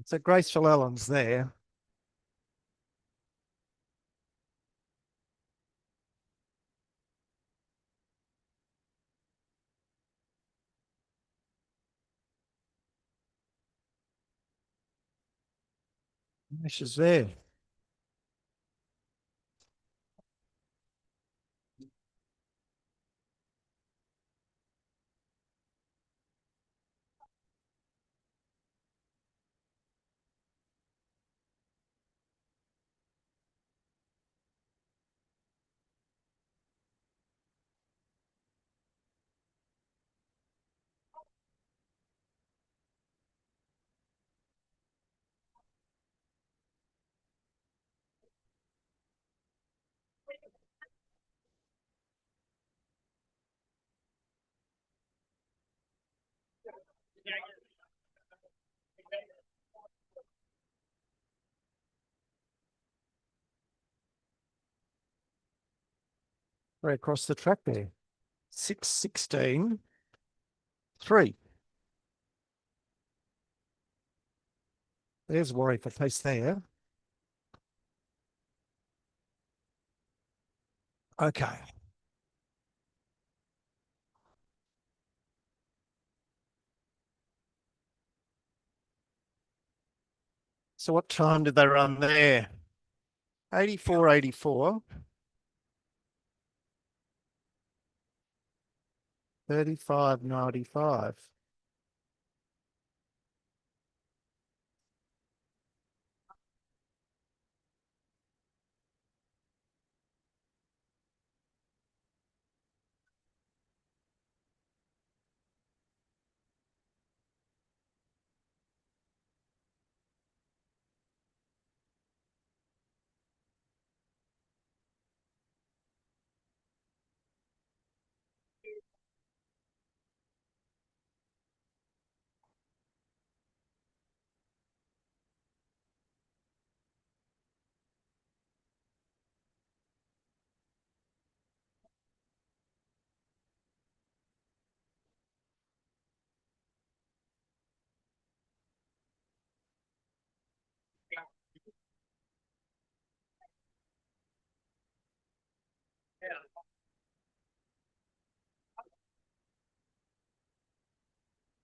So graceful Ellen's there. She's there. Right across the track there. 6, 16, 3. There's worry for pace there. Okay. So what time did they run there? 84, 84. 35, 95.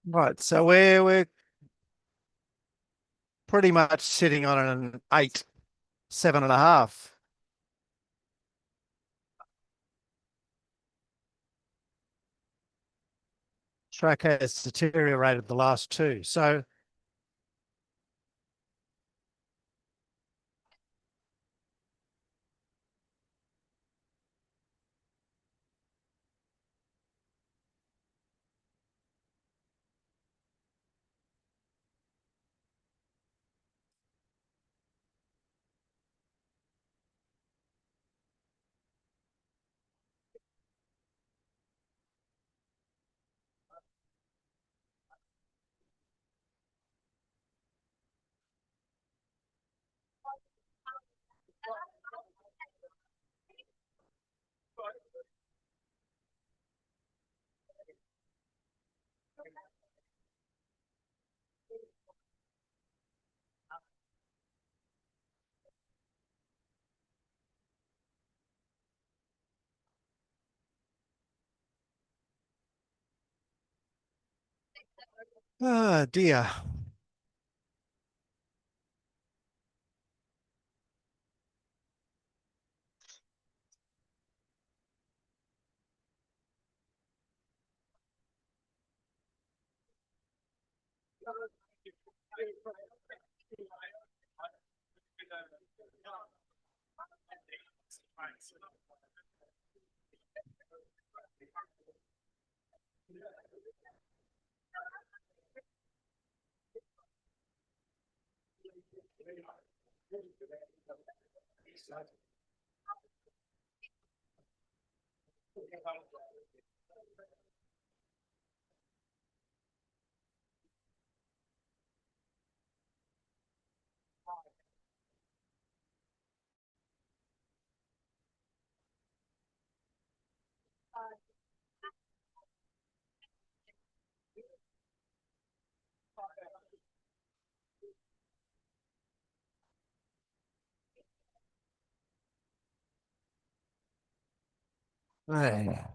Right, so we're pretty much sitting on an 8, 7.5. Track has deteriorated the last two. So oh dear. Hey.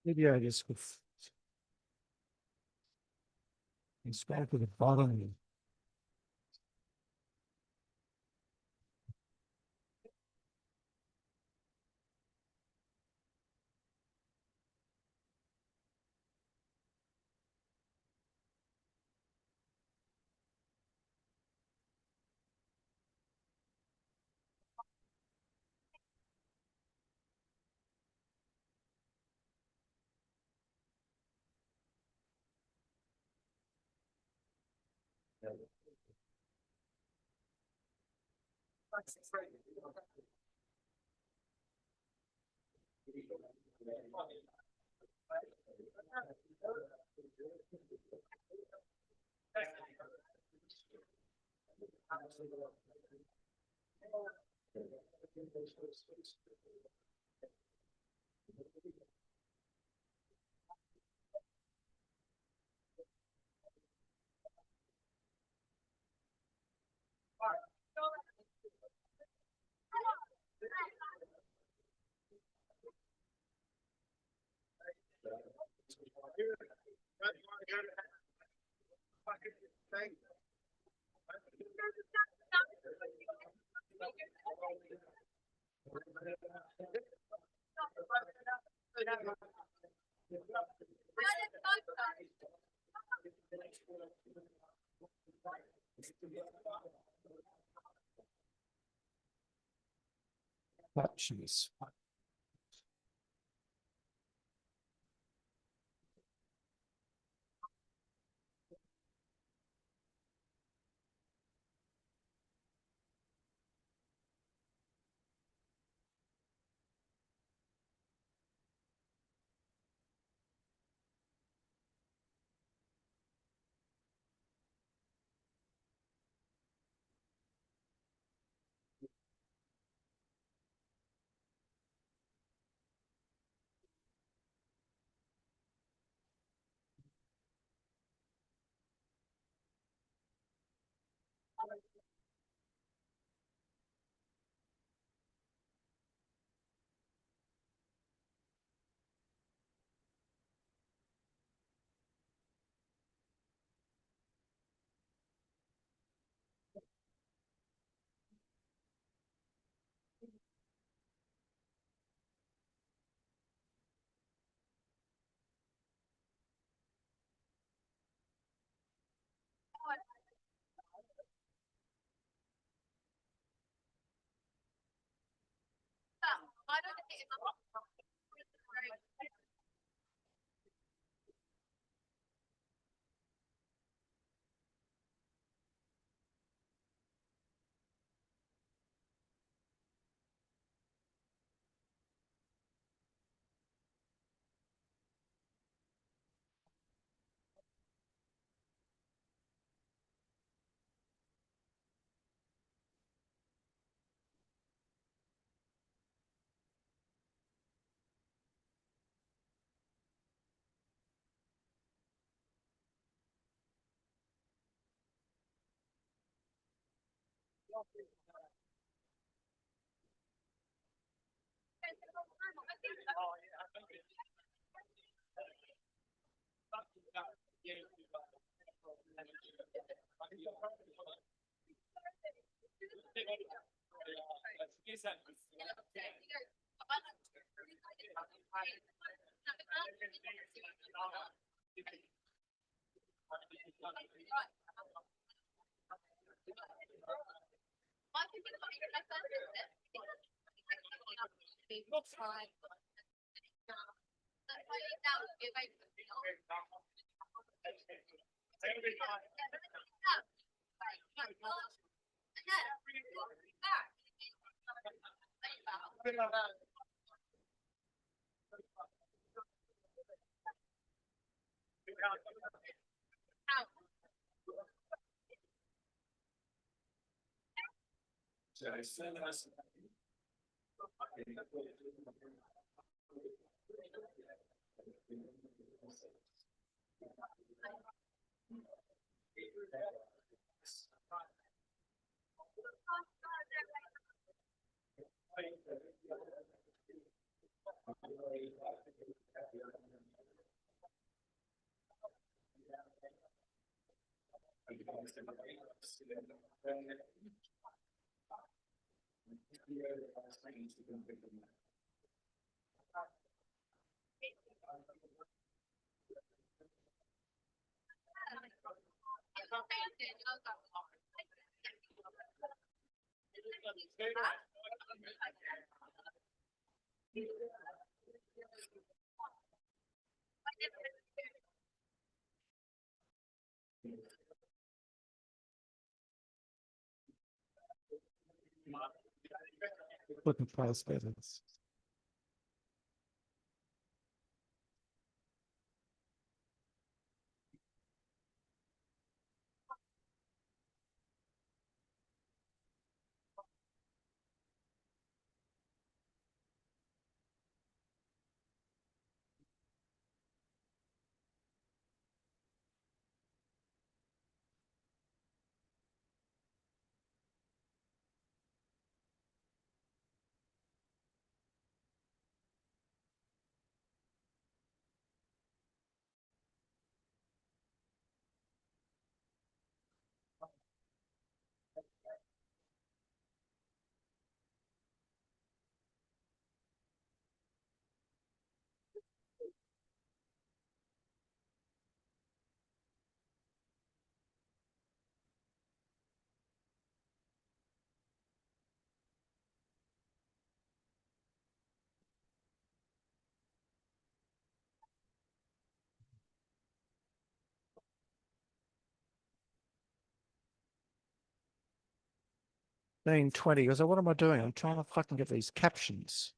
Video just with. And scroll to the bottom. Jeez. Looking for those feathers. Being 20, I was like, what am I doing? I'm trying to fucking get these captions.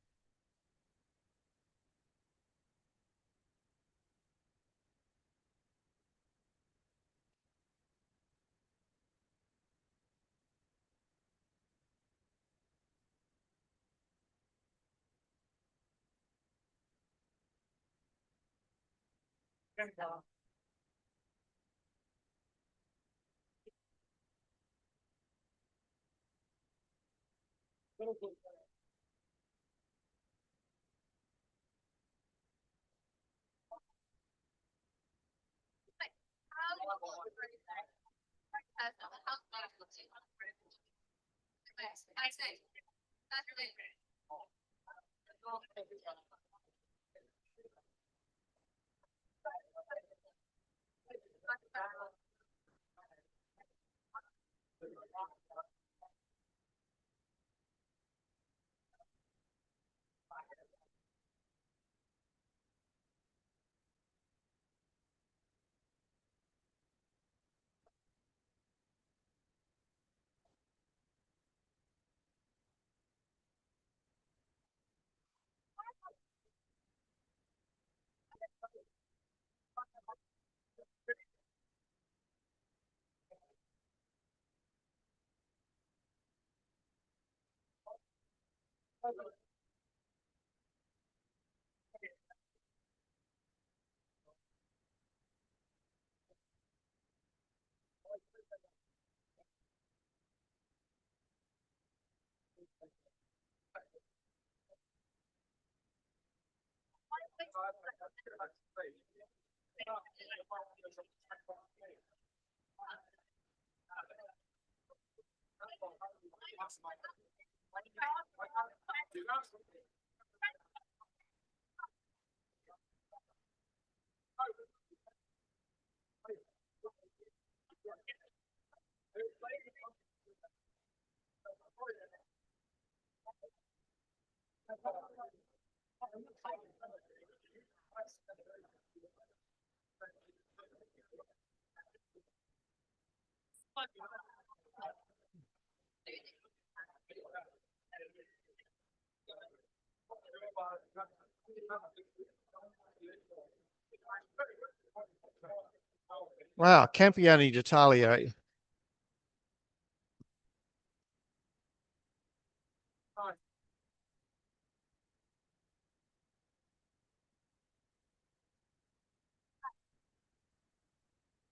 Wow, Campione d'Italia.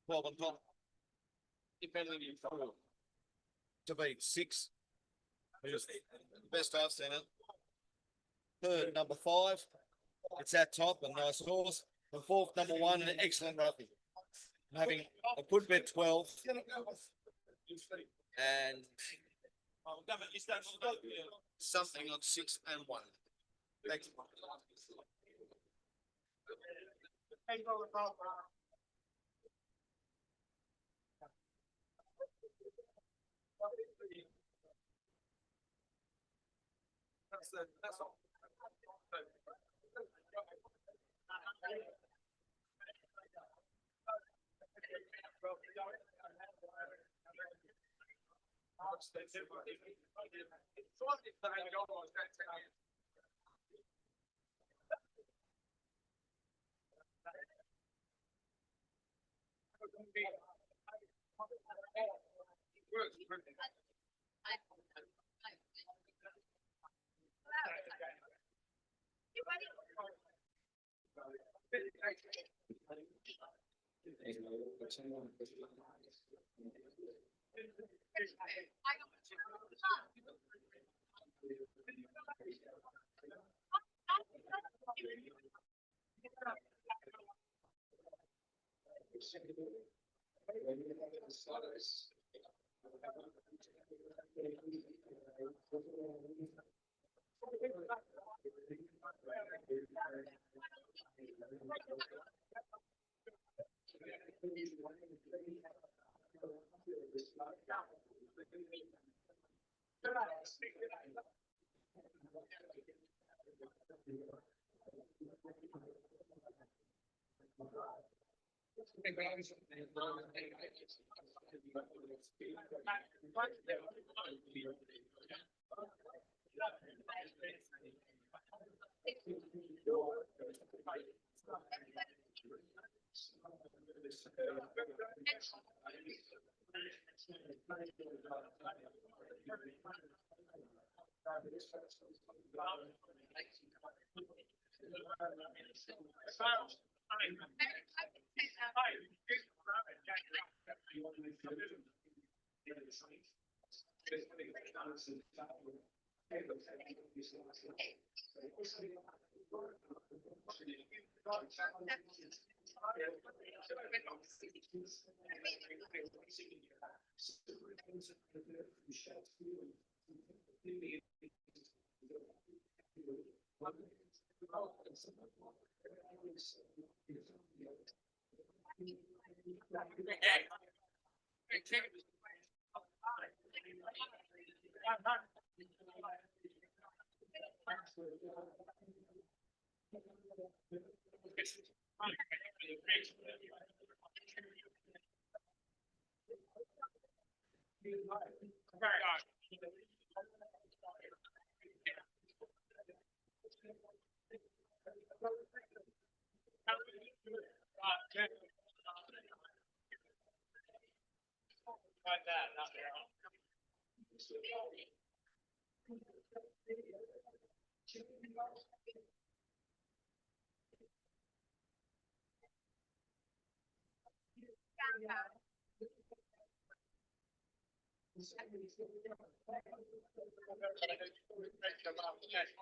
Well, on top. To be 6. Who's the best I've seen it. Third, number 5. It's at top, a nice horse. The fourth, number 1, an excellent rugby. having a good bet 12 and something on 6 and 1. Thanks. That's all.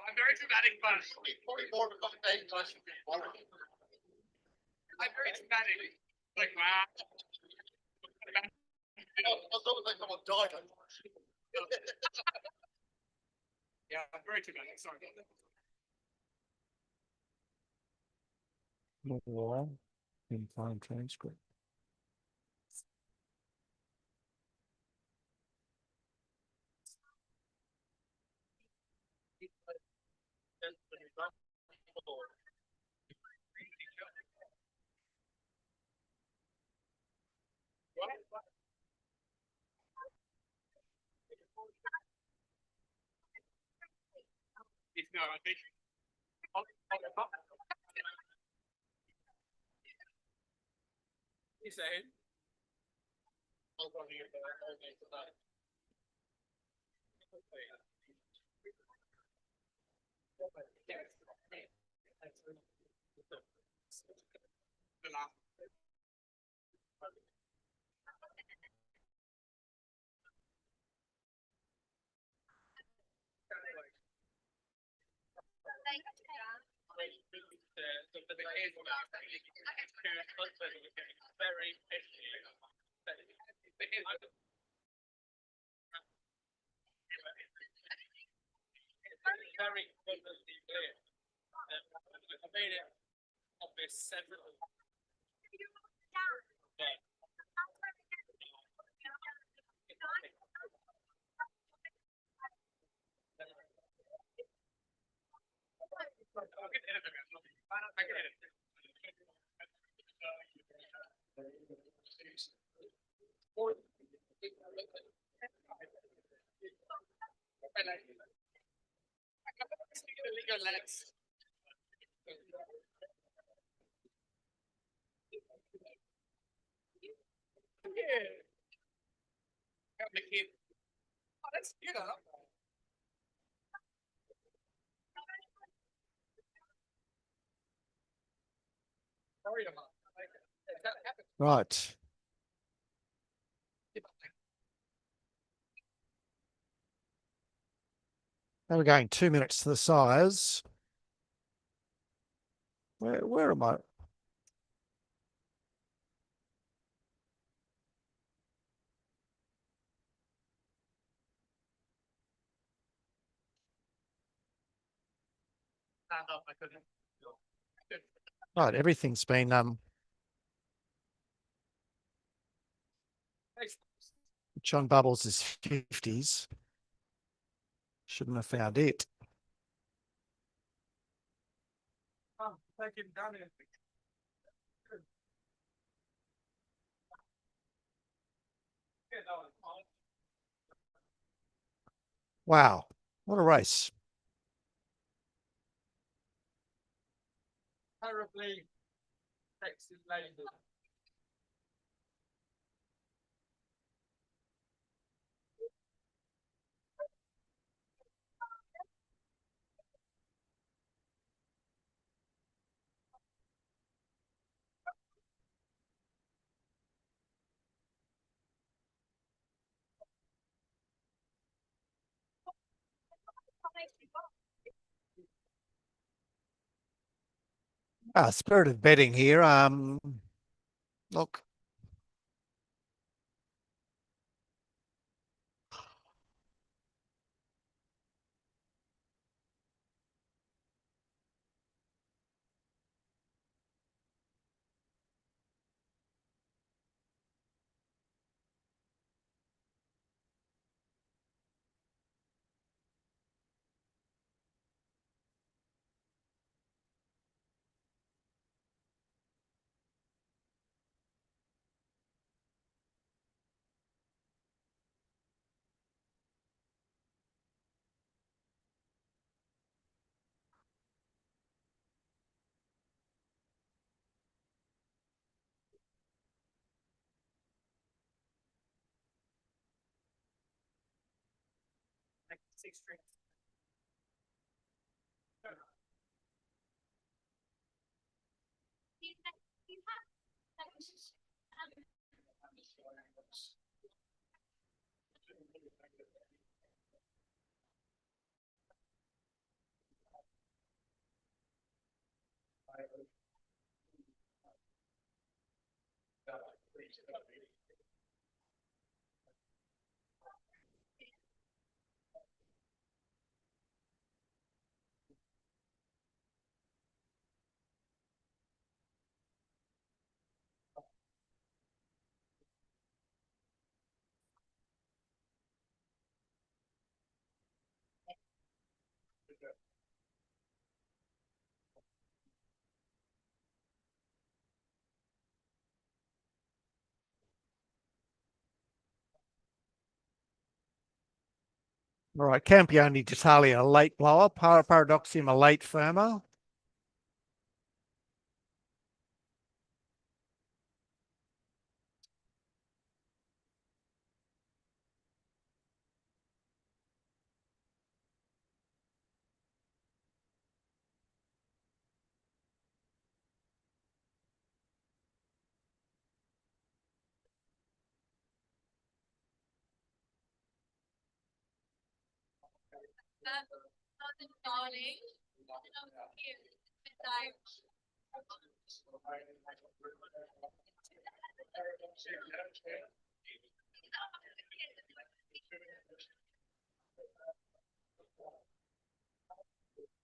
I'm very dramatic, but probably more of a conversation I should be. I'm very dramatic. Like, wow. I thought like someone died. Yeah, I'm very dramatic. Sorry about that. In fine transcript. No, I think. You saying? very picky. Very obviously clear. I made it obvious several. Let's get up. Right. Now we're going 2 minutes to the size. Where am I? Right, everything's been John Bubbles is 50s. Shouldn't have found it. Wow, what a race. Terribly sexy lady. Spirit of betting here. Look. All right, Campione d'Italia, a late blower, Paradoxium, a late firmer.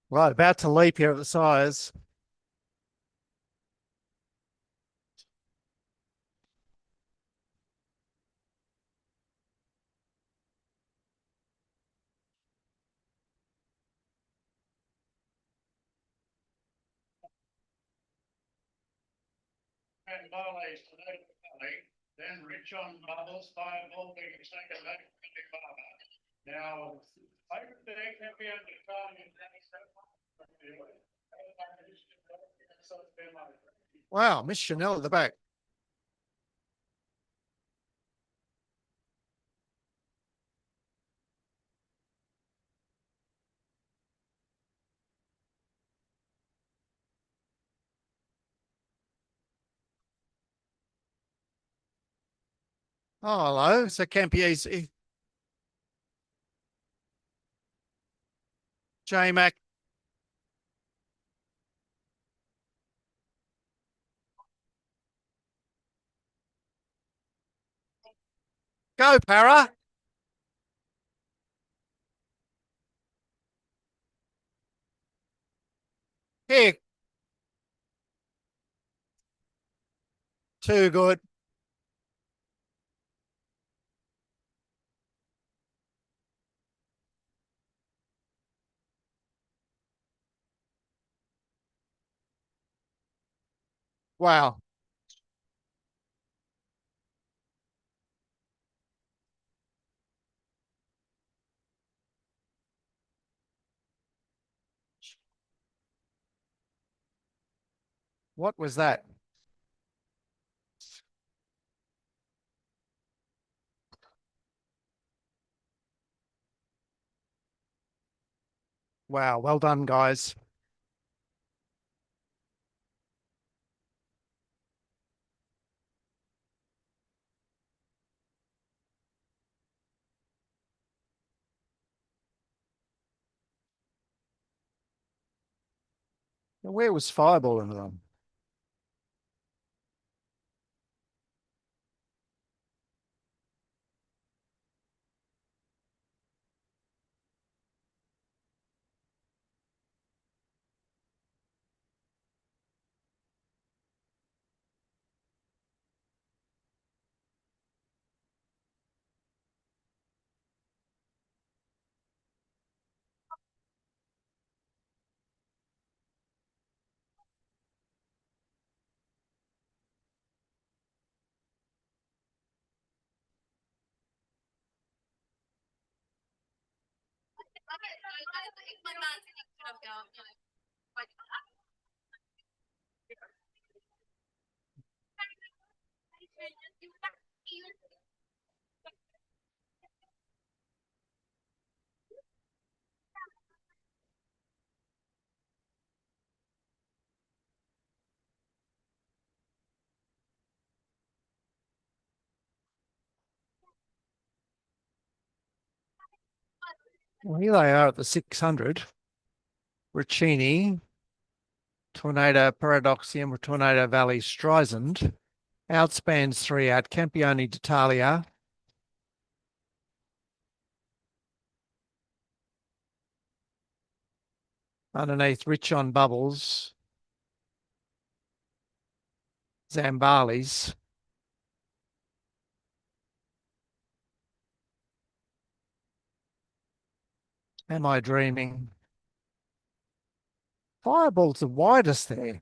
Right, about to leap here at the size. And Barley's today, then Rich on Bubbles, Fireball being second, that can be Barber. Now, I would think that we have to try and. Wow, Miss Chanel at the back. Oh, hello. So Campiese. J-Mac. Go, Para. Here. Too good. Wow. What was that? Wow, well done, guys. Where was Fireball in them? Well, here they are at the 600. Riccini, Tornado Paradoxium, Tornado Valley Streisand. Outspans 3 out. Campione d'Italia. Underneath, Rich on Bubbles. Zambales. Am I dreaming? Fireball's the widest there.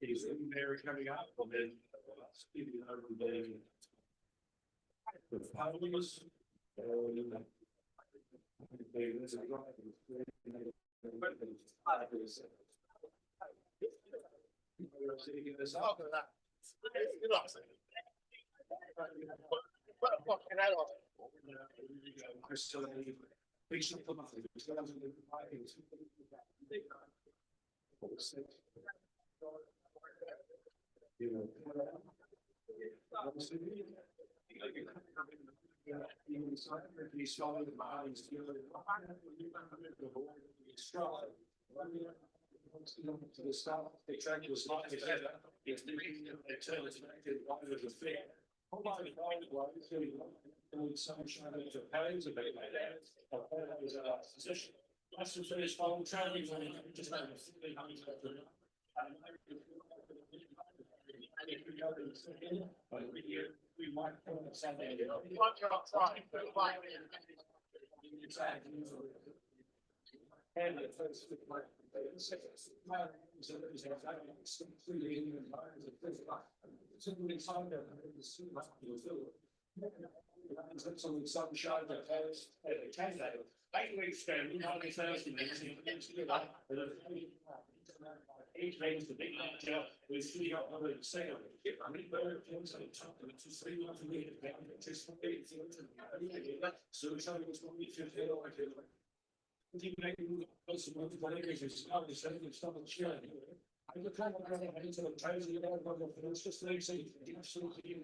Is in there coming up and then speaking over the parliaments. To the start, the track was slightly better. It's the reason that they turn it to the fair. Sunshine of pounds a bit like that. Was a position. That's the first time traveling. Just like we might put something. And the first sunshine that has a candidate. 8 weeks ago, we had a Thursday meeting. Each meeting's the big manager, we're sitting up on the sale. I mean, very things on top of it to say what we need to just for 8 things. So it's only what we feel like. You make most of the players who start the same and stop the chair. I look at what into the toes of the it's just lazy, absolutely.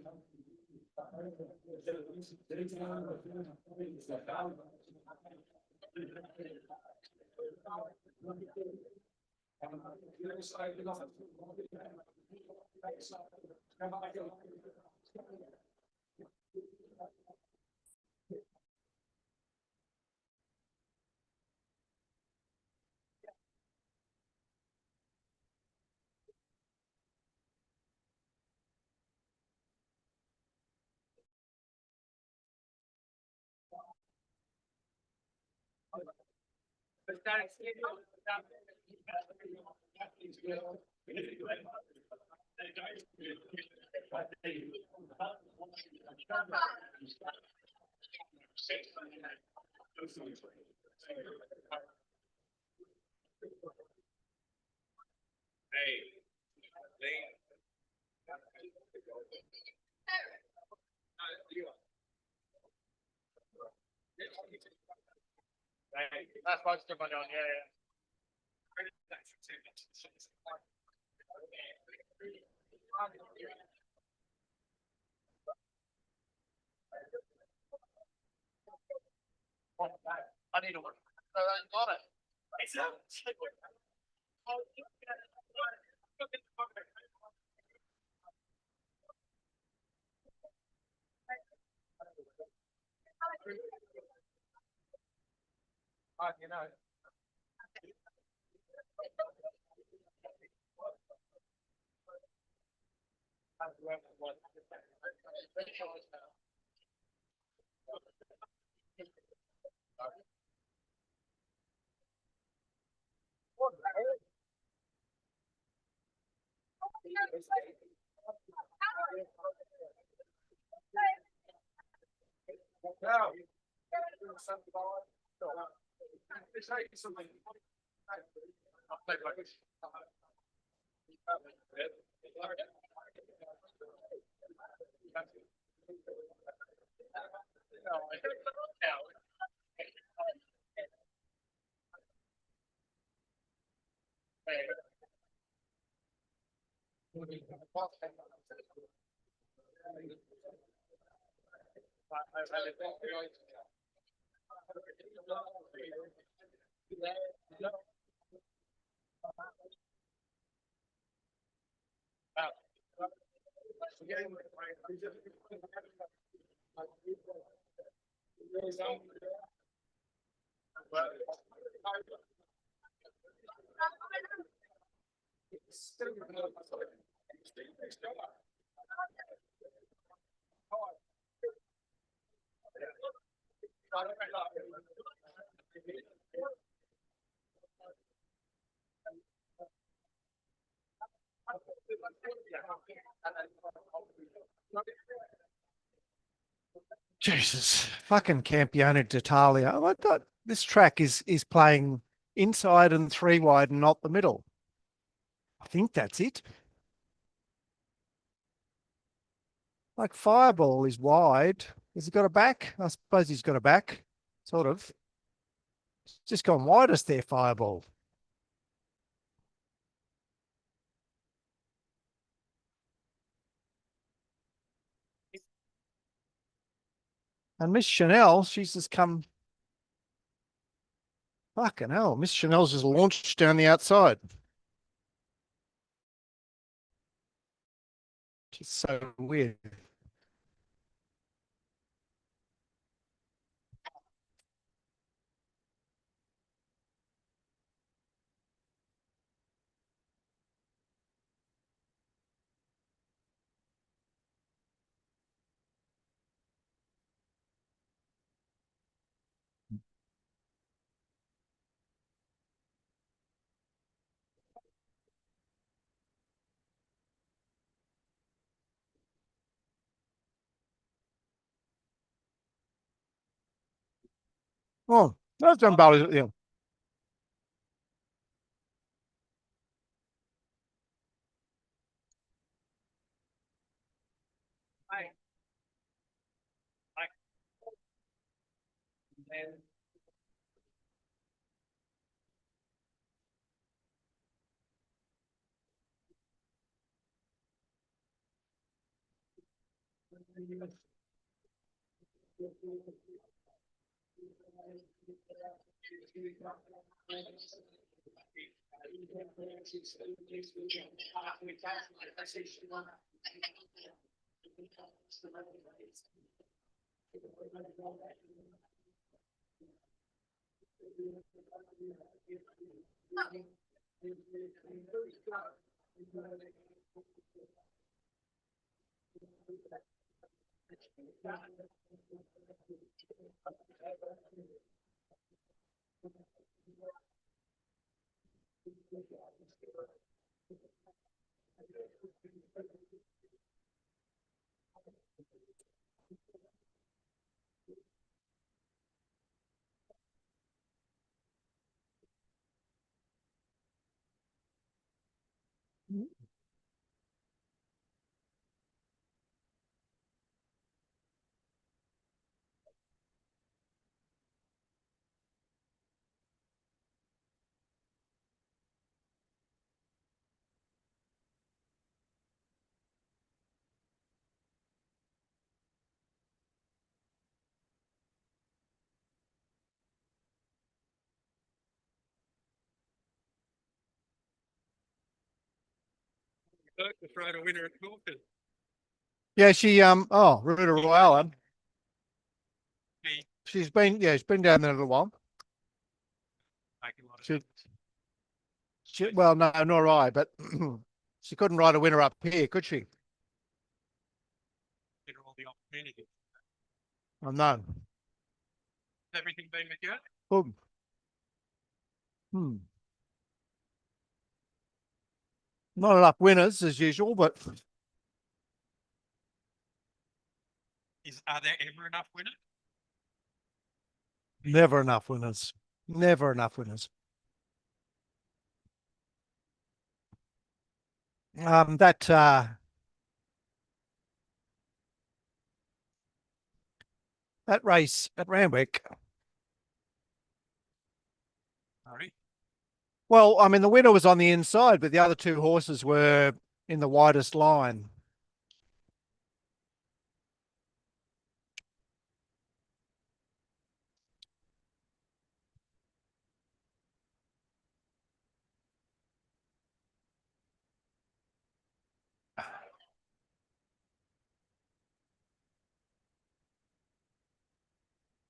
That's why it's on, yeah. I need to work. Got it. You know. Jesus, fucking Campione d'Italia. I thought this track is playing inside and three wide and not the middle. I think that's it. Like Fireball is wide. Has he got a back? I suppose he's got a back, sort of. It's just gone widest there, Fireball. And Miss Chanel, she's just come. Fucking hell, Miss Chanel's just launched down the outside. Just so weird. Oh, that's done Bali. Yeah. Just rode a winner at Corker. Yeah, Ruta Royale. She's been down there a little while. Making a lot of She, sense. well, no, nor I, but she couldn't ride a winner up here, could she? opportunity. I know. Has everything been with you? Boom. Hmm. Not enough winners as usual, but Are there ever enough winners? never enough winners. Never enough winners. That race at Randwick. Sorry. Well, I mean, the winner was on the inside, but the other two horses were in the widest line.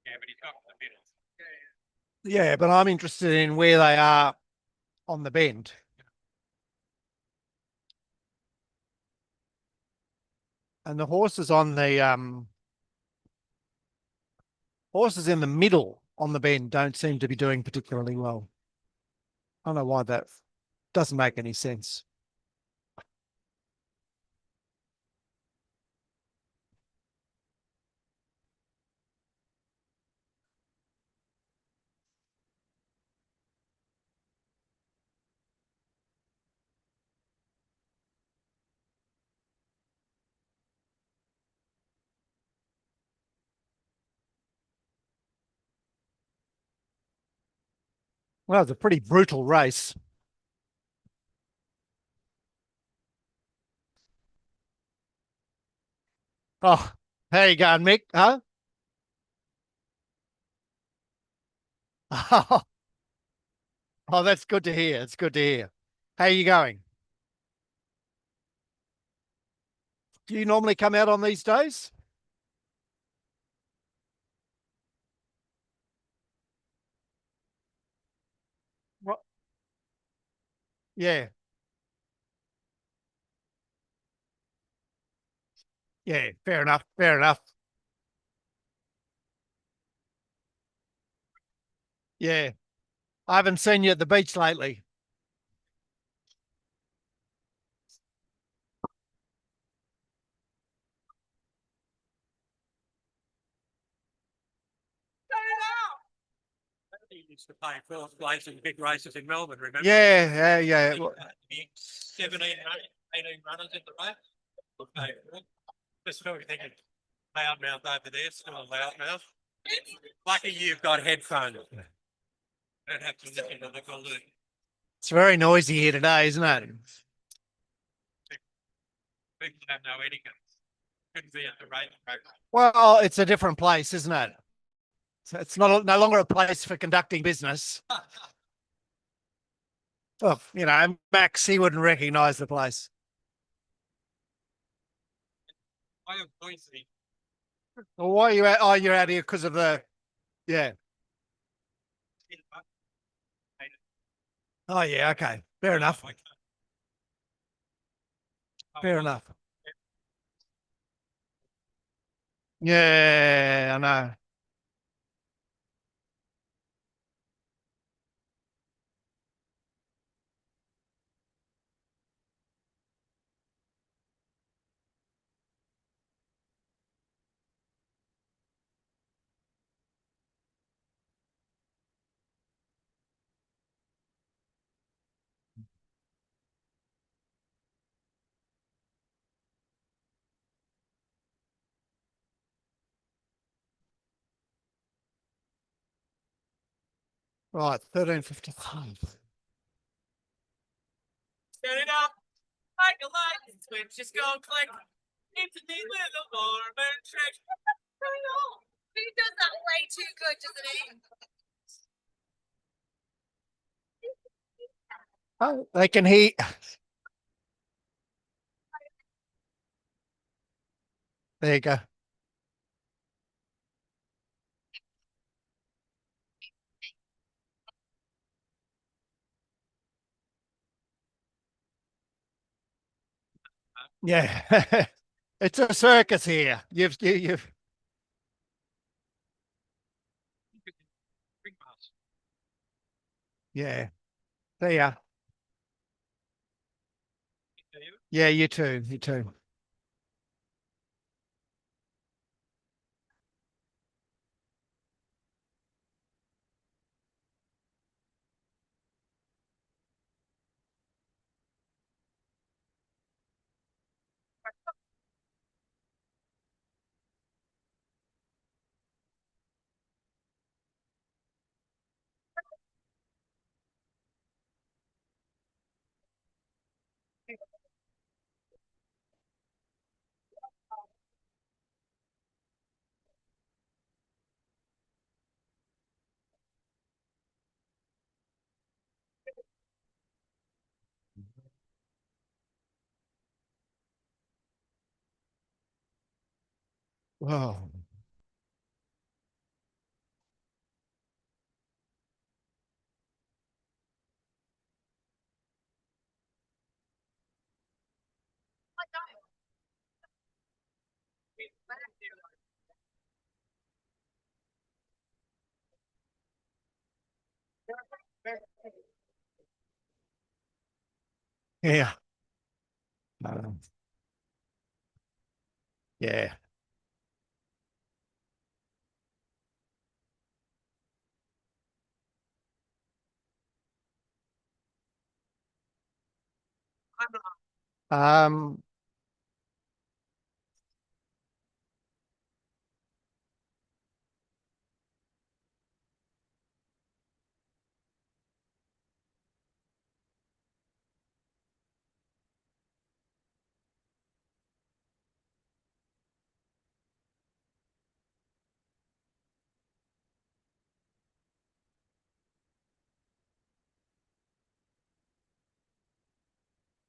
Yeah, but he's got the minutes. Yeah, but I'm interested in where they are on the bend. And the horses on the horses in the middle on the bend don't seem to be doing particularly well. I don't know why that doesn't make any sense. Well, it's a pretty brutal race. Oh, how you going, Mick? Huh? Oh, that's good to hear. It's good to hear. How are you going? Do you normally come out on these days? What? Yeah. Yeah, fair enough. Fair enough. Yeah. I haven't seen you at the beach lately. He used to play fourth place in big races in Melbourne, remember? Yeah, yeah. 17 runners, 18 runners in the race. Okay. Just sort of thinking, loudmouth over there, still a loudmouth. Lucky you've got headphones. Don't have to listen to the balloon. It's very noisy here today, isn't it? People have no etiquette. Couldn't be at the race track. Well, it's a different place, isn't it? So it's no longer a place for conducting business. Well, you know, Max, he wouldn't recognise the place. I am noisy. Well, why are you out? Oh, you're out here because of the, yeah. Oh, yeah, okay. Fair enough. Fair enough. Yeah, I know. Right, 13:55. Set it up like a light switch, just go click. Into the little Norman trick. I know. He does that way too good, doesn't he? Oh, they can hear. There you go. Yeah. It's a circus here. You've. Ring pass. Yeah. See ya. Do you? Yeah, you too. You too. Whoa. Yeah. Yeah. Um,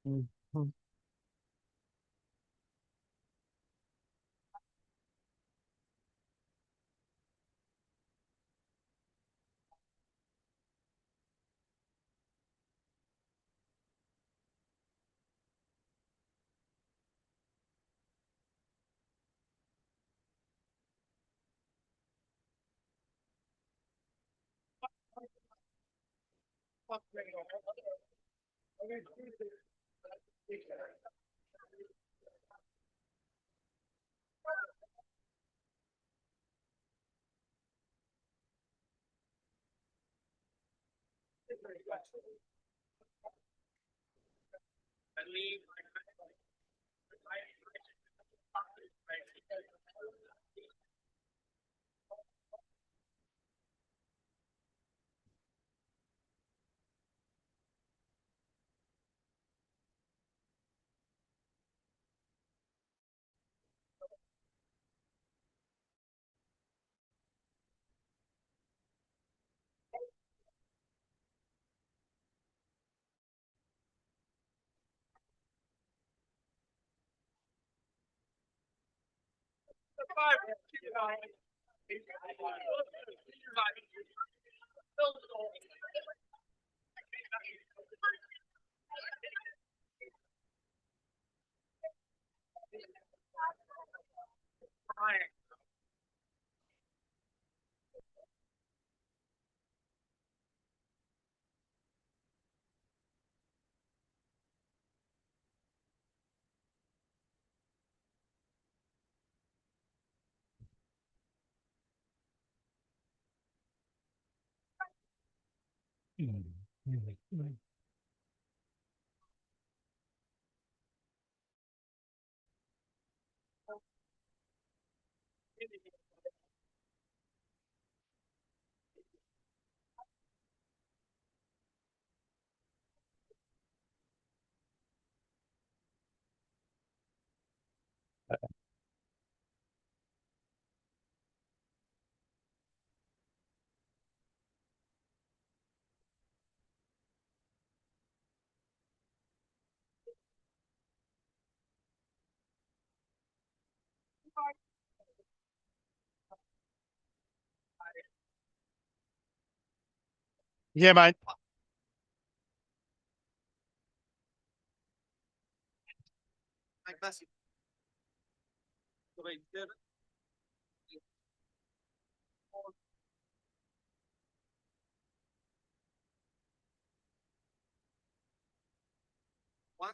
mhm. Yeah, mate. Make massive One.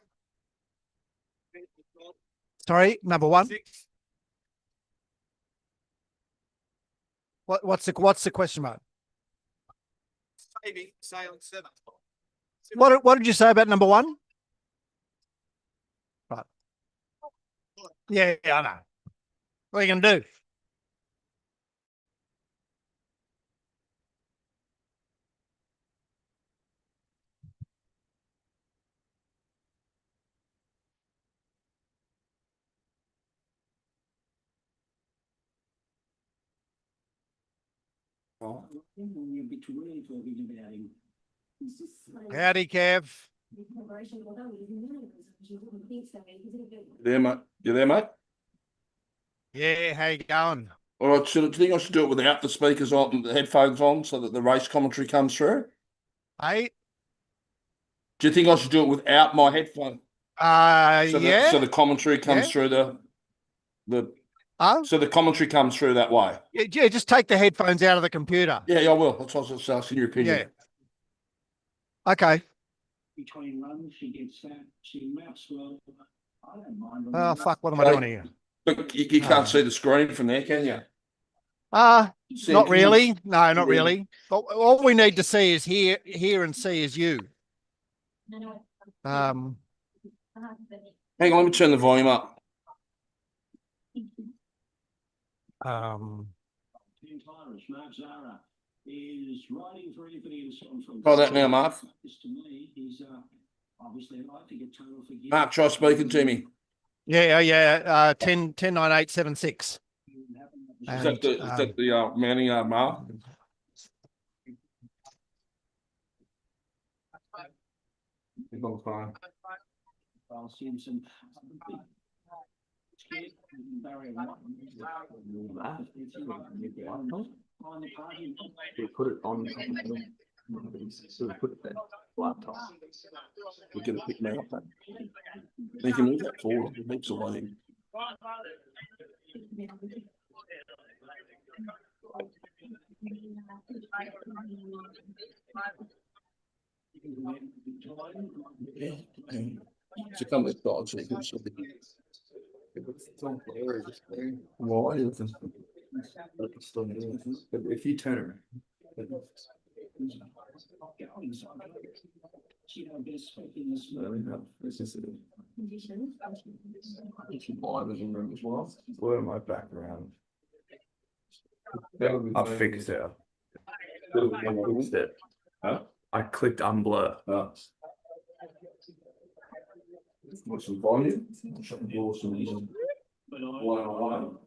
Sorry, number one. Six. What's the question mark? Saving, sale, 7. What did you say about number one? Right. Yeah, I know. What are you gonna do? You'd be really talking about him. It's just like. Howdy, Kev. Collaboration, although we didn't know it was, you wouldn't think so, because it'd be. There, mate. You there, mate? Yeah, how you going? All right. Do you think I should do it without the speakers on, the headphones on, so that the race commentary comes through? Hey, Do you think I should do it without my headphone? yeah. So the commentary comes Yeah. through the Oh, so the commentary comes through that way. yeah, just take the headphones out of the computer. Yeah, I will. That's what I was just asking your opinion. Yeah. Okay. Between runs, she gets that. She mounts well. I don't mind. Oh, fuck, what am I doing here? But you can't see the screen from there, can you? Sam, Not can you- really. No, not Yeah. really. All we need to see is hear and see is you. Um, Hang on, let me turn the volume up. Team Tyrus, Mark Zara is riding for anybody from. Try that now, Mark. This to me is obviously I'd like to get total for. Mark, try speaking to me. yeah. 109876. Is that the Manning Mark? He's on the phone. I'll see him some. We put it on. So we put it there. Laptop. We get a pick me up. They can move that forward. It makes a way. To come with dogs, so you can see Why is it? But if you turn around. This is it. It's my living room as well. Where am I background? I fixed it. I fixed it. Huh? I clicked unblur. What's the volume? Awesome. One.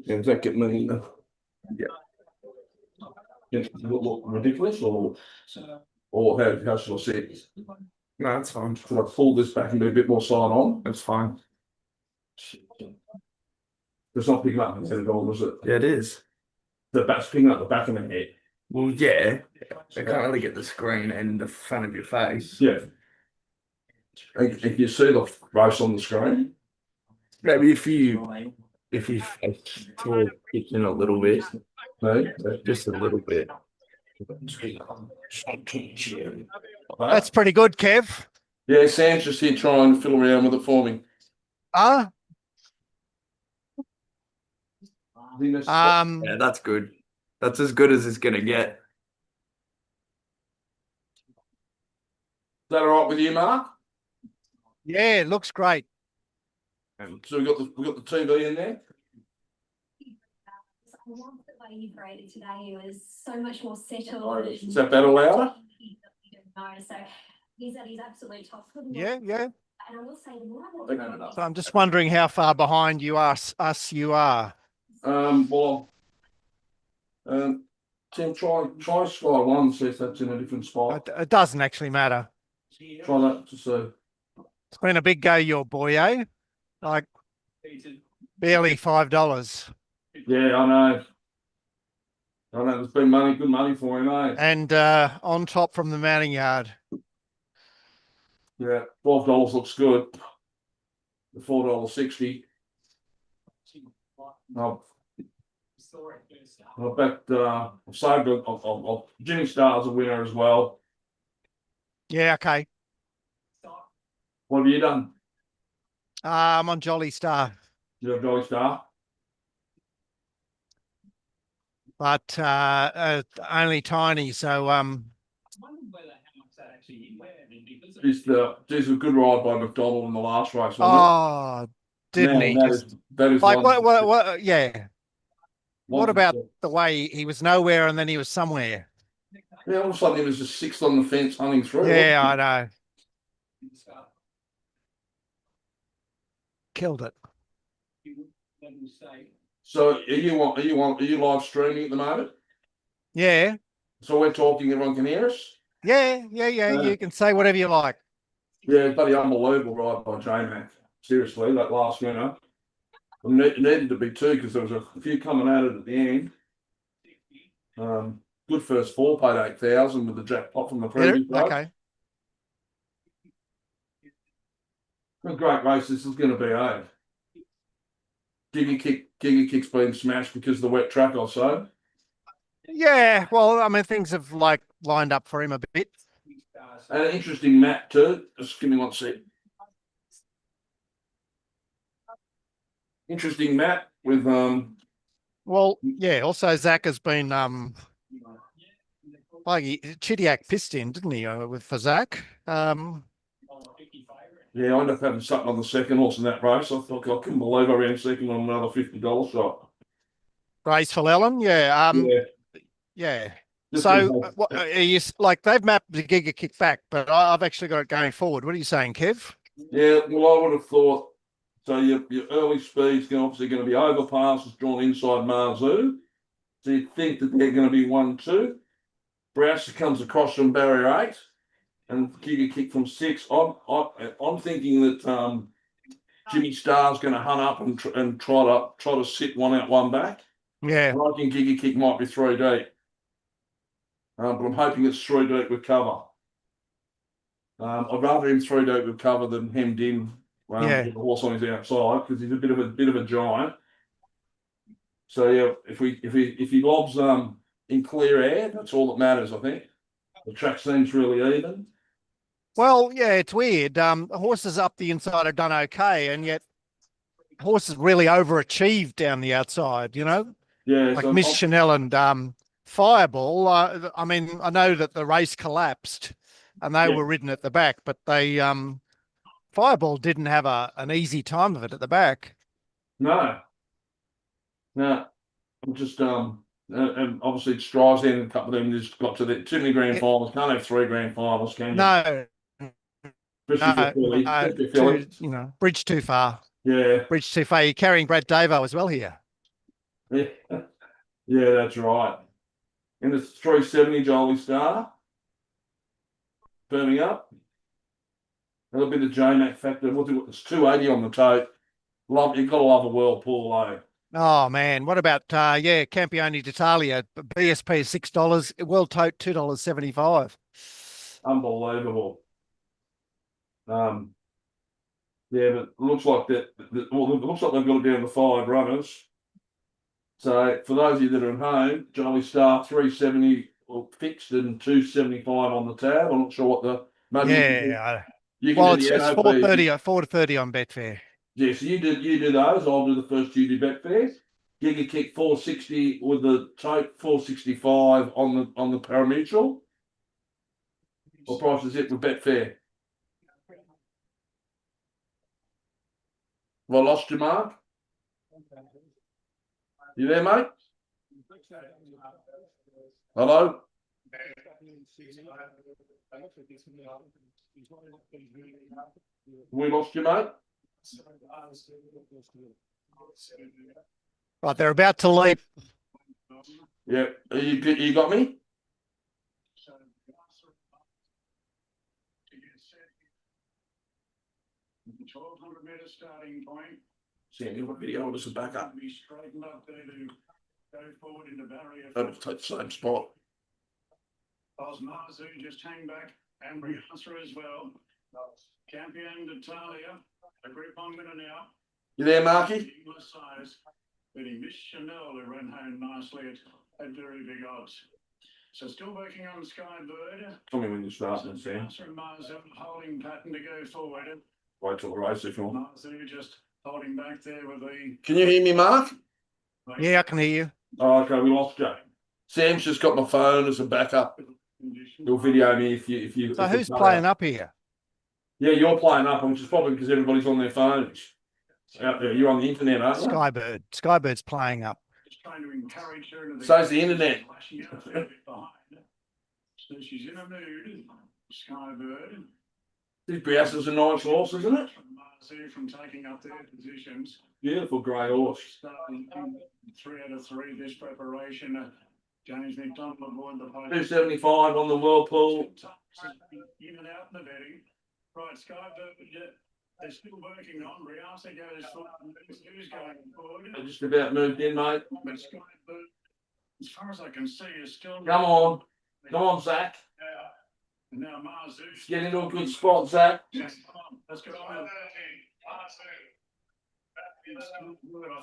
Does that get me? Yeah. Look ridiculous, or how should I say it? No, that's fine. Should I pull this back and be a bit more side on? That's fine. It's not picking up the head at all, is it? Yeah, it is. The back's picking up the back of the head. Well, yeah. I can't really get the screen and the front of your face. Yeah. If you see the race on the screen, Maybe if you talk it in a little bit, no, just a little bit. that's pretty good, Kev. yeah, Sam's just here trying to fiddle around with it for me. I think that's- Yeah, that's good. That's as good as it's gonna get. Is that all right with you, Mark? Yeah, it looks great. So we got the TV in there. I love the way you created today. It was so much more settled. Is that better louder? So he's at his absolute top. Yeah. And I will say the more I So I'm just wondering how far behind you us you are. Well, Tim, try Sky One, see if that's in a different spot. It doesn't actually matter. Try that to see. It's been a big go, your boy, eh? Like barely $5. Yeah, I know. There's been good money for him, eh? And on top from the mounting yard. Yeah, $12 looks good. The $4.60. I bet I've saved Jimmy Star's a winner as well. Yeah, okay. What have you done? I'm on Jolly Star, You have Jolly Star? but only tiny. So There's a good ride by McDonald in the last race, wasn't oh, didn't Man, he? that Just is that is like one. what? Yeah. One What about percent. the way he was nowhere and then he was somewhere? Yeah, all of a sudden he was just sixth on the fence hunting through. Yeah, I wasn't know. Killed it. he? So are you live streaming at the moment? Yeah, So we're talking, everyone can hear us? yeah. You can say whatever you like. Yeah, bloody unbelievable ride by J-Mac. Seriously, that last winner. It needed to be two because there was a few coming at it at the end. Good first four, paid 8,000 with the jackpot from the Did it? previous race. Okay. A great race this is going to be, eh? Giga Kick's been smashed because of the wet track or so. Yeah, well, I mean, things have like lined up for him a bit. And an interesting map too. Just give me one sec. Interesting map with Well, yeah. Also, Zach has been like Chidiac pissed in, didn't he? For Zach. Yeah, I ended up having something on the second horse in that race. I thought I couldn't believe I ran second on another $50 shot. Race for Lellen. Yeah. Yeah. Yeah. Just So, because- what are you like? They've mapped the Giga Kick back, but I've actually got it going forward. What are you saying, Kev? Yeah, well, I would have thought so. Your early speed's obviously going to be overpasses drawn inside Marzu. So you think that they're going to be 1-2. Browser comes across from barrier 8, and Giga Kick from 6. I'm thinking that Jimmy Star's going to hunt up and try to sit one out, one back. Yeah. And I think Giga Kick might be 3 deep, but I'm hoping it's 3 deep with cover. I'd rather him 3 deep with cover than hemmed in Yeah. with the horse on his outside because he's a bit of a giant. So yeah, if he lobs in clear air, that's all that matters. I think the track seems really even. Well, yeah, it's weird. Horses up the inside have done okay, and yet horses really overachieved down the outside. You know, Yeah, like so Miss Chanel and Fireball. I mean, I know that the race collapsed, and they Yeah. were ridden at the back, but they Fireball didn't have an easy time of it at the back. no, I'm just and obviously Strives in a couple of them just got to the too many grand finals. Can't have 3 grand finals, can you? No, Especially no, for Philly. no, Especially for Philly. bridge too far. Yeah, Bridge too far. You're carrying Brad Davo as well here. yeah, yeah, that's right. And it's 370 Jolly Star. Firming up. That'll be the J-Mac factor. It's 280 on the tote. You've got to love a whirlpool, eh? Oh man, what about Campione d'Italia? BSP is $6. World Tote $2.75. Unbelievable. Yeah, but it looks like well, it looks like they've got it down to 5 runners. So for those of you that are at home, Jolly Star 370 fixed and 275 on the tab. I'm not sure what the maybe you can Well, do the it's NOP. 4.30 on Betfair. Yeah, so you do those. I'll do the first duty Betfair. Giga Kick 460 with the tote 465 on the parimutuel. What price is it with Betfair? Have I lost you, Mark? You there, mate? Hello? We lost you, mate? Right, they're about to leap. Yeah, you got me? The 1,200-meter starting point. See any video just a back up. Be straightened up there to go forward into barrier. That'll take the same spot. Osmazu just hang back and Brianza as well. Campion d'Italia, a grip on winner now. You there, Marky? English size, beating Miss Chanel, who ran home nicely at very big odds. So still working on Skybird. Tell me when you start, then, Sam. From Marzu holding pattern to go forward. Wait till the race if you want. Marzu just holding back there with the. Can you hear me, Mark? Yeah, I can hear you. Oh, okay, we lost you. Sam's just got my phone as a backup. You'll video me if you. So who's playing up here? Yeah, you're playing up, which is probably because everybody's on their phones. Out there, you're on the internet, aren't you? Skybird. Skybird's playing up. Just trying to encourage her. So's the internet. So she's in a mood. Skybird. This Briassa's a nice horse, isn't it? From taking up their positions. Beautiful grey horse. Starting 3 out of 3 this preparation. James McDonald aboard the post. 275 on the Whirlpool. In and out in the betting. Right, Skybird, they're still working on. Briassa goes forward. Who's going forward? I just about moved in, mate. But Skybird, as far as I can see, is still. Come on. Come on, Zach. Yeah. Now Marzu. Get into a good spot, Zach. Let's go on. I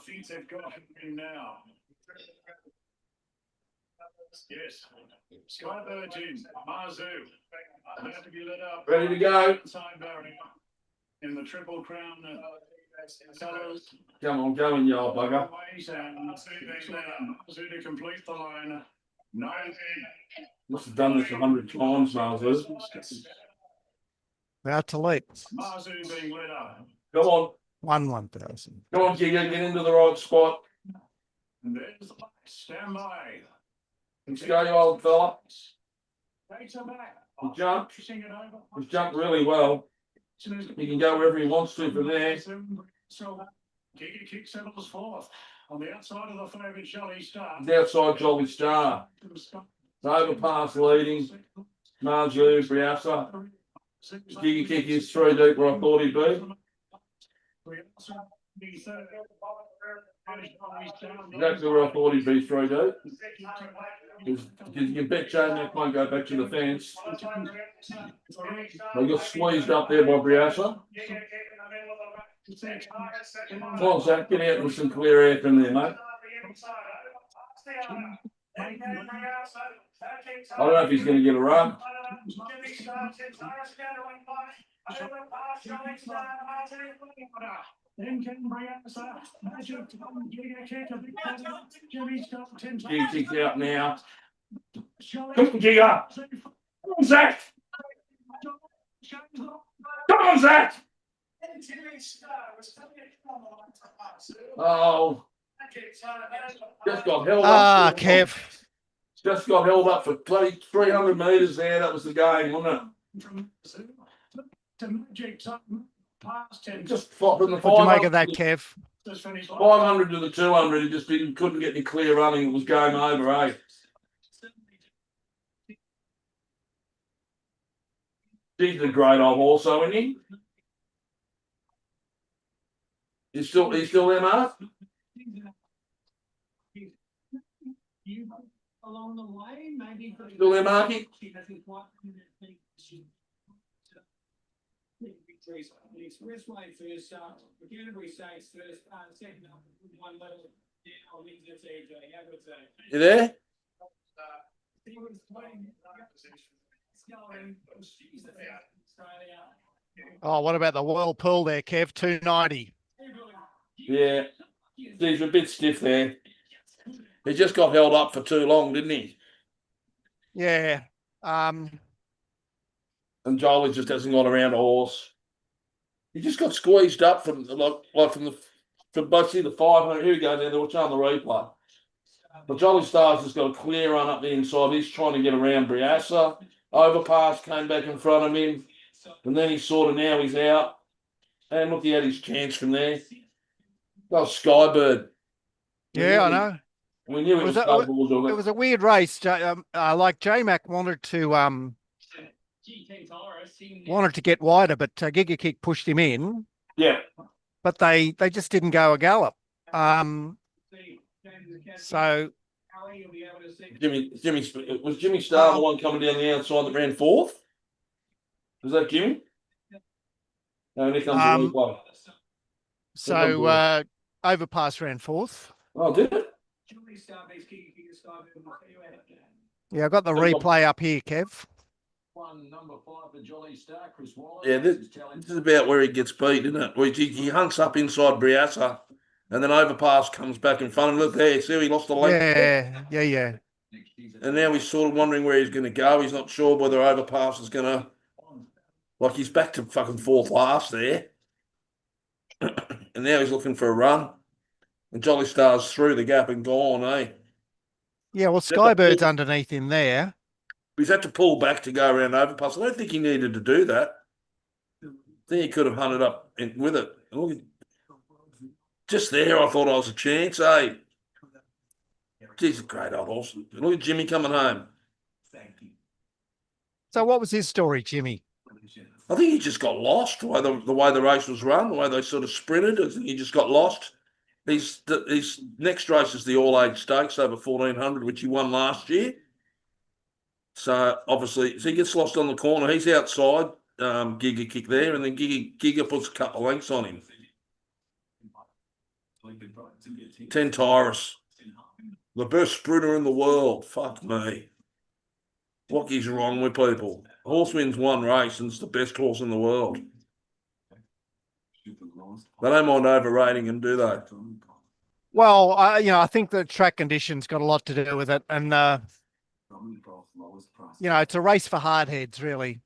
think they've got him in now. Yes. Skybird in. Marzu. About to be lit up. Ready to go. Side barrier. In the Triple Crown colours. Come on, go in, you old bugger. Marzu to complete the line. 19. Must have done this 100 times, Marzu. About to leap. Marzu being lit up. Come on. 1,000. Come on, Giga, get into the right spot. And there's the light. Stand by. Let's go, you old fella. Takes her back. He jumped. Pushing it over. He's jumped really well. He can go wherever he wants to from there. So Giga kick settles fourth. On the outside of the favourite Jolly Star. The outside Jolly Star. Overpass leading. Marju, Briassa. Giga kick is 3 deep where I thought he'd be. Exactly where I thought he'd be 3 deep. Because you can bet J-Mac won't go back to the fence. They got squeezed up there by Briassa. Come on, Zach, get out with some clear air from there, mate. I don't know if he's going to get a run. Giga kicks out now. Come on, Giga. Come on, Zach. Come on, Zach. Oh. Just got held up. Kev. Just got held up for 300 metres there. That was the game, wasn't it? Just from the 500. What do you make of that, Kev? 500 to the 200. He just couldn't get any clear running. It was game over, eh? He's a great old horse, though, isn't he? He's still there, Mark? Along the way, maybe. Still there, Marky? Expressway first up, Canterbury States first, second up, 1 level down, You there? Oh, what about the Whirlpool there, Kev? 290. Yeah. He's a bit stiff there. He just got held up for too long, didn't he? Yeah. And Jolie just hasn't got around a horse. He just got squeezed up from basically the 500. Here we go there. We're on the replay. But Jolly Stars has got a clear run up the inside. He's trying to get around Briassa. Overpass came back in front of him. And then he's out. And look, he had his chance from there. That was Skybird. Yeah, I know. We knew it was It was a weird race. Like J-Mac wanted to get wider, but Giga Kick pushed him in. Yeah. But they just didn't go a gallop. So Jimmy Star the one coming down the outside that ran fourth? Was that Jimmy? And here comes the replay. So overpass ran fourth. Oh, did it? Yeah, I've got the replay up here, Kev. Yeah, this is about where he gets beat, isn't it? Where he hunts up inside Briassa, and then overpass comes back in front. And look there, see, he lost the length. Yeah. And now he's sort of wondering where he's going to go. He's not sure whether overpass is going to. Like, he's back to fucking fourth last there. And now he's looking for a run. And Jolly Star's through the gap and gone, eh? Yeah, well, Skybird's underneath him there. He's had to pull back to go around overpass. I don't think he needed to do that. I think he could have hunted up with it. Look, just there, I thought I was a chance, eh? He's a great old horse. Look at Jimmy coming home. So what was his story, Jimmy? I think he just got lost the way the race was run, the way they sort of sprinted. I think he just got lost. His next race is the All Age Stakes over 1400, which he won last year. So obviously, he gets lost on the corner. He's outside. Giga kick there, and then Giga puts a couple of lengths on him. 10 Tyrus, the best sprinter in the world. Fuck me. What is wrong with people? Horse wins one race and it's the best horse in the world. They don't mind overrating him, do they? Well, I think the track conditions got a lot to do with it, and it's a race for hardheads, really.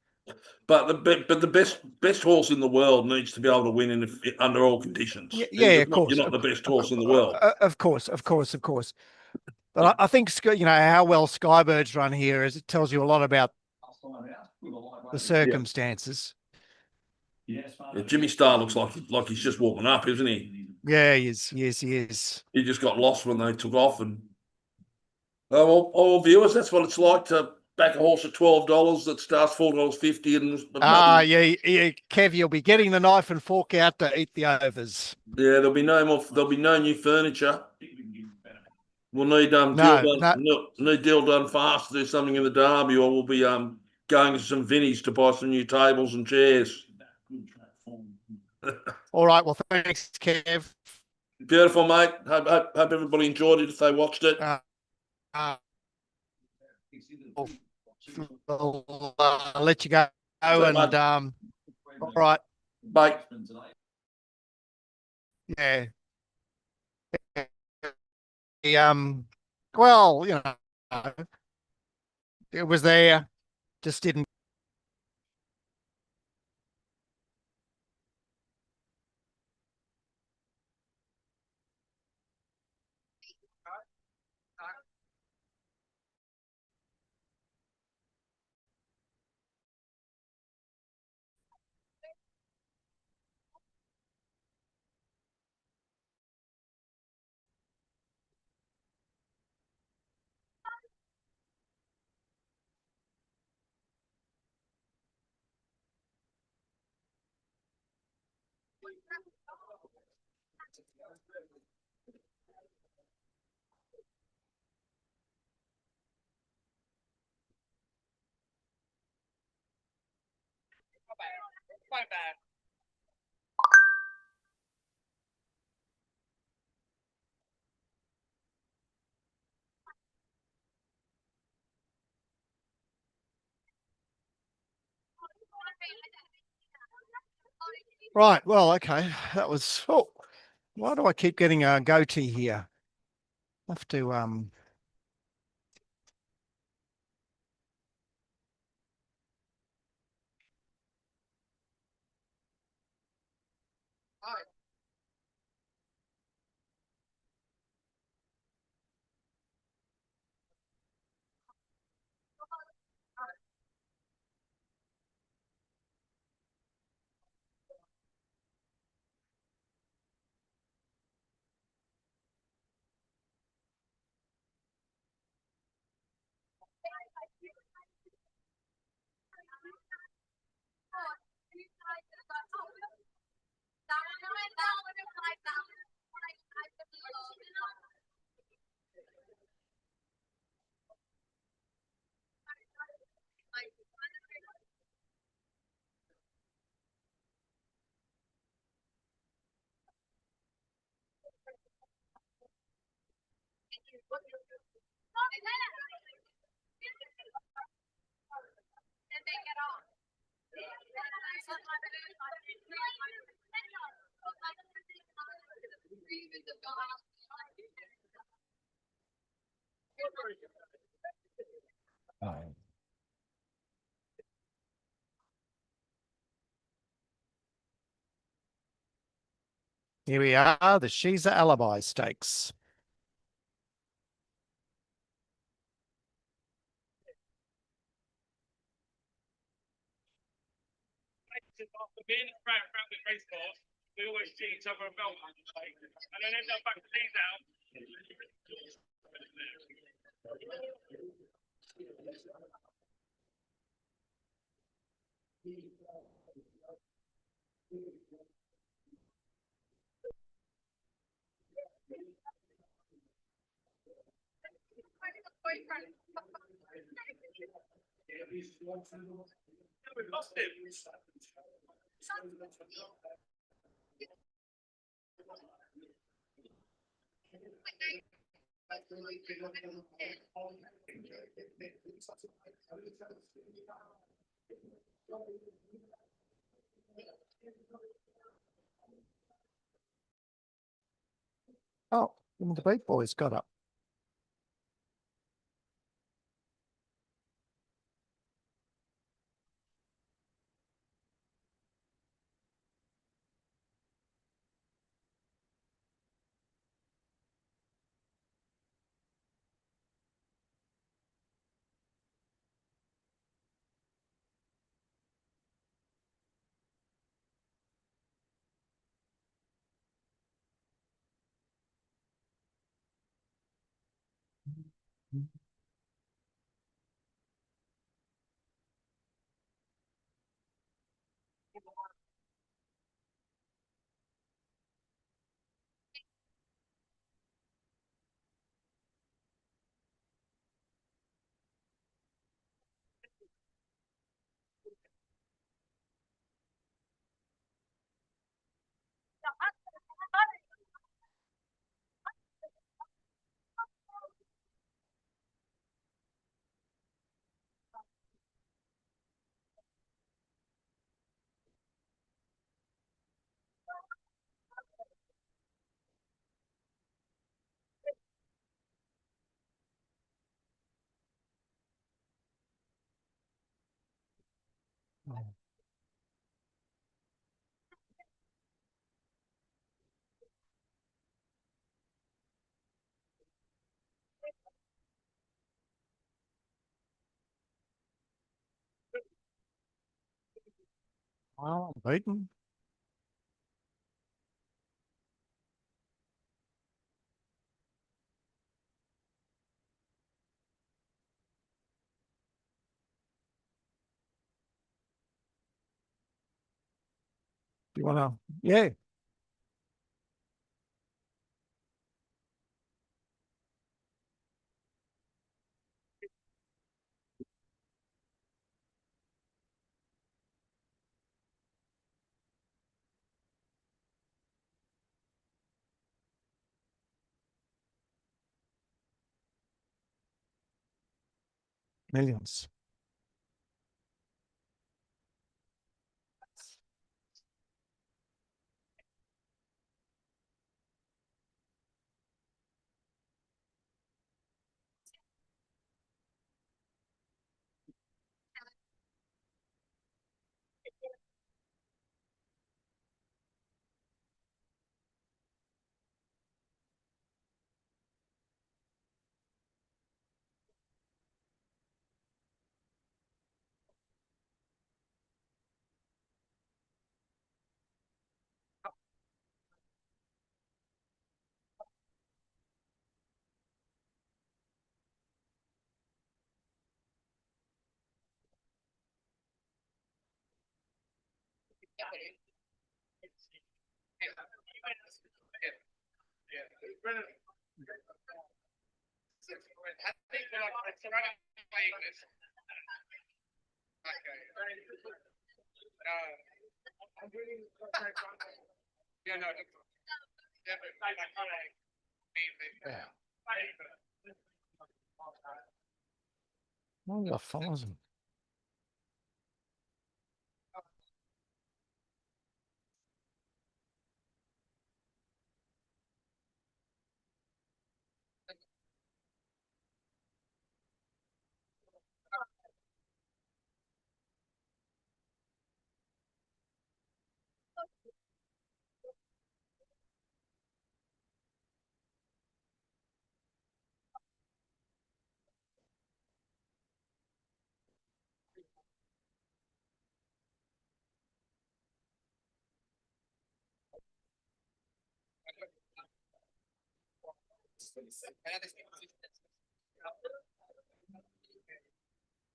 But the best horse in the world needs to be able to win under all conditions. Yeah, of course. You're not the best horse in the world. Of course. But I think how well Skybird's run here is it tells you a lot about the circumstances. Yeah, Jimmy Star looks like he's just warming up, isn't he? Yeah, he is. Yes, he is. He just got lost when they took off, and all viewers, that's what it's like to back a horse at $12 that starts $4.50 and Kev, you'll be getting the knife and fork out to eat the overs. Yeah, there'll be no new furniture. We'll need deal done fast to do something in the derby, or we'll be going to some Vinnies to buy some new tables and chairs. All right, well, thanks, Kev. Beautiful, mate. Hope everybody enjoyed it if they watched it. I'll let you go. And all right. Bye. Yeah. Well, it was there, just didn't. Right. Well, okay. That was. Oh, why do I keep getting a goatee here? I have to Here we are, the Shiza Alibi Stakes. After being around the race course, we always see each other about and then end up back to these out. We lost him. Oh, and the Beat Boys got up. Well, beaten. You want to, yeah. Millions. Oh, yeah, follows him.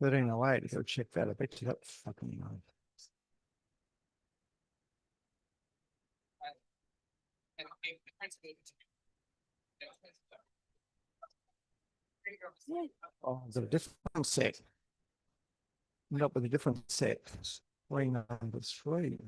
Thirteen oh eight. Go check that. I bet you that fucking know. Oh, is it a different set? End up with a different set. Three number three.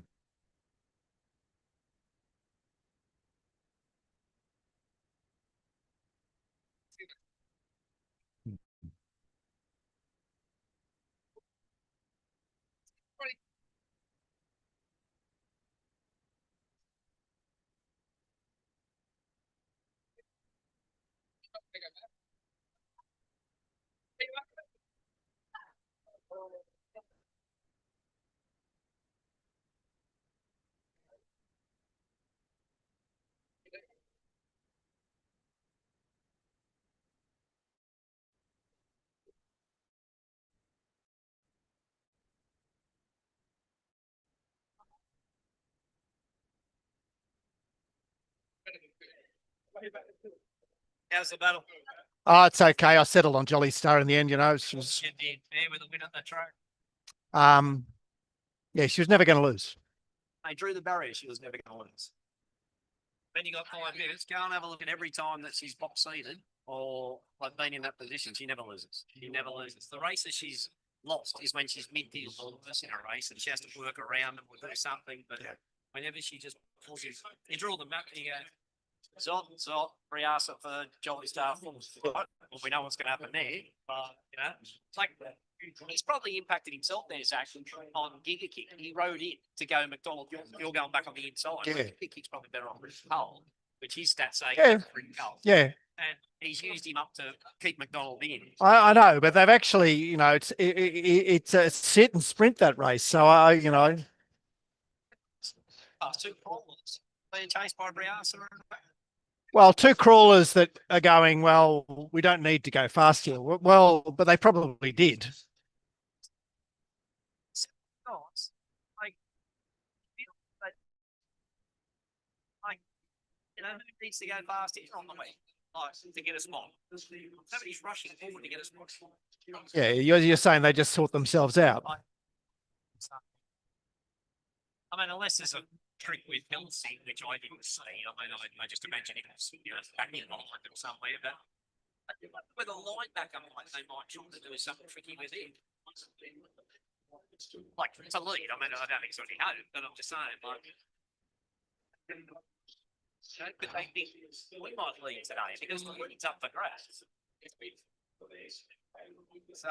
How's the battle? Oh, it's okay. I settled on Jolly Star in the end, you know. She was, You did there with a win at the track. yeah, she was never going to lose. They drew the barrier. She was never going to lose. Then you got 5 minutes. Go and have a look at every time that she's box seated or like been in that position. She never loses. She never loses. The races she's lost is when she's midfield or worse in a race and she has to work around them or do something. But whenever she just pulls in, you draw the map and you go, Zot, Briasa for Jolly Star. Well, we know what's going to happen there. But, you know, it's like he's probably impacted himself there, Zach, on Giga Kick. He rode in to go McDonald. You're going back on the inside. Yeah. Giga Kick's probably better on Cole, which his stats say Yeah. pretty Cole. Yeah, And he's used him up to keep McDonald in. I know, but they've actually, you know, it's a sit and sprint that race. So you know, Two crawlers being chased by Briasa. well, two crawlers that are going, well, we don't need to go fast here. Well, but they probably did. Like, you know, who needs to go fast here on the way? Like, to get a spot. Nobody's rushing forward to get a spot. Yeah, you're saying they just sort themselves out. I mean, unless there's a trick with Kelsey, which I didn't see. I mean, I just imagine it was, you know, back in behind them somewhere. But with a linebacker, they might try to do something tricky with it. Like, it's a lead. I mean, I don't think it's already had it, but I'm just saying, like, but they think we might lead today because the lead's up for grabs. So,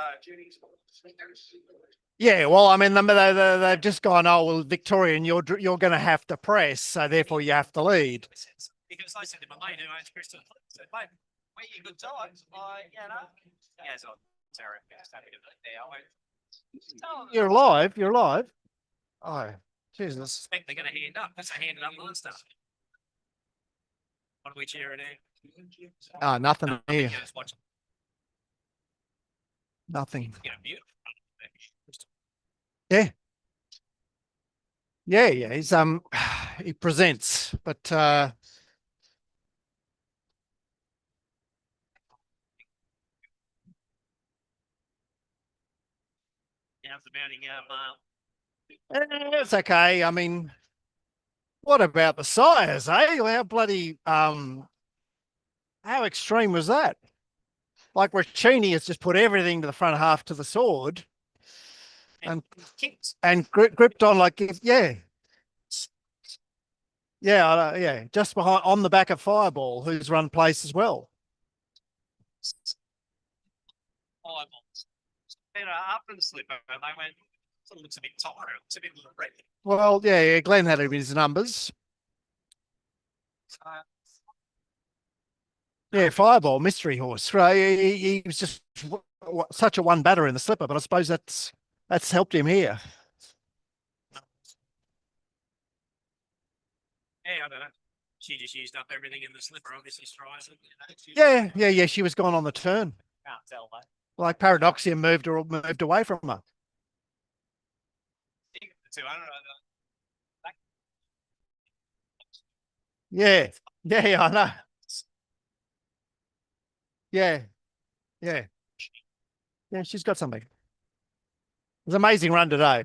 Yeah, well, I mean, they've just gone, oh, well, Victorian, you're going to have to press, so therefore you have to lead. because I said to my mate who owns Crystal, I said, mate, where you good times? You know, yeah, so Sarah, having a bit there. I went, You're alive. You're alive. Oh, Jesus. I suspect they're going to hand up. That's a handed up monster. What are we cheering at? Oh, nothing here. Just watch. Nothing. You know, beautiful. Yeah. Yeah. He's he presents, but How's the mounting mile? it's okay. I mean, what about the sires, eh? How bloody how extreme was that? Like Riccioni has just put everything to the front half to the sword and gripped on like, yeah, just behind on the back of Fireball, who's run place as well. after the slipper, they went, it looks a bit tired, it's a bit red. Well, yeah, Glenn had his numbers. Yeah, Fireball, mystery horse. Right, he was just such a one batter in the slipper, but I suppose that's helped him here. Yeah, I don't know. She just used up everything in the slipper, obviously strides it. Yeah. She was gone on the turn. Can't tell, mate. Like Paradoxia moved away from her. 200. Yeah, I know. Yeah. Yeah, she's got something. It was an amazing run today.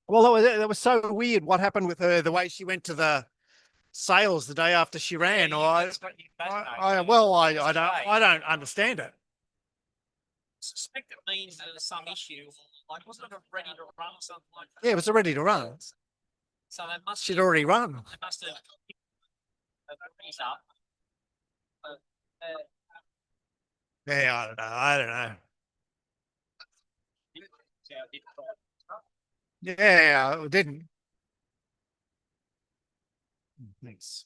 Well, that was so weird what happened with her, the way she went to the sales the day after she ran. I don't understand it. Suspect it means there's some issue. Like, wasn't it ready to run or something like that? Yeah, it was ready to run. So they must She'd already run. They must have he's up. But, Yeah, I don't know. Yeah, it didn't. Thanks.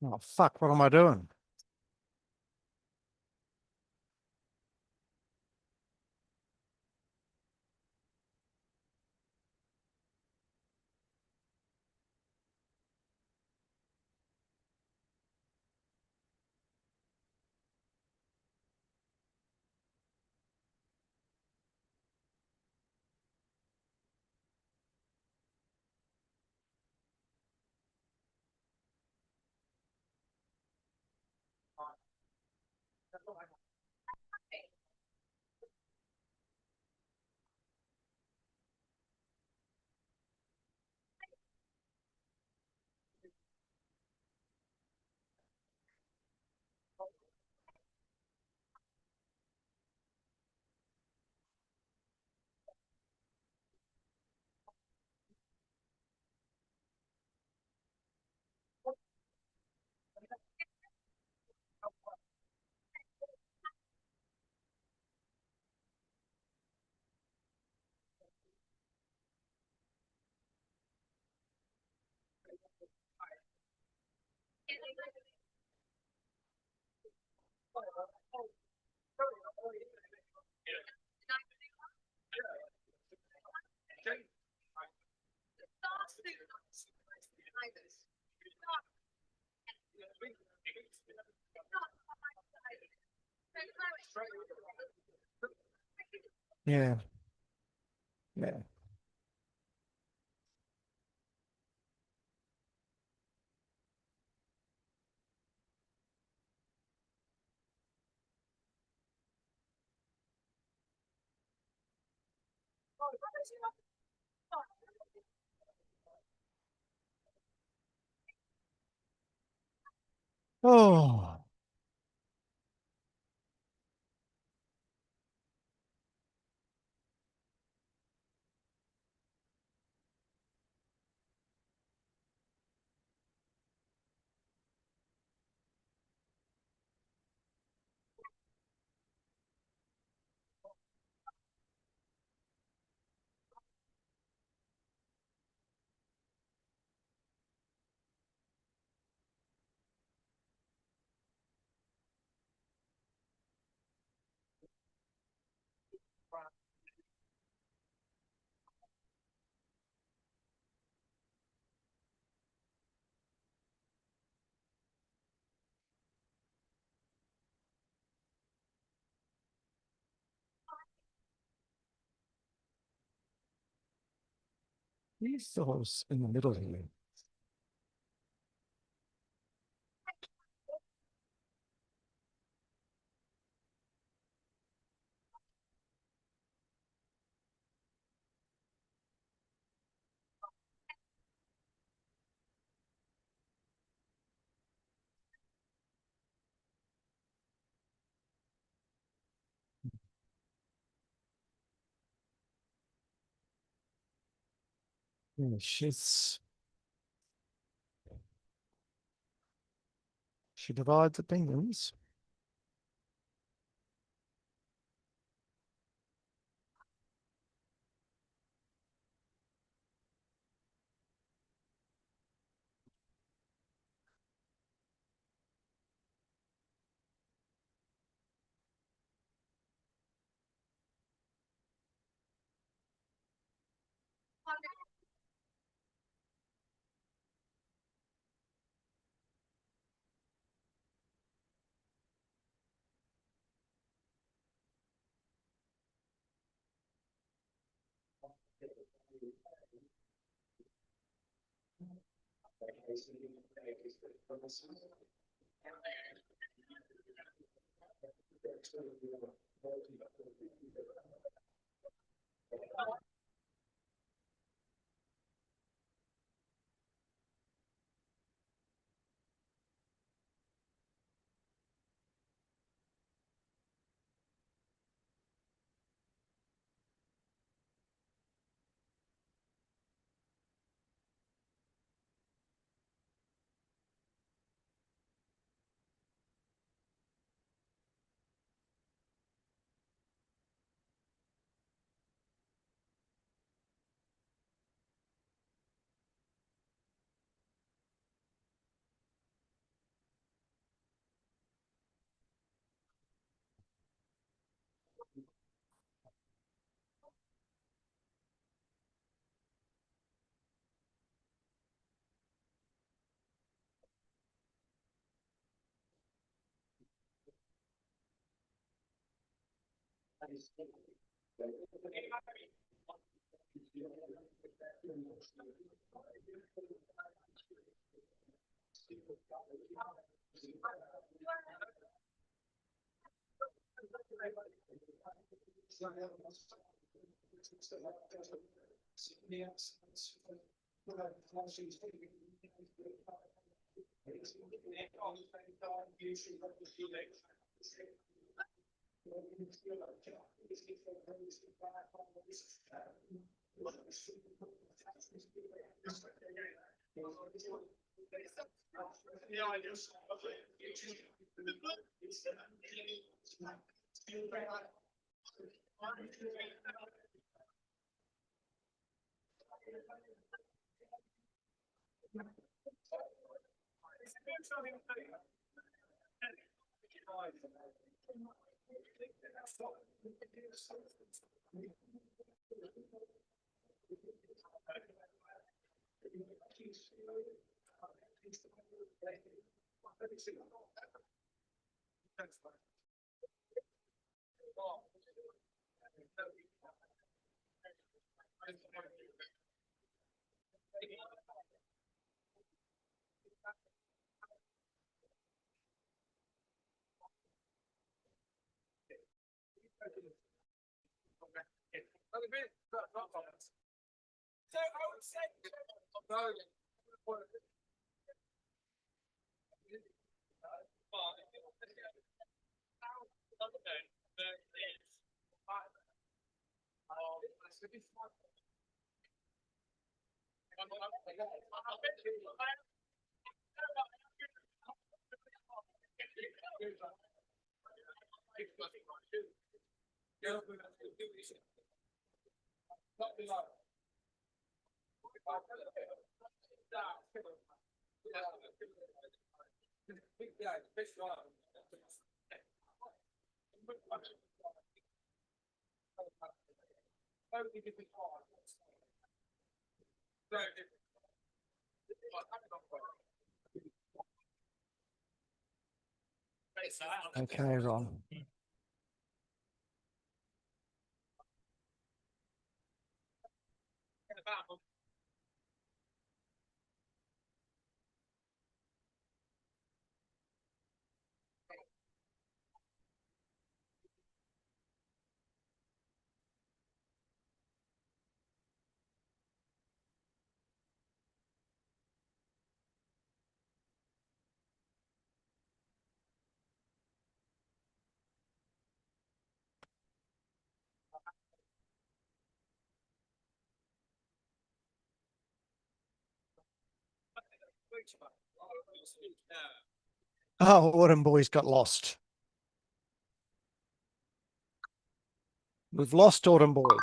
Oh, fuck, what am I doing? Yeah. Yeah. Oh. These those in the middle here. Yeah, she divides opinions. Okay, Ron. Oh, Autumn Boys got lost. We've lost Autumn Boy. Here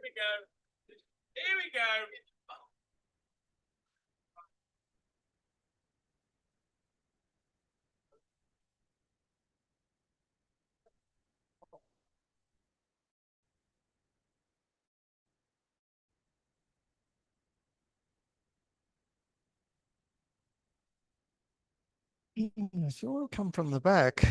we go. Here we go. If you want to come from the back.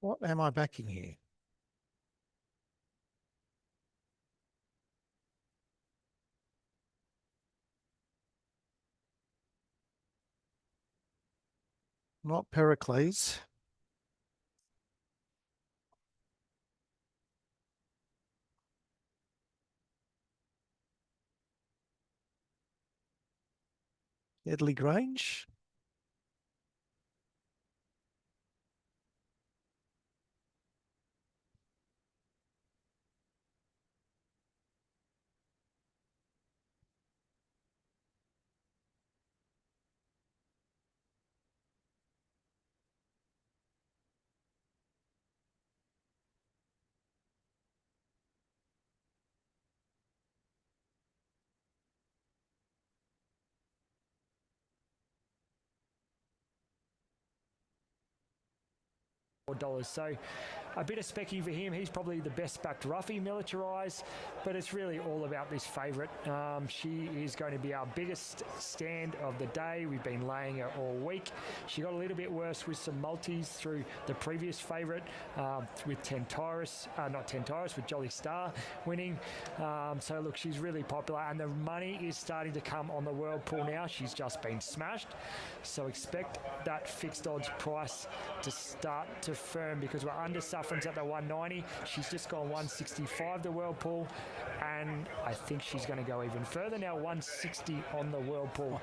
What am I backing here? Not Pericles. Headley Grange. $4. So a bit of specking for him. He's probably the best backed roughie militarised, but it's really all about this favourite. She is going to be our biggest stand of the day. We've been laying her all week. She got a little bit worse with some multis through the previous favourite with with Jolly Star winning. So look, she's really popular, and the money is starting to come on the World Pool now. She's just been smashed. So expect that fixed odds price to start to firm, because we're under Suffrans at the 190. She's just gone 165 the World Pool, and I think she's going to go even further now, 160 on the World Pool.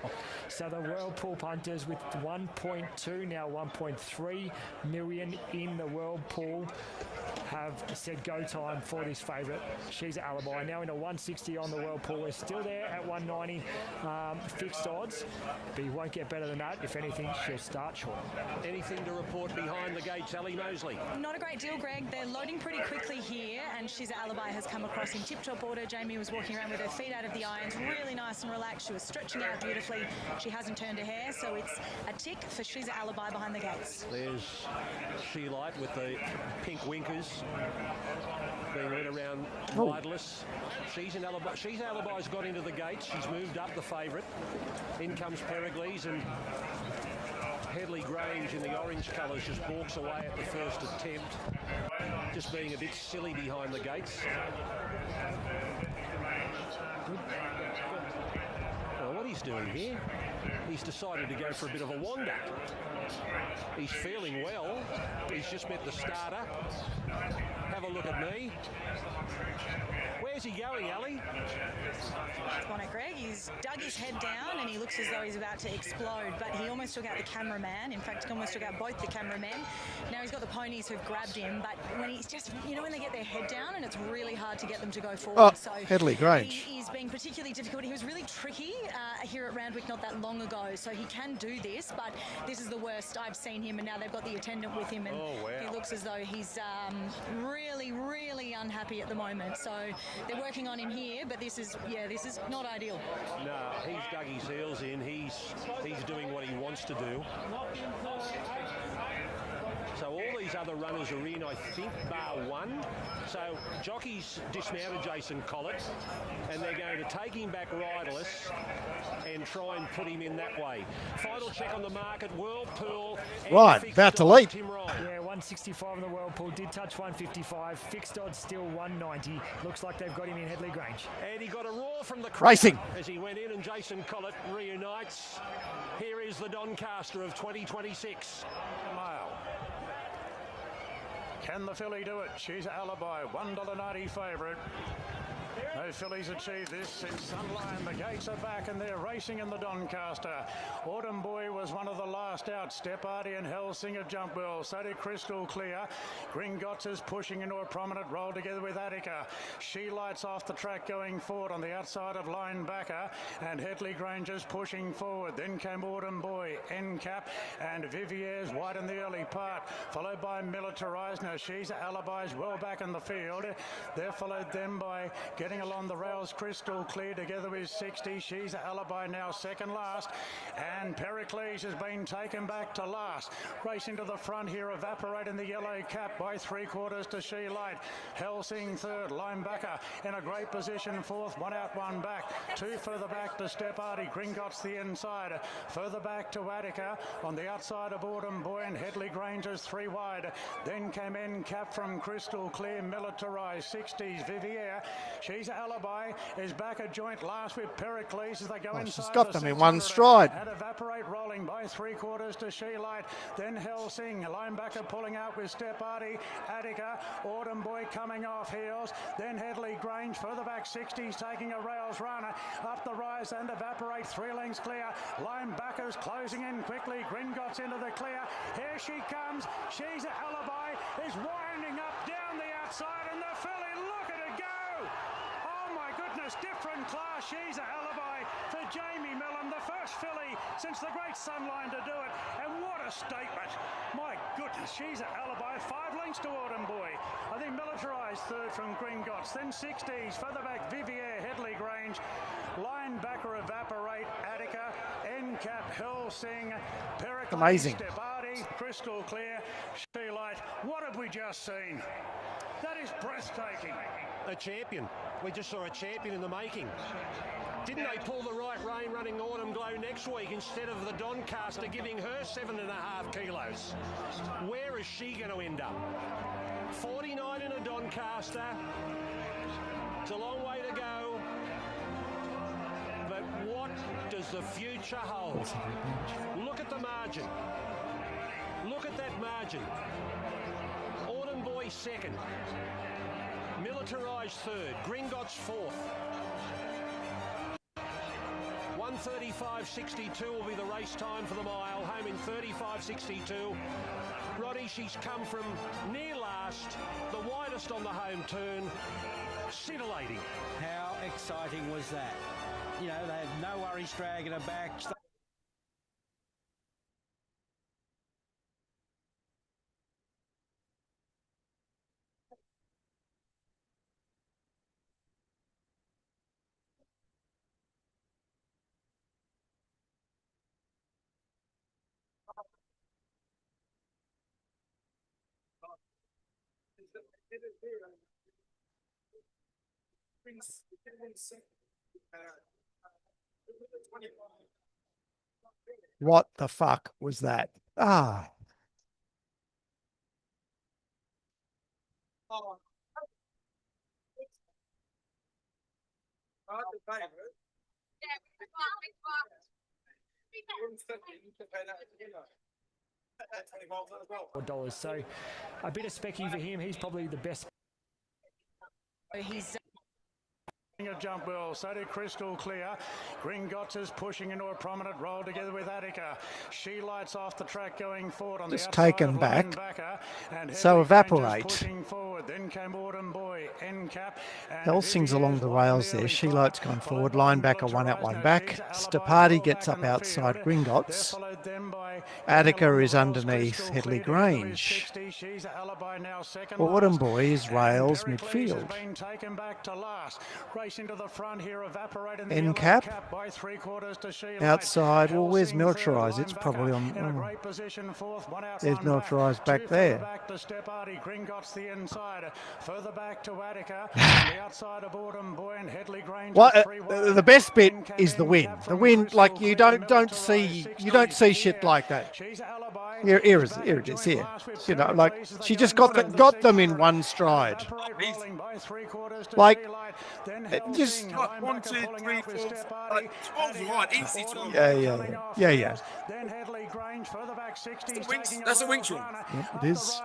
So the World Pool punters with 1.2, now 1.3 million in the World Pool have said go time for this favourite. She's an alibi. Now in a 160 on the World Pool. We're still there at 190 fixed odds, but you won't get better than that. If anything, she'll start short. Anything to report behind the gates, Ali Mosley? Not a great deal, Greg. They're loading pretty quickly here, and She's an Alibi has come across in tip-top order. Jamie was walking around with her feet out of the irons, really nice and relaxed. She was stretching out beautifully. She hasn't turned her hair, so it's a tick for She's an Alibi behind the gates. There's She Light with the pink winkers being led around riderless. She's an Alibi. She's Alibi's got into the gates. She's moved up the favourite. In comes Pericles, and Headley Grange in the orange colours just walks away at the first attempt, just being a bit silly behind the gates. Well, what he's doing here, he's decided to go for a bit of a wander. He's feeling well. He's just met the starter. Have a look at me. Where's he going, Ali? On it, Greg. He's dug his head down and he looks as though he's about to explode, but he almost took out the cameraman. In fact, he almost took out both the cameramen. Now he's got the ponies who've grabbed him, but when he's just, you know, when they get their head down and it's really hard to get them to go forward. Oh, so Headley Grange. He's being particularly difficult. He was really tricky here at Randwick not that long ago, so he can do this, but this is the worst I've seen him, and now they've got the attendant with him, and he looks as though he's really, really unhappy at the moment. So they're working on him here, but this is not ideal. No, he's dug his heels in. He's doing what he wants to do. So all these other runners are in, I think, bar one. So jockeys dismounted Jason Collett, and they're going to take him back riderless and try and put him in that way. Final check on the market, Whirlpool. Right, about to leap. Yeah, 165 in the Whirlpool, did touch 155. Fixed odds still 190. Looks like they've got him in Headley Grange. And he got a roar from the crowd Racing as he went in, and Jason Collett reunites. Here is the Doncaster of 2026. Mile. Can the filly do it? She's an Alibi, $1.90 favourite. No fillies achieve this. It's Sunline. The gates are back and they're racing in the Doncaster. Autumn Boy was one of the last out. Stepardi and Hellsinger jump well. So did Crystal Clear. Gringotts is pushing into a prominent role together with Attica. She Lights off the track going forward on the outside of Linebacker, and Headley Grange is pushing forward. Then came Autumn Boy, N-Cap, and Vivier's wide in the early part, followed by Militarised. Now She's Alibis well back in the field. They're followed then by Getting Racing along the rails, Crystal Clear together with 60. She's Alibi now second last. And Pericles has been taken back to last. Racing to the front here, Evaporate in the yellow cap by 3/4 to She Light. Helsing third, Linebacker in a great position fourth, one out, one back. Two further back to Stepardi. Gringotts the inside. Further back to Attica on the outside of Autumn Boy and Headley Granger's three wide. Then came in cap from Crystal Clear, Militarized 60s. Vivier, she's Alibi, is back a joint last with Pericles as they go inside. She's got the them in one 600 stride. And Evaporate rolling by 3/4 to She Light. Then Helsing, Linebacker pulling out with Stepardi. Attica, Autumn Boy coming off heels. Then Headley Grange further back 60s taking a rails runner. Up the rise and Evaporate 3 lengths clear. Linebackers closing in quickly. Gringotts into the clear. Here she comes. She's Alibi, is winding up down the outside and the filly, look at her go! Oh my goodness, different class. She's Alibi for Jamie Millen, the first filly since the great Sunline to do it. And what a statement. My goodness, she's Alibi. 5 lengths to Autumn Boy. I think Militarized third from Gringotts. Then 60s, further back Vivier, Headley Grange. Linebacker Evaporate, Attica, Cap, Helsing, Pericles, Amazing. Stepardi, Crystal Clear, She Light. What have we just seen? That is breathtaking. A champion. We just saw a champion in the making. Didn't they pull the right rein running Autumn Glow next week instead of the Doncaster giving her 7.5 kilos? Where is she going to end up? 49 in a Doncaster. It's a long way to go. But what does the future hold? Look at the margin. Look at that margin. Autumn Boy second. Militarized third. Gringotts fourth. 1:35.62 will be the race time for the mile. Home in 35.62. Roddy, she's come from near last, the widest on the home turn. Scintillating. How exciting was that? You know, they had no worries dragging her back. What the fuck was that? Ah. $4. So a bit of specky for him. He's probably the best. He's A jump well, so did Crystal Clear. Gringotts is pushing into a prominent roll together with Attica. She lights off the track going forward on Just the outside taken of back. Linebacker, and So Headley Evaporate. Granger's pushing forward. Then came Autumn Boy, Cap. Helsing's along the rails there. She Light's gone forward. Linebacker one out, one back. Stepardi gets up outside Gringotts. Attica is underneath Headley Grange. Autumn Boy is rails midfield. Into the front here, Evaporate in End the cap. by 3/4 to She Light. Outside. Well, where's Helsing Militarized? third, It's probably on. in a Oh. great position, fourth, one out, There's one Militarized back Two further there. Back to Stepardi, Gringotts the inside. Further back to Attica. On the outside of Autumn Boy and Headley Grange. What the best bit is the win. The win, like you don't see shit like that. Here it is here. You know, like she just got them in one stride. Like it just. One, two, three, four, 12 wide, easy 12. Yeah. Then Headley Grange further back 60. That's a winch run. Yep, it is.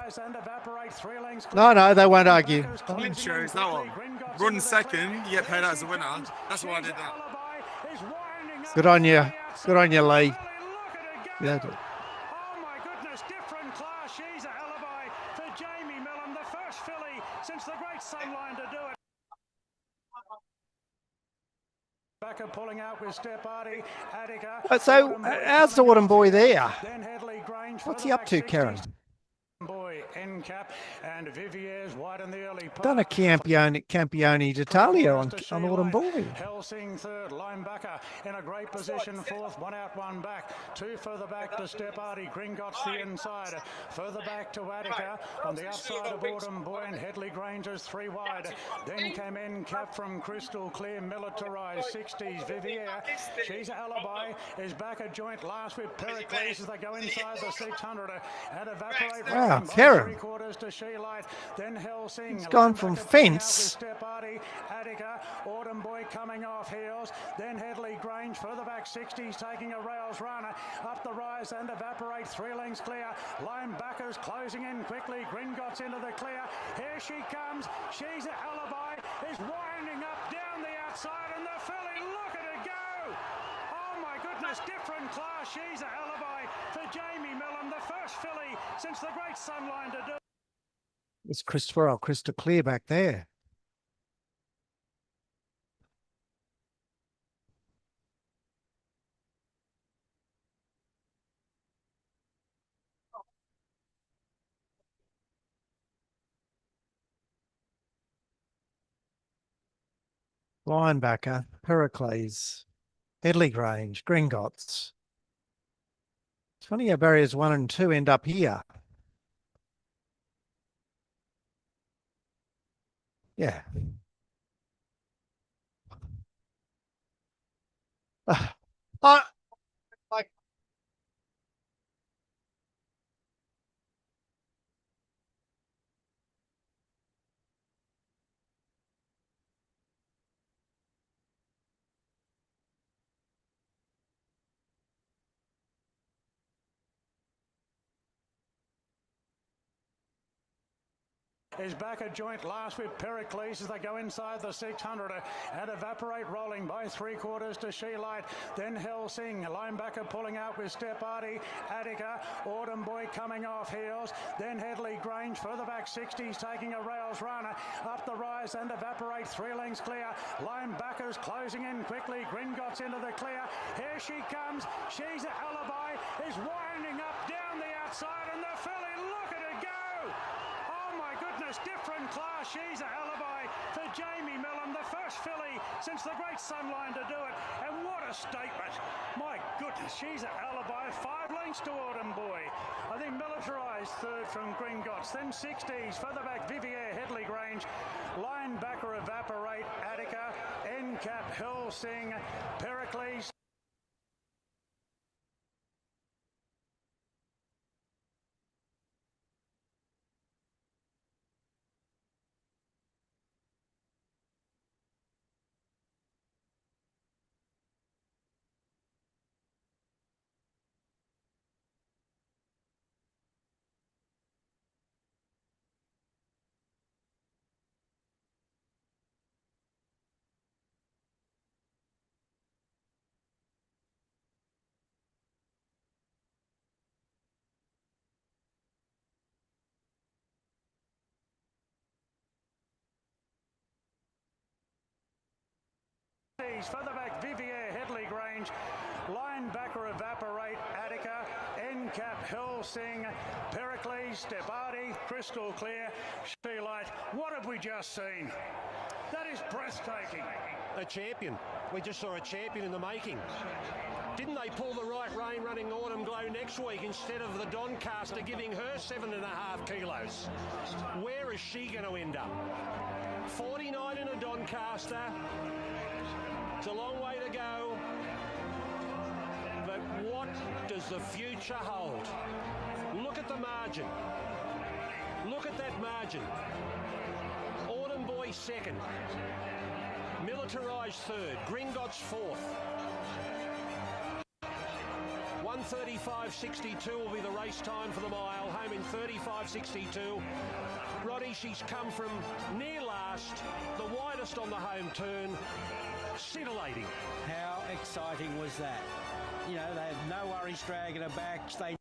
No, they won't argue. Winch shows that one. Run second, you get paid out as a winner. That's why I did that. Good on you. Good on you, Lee. Yeah. Oh my goodness, different class. She's a Alibi for Jamie Millen, the first filly since the great Sunline to do it. Backer pulling out with Stepardi, Attica. So, how's the Autumn Boy there? Then Headley Grange What's further he up back to, 60. Karen? Boy Boy, NCAP, and Vivier's wide in the early part. Done a Campione d'Italia on Autumn Boy. Helsing third, Linebacker in a great position, fourth, one out, one back. Two further back to Stepardi, Gringotts the inside. Further back to Attica, on the outside of Autumn Boy and Headley Granger's three wide. Then came NCAP from Crystal Clear, Militarised, 60s, Vivier. She's Alibi, is back a joint last with Pericles as they go inside the 600 and Evaporate. Wow, by Karen. 3/4 to She-Light, then Helsing. It's gone from fence. Stepardi, Attica, Autumn Boy coming off heels, then Headley Grange further back 60s taking a rails run up the rise and Evaporate 3 lengths clear. Linebackers closing in quickly. Gringotts into the clear. Here she comes. She's an Alibi, is winding up down the outside and the filly. Look at her go! Oh my goodness, different class. She's an Alibi for Jamie Millam, the first filly since the great Sunline to do. It's crystal clear back there. Linebacker, Pericles, Headley Grange, Gringotts. It's funny how barriers 1 and 2 end up here. Yeah. Like is back a joint last with Pericles as they go inside the 600 and Evaporate rolling by 3/4 to She-Light, then Helsing, Linebacker pulling out with Stepardi, Attica, Autumn Boy coming off heels, then Headley Grange further back 60s taking a rails run up the rise and Evaporate 3 lengths clear. Linebackers closing in quickly. Gringotts into the clear. Here she comes. She's an Alibi, is winding up down the outside and the filly. Look at her go! Oh my goodness, different class. She's an Alibi for Jamie Millam, the first filly since the great Sunline to do it. And what a statement. My goodness, she's an Alibi. 5 lengths to Autumn Boy. I think Militarised third from Gringotts. Then 60s, further back Vivier, Headley Grange. Linebacker Evaporate, Attica, NCAP, Helsing, Pericles. Further back Vivier, Headley Grange, Linebacker Evaporate, Attica, NCAP, Helsing, Pericles, Stepardi, Crystal Clear, She-Light. What have we just seen? That is breathtaking. A champion. We just saw a champion in the making. Didn't they pull the right rein running Autumn Glow next week instead of the Doncaster giving her 7.5 kilos? Where is she going to end up? 49 in a Doncaster. It's a long way to go. But what does the future hold? Look at the margin. Look at that margin. Autumn Boy second. Militarised third. Gringotts fourth. 1:35.62 will be the race time for the mile. Home in 35.62. Roddy, she's come from near last, the widest on the home turn. Scintillating. How exciting was that? You know, they had no worries dragging her back. They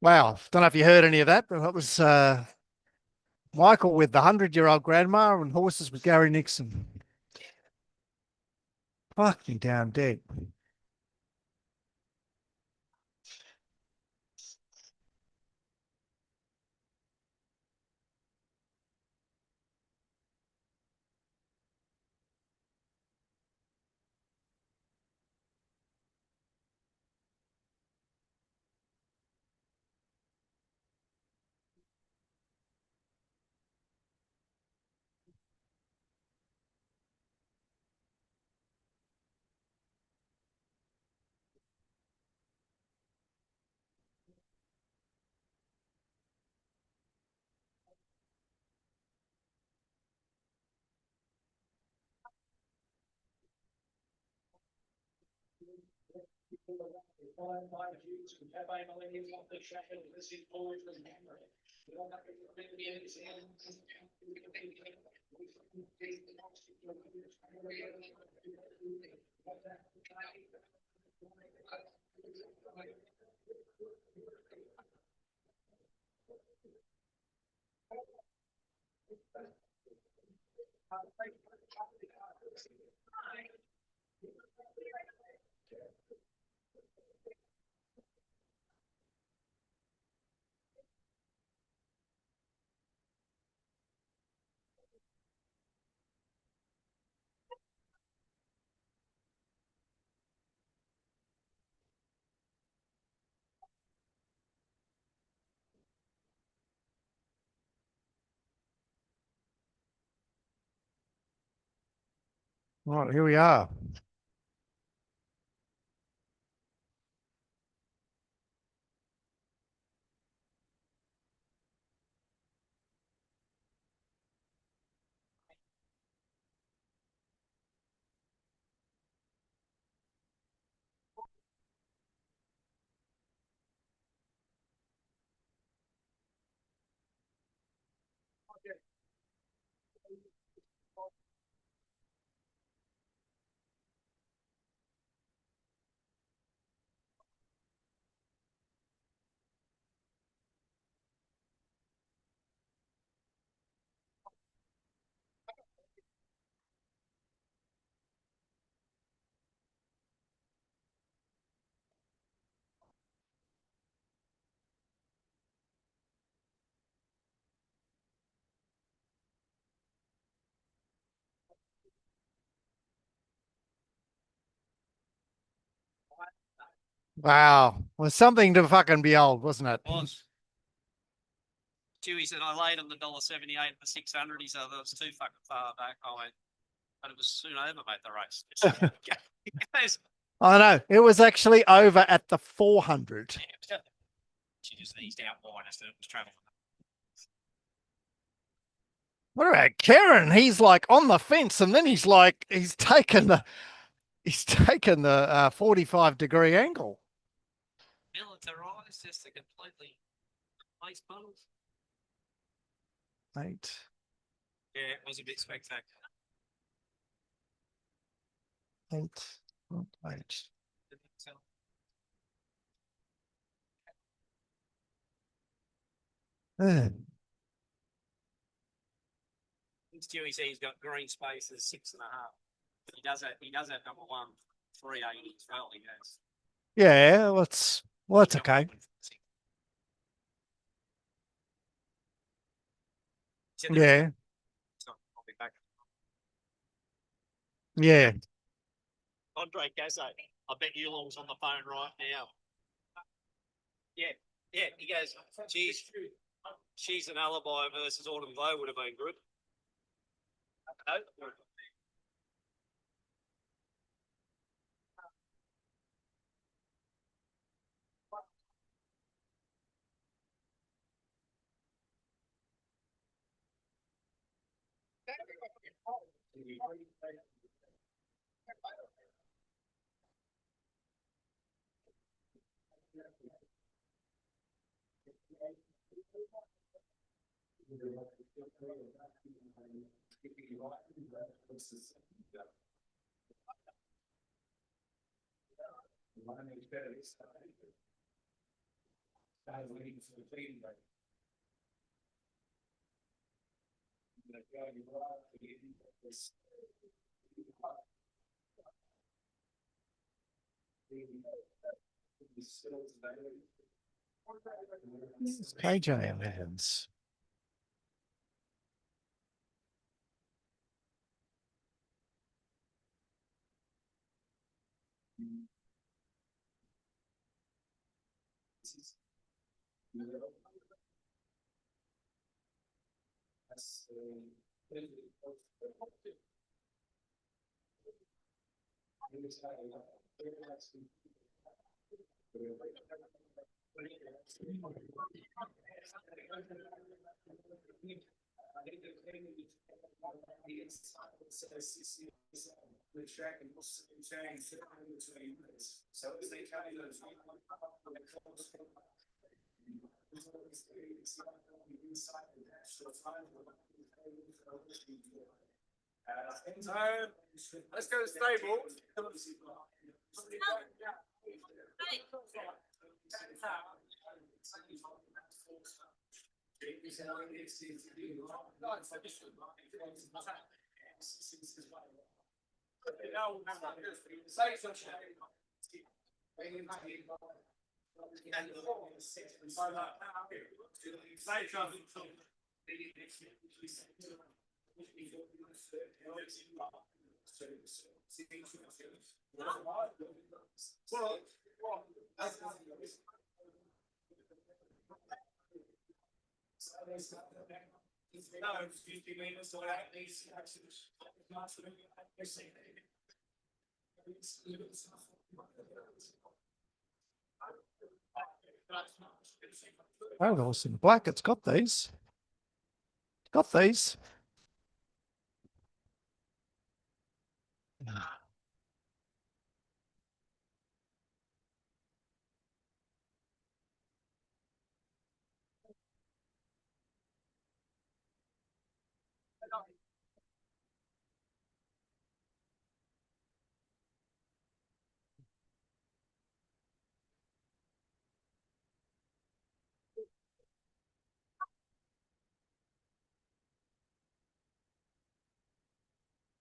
Wow. Don't know if you heard any of that, but that was Michael with the 100-year-old grandma and horses with Gary Nixon. Fuck me down dead. Right, here we are. Wow. Was something to fucking behold, wasn't it? Was. Chewy said I laid on the $1.78 for 600. He said that was too fucking far back. I went, but it was soon over, mate, the race. He goes, I know. It was actually over at the 400. she just eased out wide as it was traveling. What about Karen? He's like on the fence, and then he's like, he's taken the 45-degree angle. Militarized, just a completely place puddles. 8. Yeah, it was a bit spectacular. 8. 8. Stewie said he's got green spaces 6.5. He does have number 1, 380 as well. He has. Yeah, that's okay. Yeah. Yeah. Andre Gasso, I bet Yulong's on the phone right now. Yeah, he goes, geez, she's an alibi versus Autumn Glow would have been good. No. It's KJ Evans. Let's go to the stable. Oh, awesome. Black, it's got these. Got these.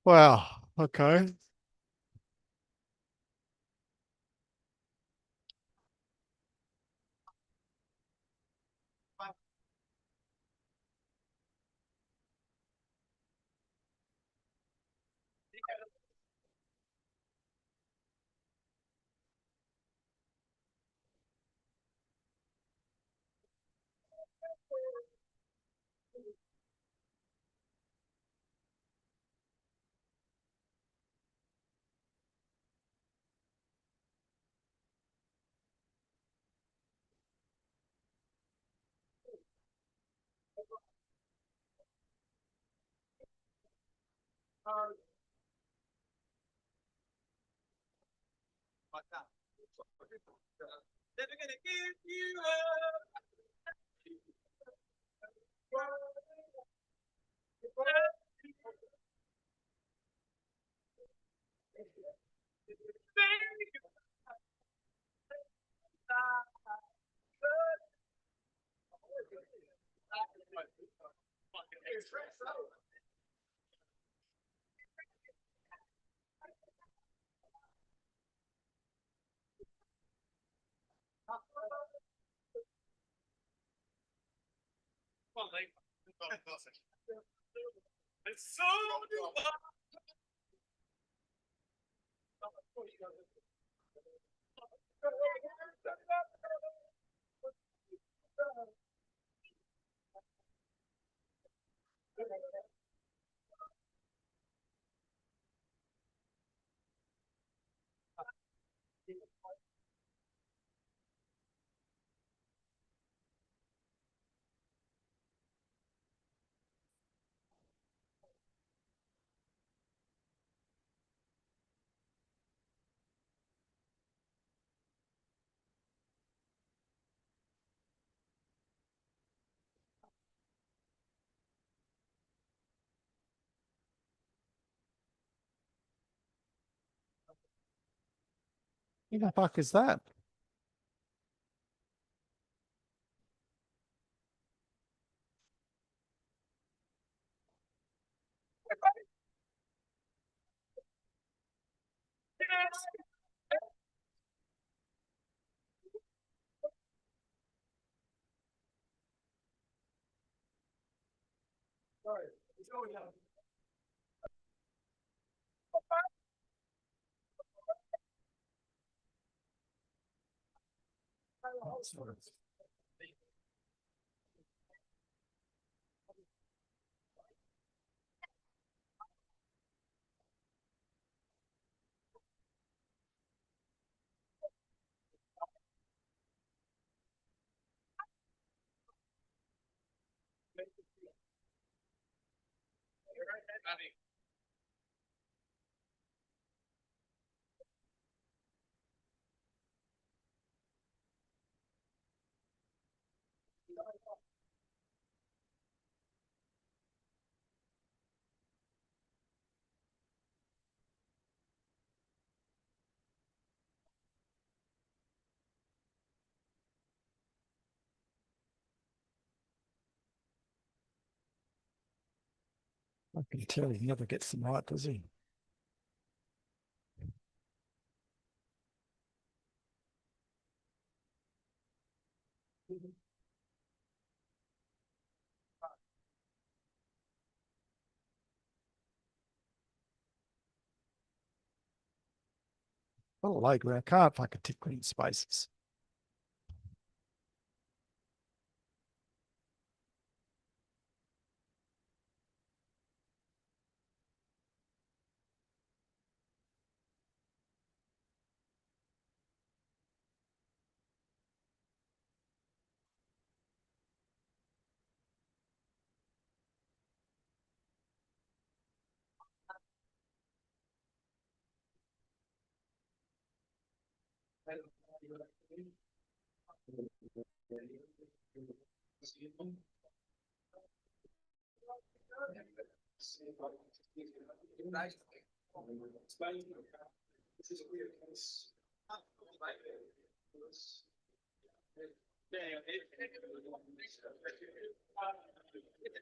Wow. Okay. Never gonna give you up. It's so Who the fuck is that? I can tell he never gets them right, does he? What a low ground. Can't fucking tick clean spaces.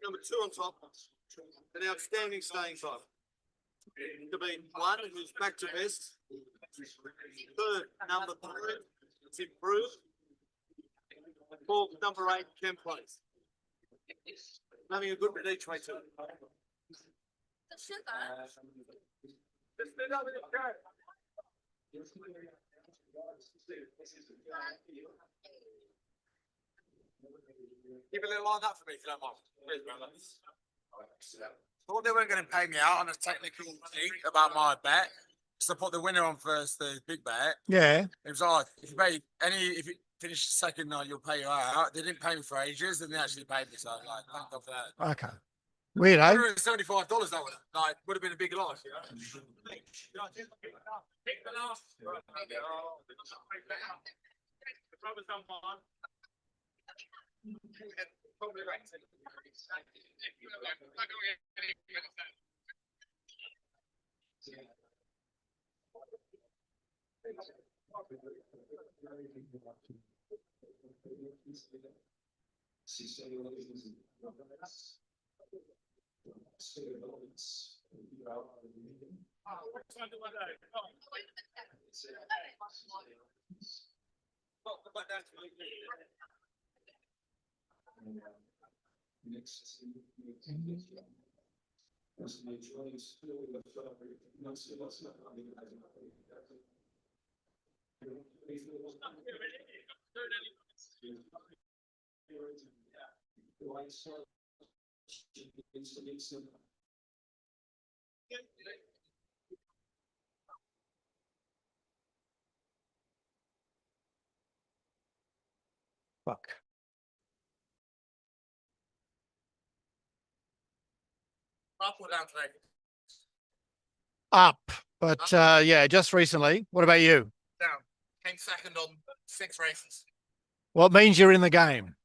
Number 2 on top, an outstanding staying time. To be 1 who's back to best. 3rd, number 3, it's improved. 4th, number 8, 10 place. Having a good bit each way too. Give a little line up for me if you don't mind. Please, brother. Thought they weren't going to pay me out on a technical thing about my bet. So I put the winner on first, the big bet. Yeah. It was like, if you finish second night, you'll pay you out. They didn't pay me for ages, and they actually paid me. So I'm like, thank God for that. Okay. Weird, eh? $175 that would have been a big loss, you know? Probably right. Fuck. Up or down today? Up. But yeah, just recently. What about you? Down. Came second on 6 races. What means you're in the game?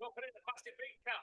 Drop it in the plastic bean cup.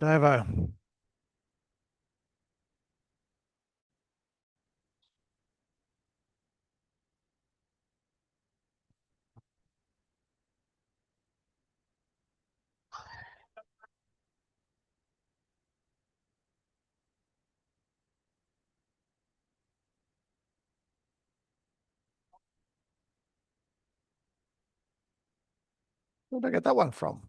Novo. Where did I get that one from?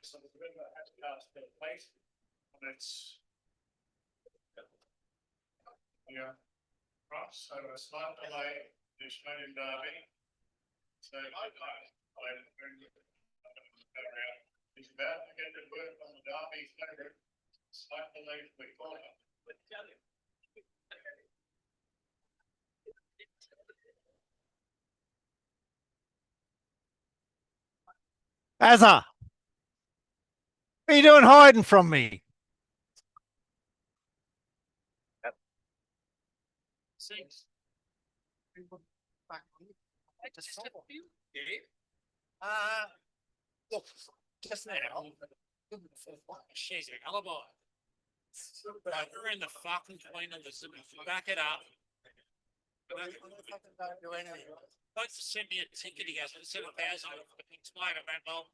So the river has passed their place, and it's yeah, cross, so a slight delay, this Australian derby. So it's about to get the work on the derby favourite, slight delay for the corner. Azza, what are you doing hiding from me? Look, just now, she's an alibi. We're in the fucking clean of the city. Back it up. Don't send me a ticket. He has 7,000. Explain it, man. Well,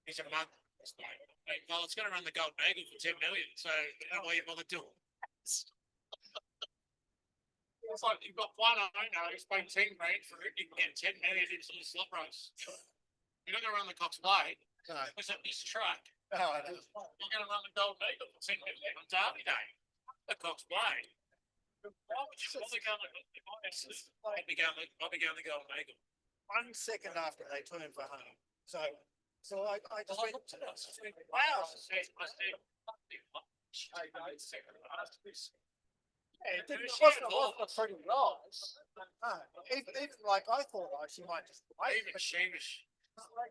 he's a mug. Well, it's going to run the Golden Eagle for 10 million. So, I don't know why you bother doing it. It's like you've got one owner who's paid 10 grand for it. You can get 10 million into the slot race. You're not going to run the Cox Plate. No. It's a this truck. You're gonna run the Golden Eagle for 10 minutes on Derby Day. The Cox Play. Why would you bother going to I'd be going the Golden Eagle. 1 second after they turned for home. So I just Well, I went, looked at us. Wow. I said, it wasn't pretty nice. No, even like I thought she might just wait. even she was. I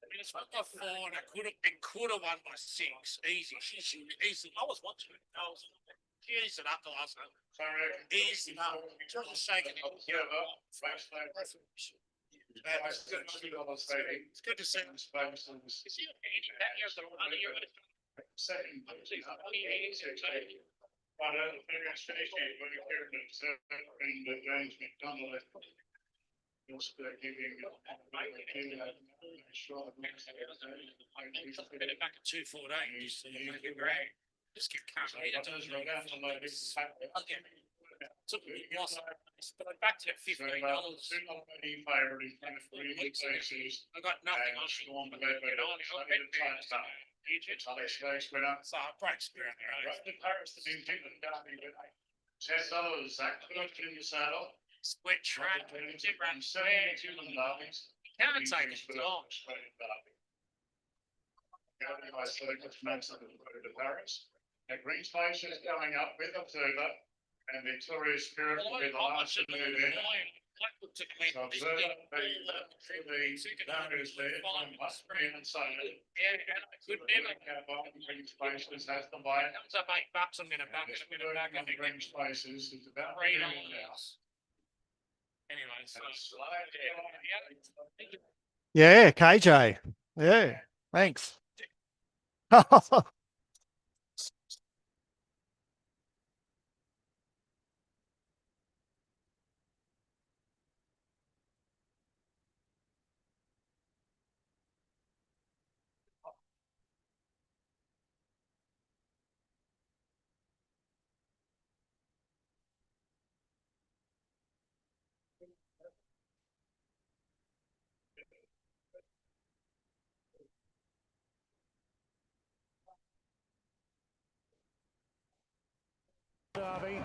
mean, it's won by 4 and it could have won by 6. Easy. She easy. I was watching it. She eased it up the last one. Eased it up. Just a second. It's good to see. Is he a handicap? You're the one of your Second. James McDonald. Get it back at 2:14. Just get covered. But back to $15. I got nothing. I should want to bet so breaks around there. $10, Zach, put in your saddle. Split track, different squares. Can't take it long. Now, Green Space is going up with Observer and Victoria Spirit will be the last to move in. So Observer, the numbers there, and so. Could never. Green Spaces has the light. Comes up $8, I'm gonna back it. I'm gonna back it. Green Spaces is about $3 now. Anyway, so. Yeah, KJ. Yeah, thanks. Derby,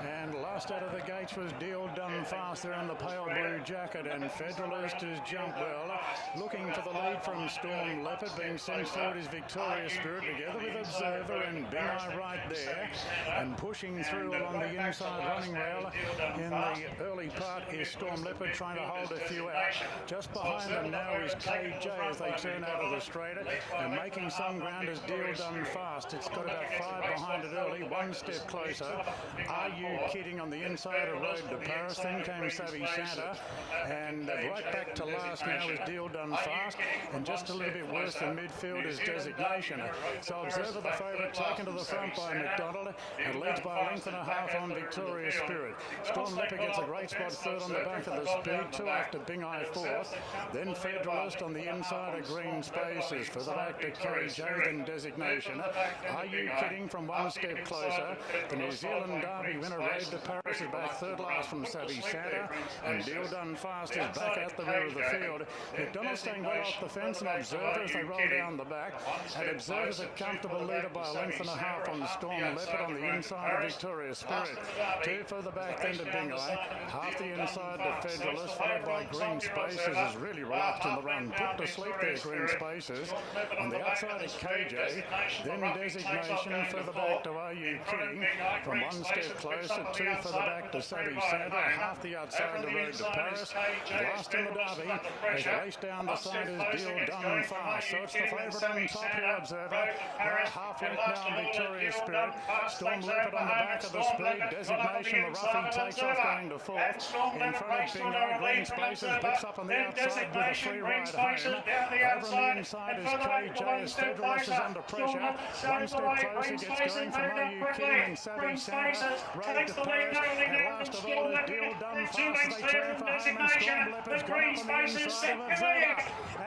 and last out of the gates was Deal Done Fast there in the pale blue jacket, and Federalist has jumped well, looking for the lead from Storm Leopard, being sent forward is Victoria Spirit together with Observer and Big Eye right there, and pushing through along the inside running rail in the early part is Storm Leopard trying to hold a few out. Just behind them now is KJ as they turn out of the straighter, and making some ground is Deal Done Fast. It's got about 5 behind it early, 1 step closer. Are You Kidding on the inside of Road to Paris? Then came Savvy Santa, and right back to last now is Deal Done Fast, and just a little bit worse than midfield is Designation. So Observer, the favourite, taken to the front by McDonald, and leads by a length and a half on Victoria Spirit. Storm Leopard gets a great spot third on the back of the speed, 2 after Bing Eye fourth. Then Federalist on the inside of Green Spaces, further back to KJ, then Designation. Are You Kidding from 1 step closer? The New Zealand Derby winner Road to Paris is back third last from Savvy Santa, and Deal Done Fast is back out the rear of the field. McDonald staying well off the fence, and Observer as they roll down the back, and Observer's a comfortable leader by a length and a half on Storm Leopard on the inside of Victoria Spirit. 2 further back then to Bing Eye, half the inside to Federalist, followed by Green Spaces is really relaxed in the run. Put to sleep there, Green Spaces. On the outside of KJ, then Designation, further back to Are You Kidding? From 1 step closer, 2 further back to Savvy Santa, half the outside the Road to Paris. Last in the Derby, as they race down the side is Deal Done Fast. So it's the favourite on top here, Observer. Half length now on Victoria Spirit. Storm Leopard on the back of the speed. Designation, the roughie takes off going to fourth. In front of Bingo, Green Spaces blips up on the outside with a free ride home. Over on the inside is KJ as Federalist is under pressure. 1 step closer, gets going from Are You Kidding and Savvy Santa. Road to Paris, and last of all is Deal Done Fast as they turn for home, and Storm Leopard's gone up on the inside of Observer.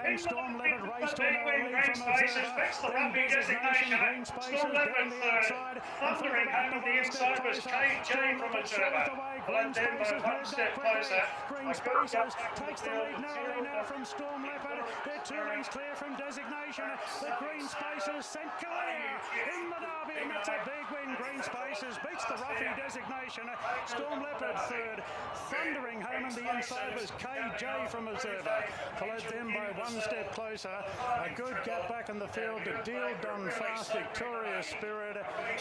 And Storm Leopard race to an early lead from Observer. Then Designation, Green Spaces down the outside. Thundering home on the inside was KJ from Observer. Green Spaces moved up quickly. Green Spaces takes the lead narrowly now from Storm Leopard. They're 2 lengths clear from Designation. The Green Spaces sent clear in the derby, and that's a big win. Green Spaces beats the Ruffy Designation. Storm Leopard third. Thundering home on the inside was KJ from Observer. Followed them by 1 step closer. A good gap back in the field to Deal Done Fast, Victoria Spirit,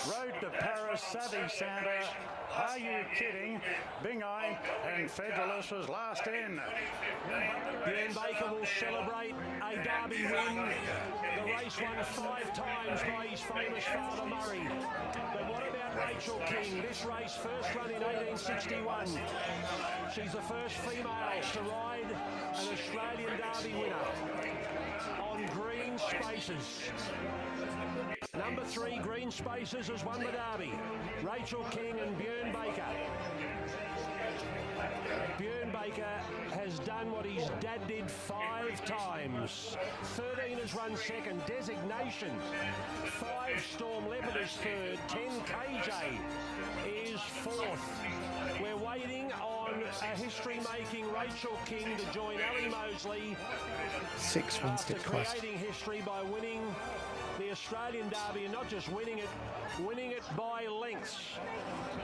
Road to Paris, Savvy Santa, Are You Kidding, Bing Eye, and Federalist was last in. Bjorn Baker will celebrate a derby win. The race won 5 times by his famous father Murray. But what about Rachel King? This race first run in 1861. She's the first female to ride an Australian Derby winner on Green Spaces. Number 3, Green Spaces, has won the Derby. Rachel King and Bjorn Baker. Bjorn Baker has done what his dad did 5 times. 13 has run second. Designation. 5 Storm Leopard is third. 10 KJ is fourth. We're waiting on a history-making Rachel King to join Ali Mosley. 6 1 step after close. creating history by winning the Australian Derby, and not just winning it by lengths.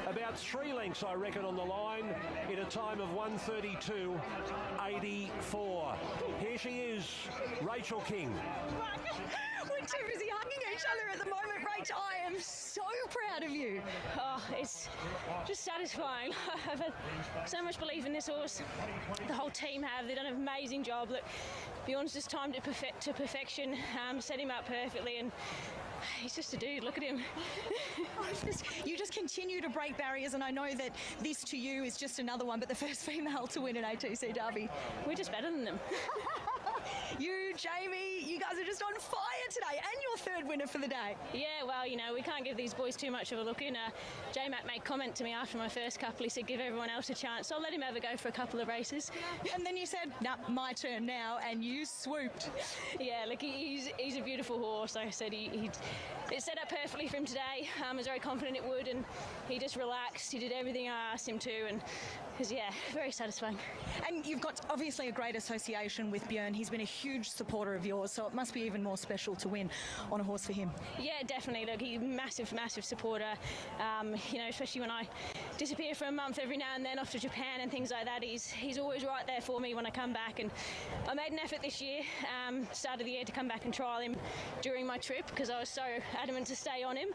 About 3 lengths, I reckon, on the line in a time of 1:32.84. Here she is, Rachel King. We're too busy hugging each other at the moment, Rach. I am so proud of you. Oh, it's just satisfying. I've had so much belief in this horse. The whole team have. They've done an amazing job. Look, Bjorn's just timed it to perfection, set him up perfectly, and he's just a dude. Look at him. You just continue to break barriers, and I know that this to you is just another one, but the first female to win an ATC Derby. We're just better than them. You, Jamie, you guys are just on fire today, and your 3rd winner for the day. Yeah, well, you know, we can't give these boys too much of a look in. J-Mac made comment to me after my first couple. He said, give everyone else a chance. So I'll let him have a go for a couple of races. And then you said, nah, my turn now, and you swooped. Yeah, look, he's a beautiful horse. Like I said, it set up perfectly for him today. I was very confident it would, and he just relaxed. He did everything I asked him to, and it was, yeah, very satisfying. And you've got obviously a great association with Bjorn. He's been a huge supporter of yours, so it must be even more special to win on a horse for him. Yeah, definitely. Look, he's a massive supporter. You know, especially when I disappear for a month every now and then off to Japan and things like that. He's always right there for me when I come back, and I made an effort this year, start of the year, to come back and trial him during my trip because I was so adamant to stay on him.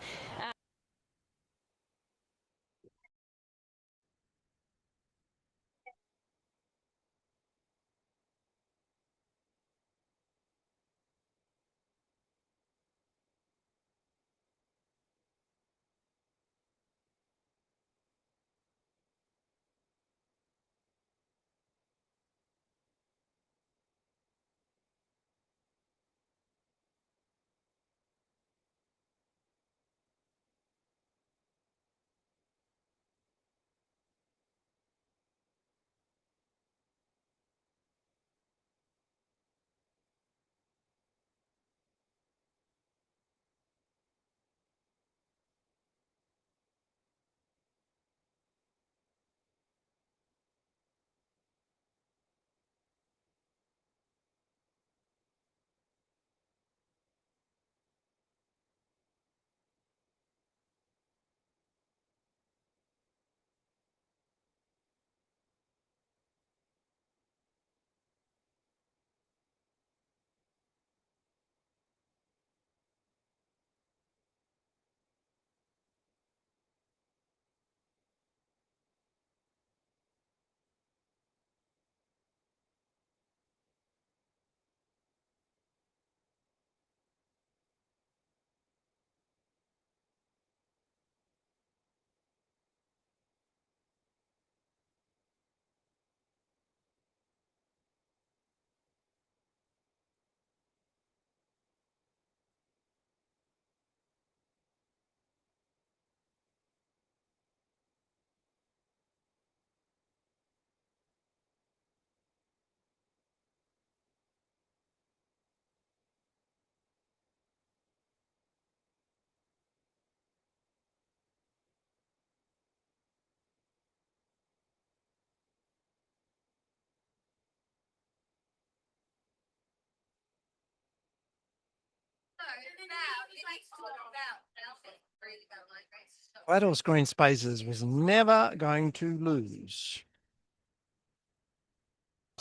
Waddles Green Spaces was never going to lose.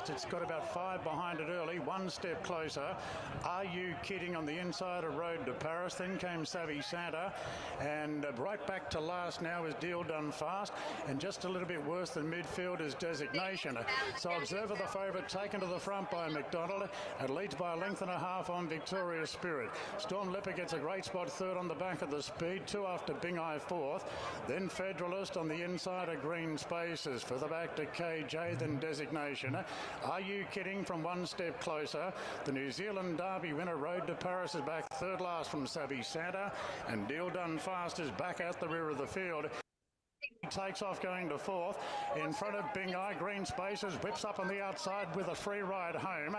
It's got about 5 behind it early, one step closer. Are You Kidding on the inside of Road to Paris? Then came Savvy Santa, and right back to last now is Deal Done Fast, and just a little bit worse than midfield is Designation. So Observer, the favourite, taken to the front by McDonald. It leads by a length and a half on Victoria's Spirit. Storm Leopard gets a great spot third on the back of the speed, 2 after Bing Eye fourth. Then Federalist on the inside of Green Spaces. Further back to KJ, then Designation. Are You Kidding from one step closer? The New Zealand Derby winner Road to Paris is back third last from Savvy Santa, and Deal Done Fast is back out the rear of the field. Takes off going to fourth. In front of Bing Eye, Green Spaces whips up on the outside with a free ride home.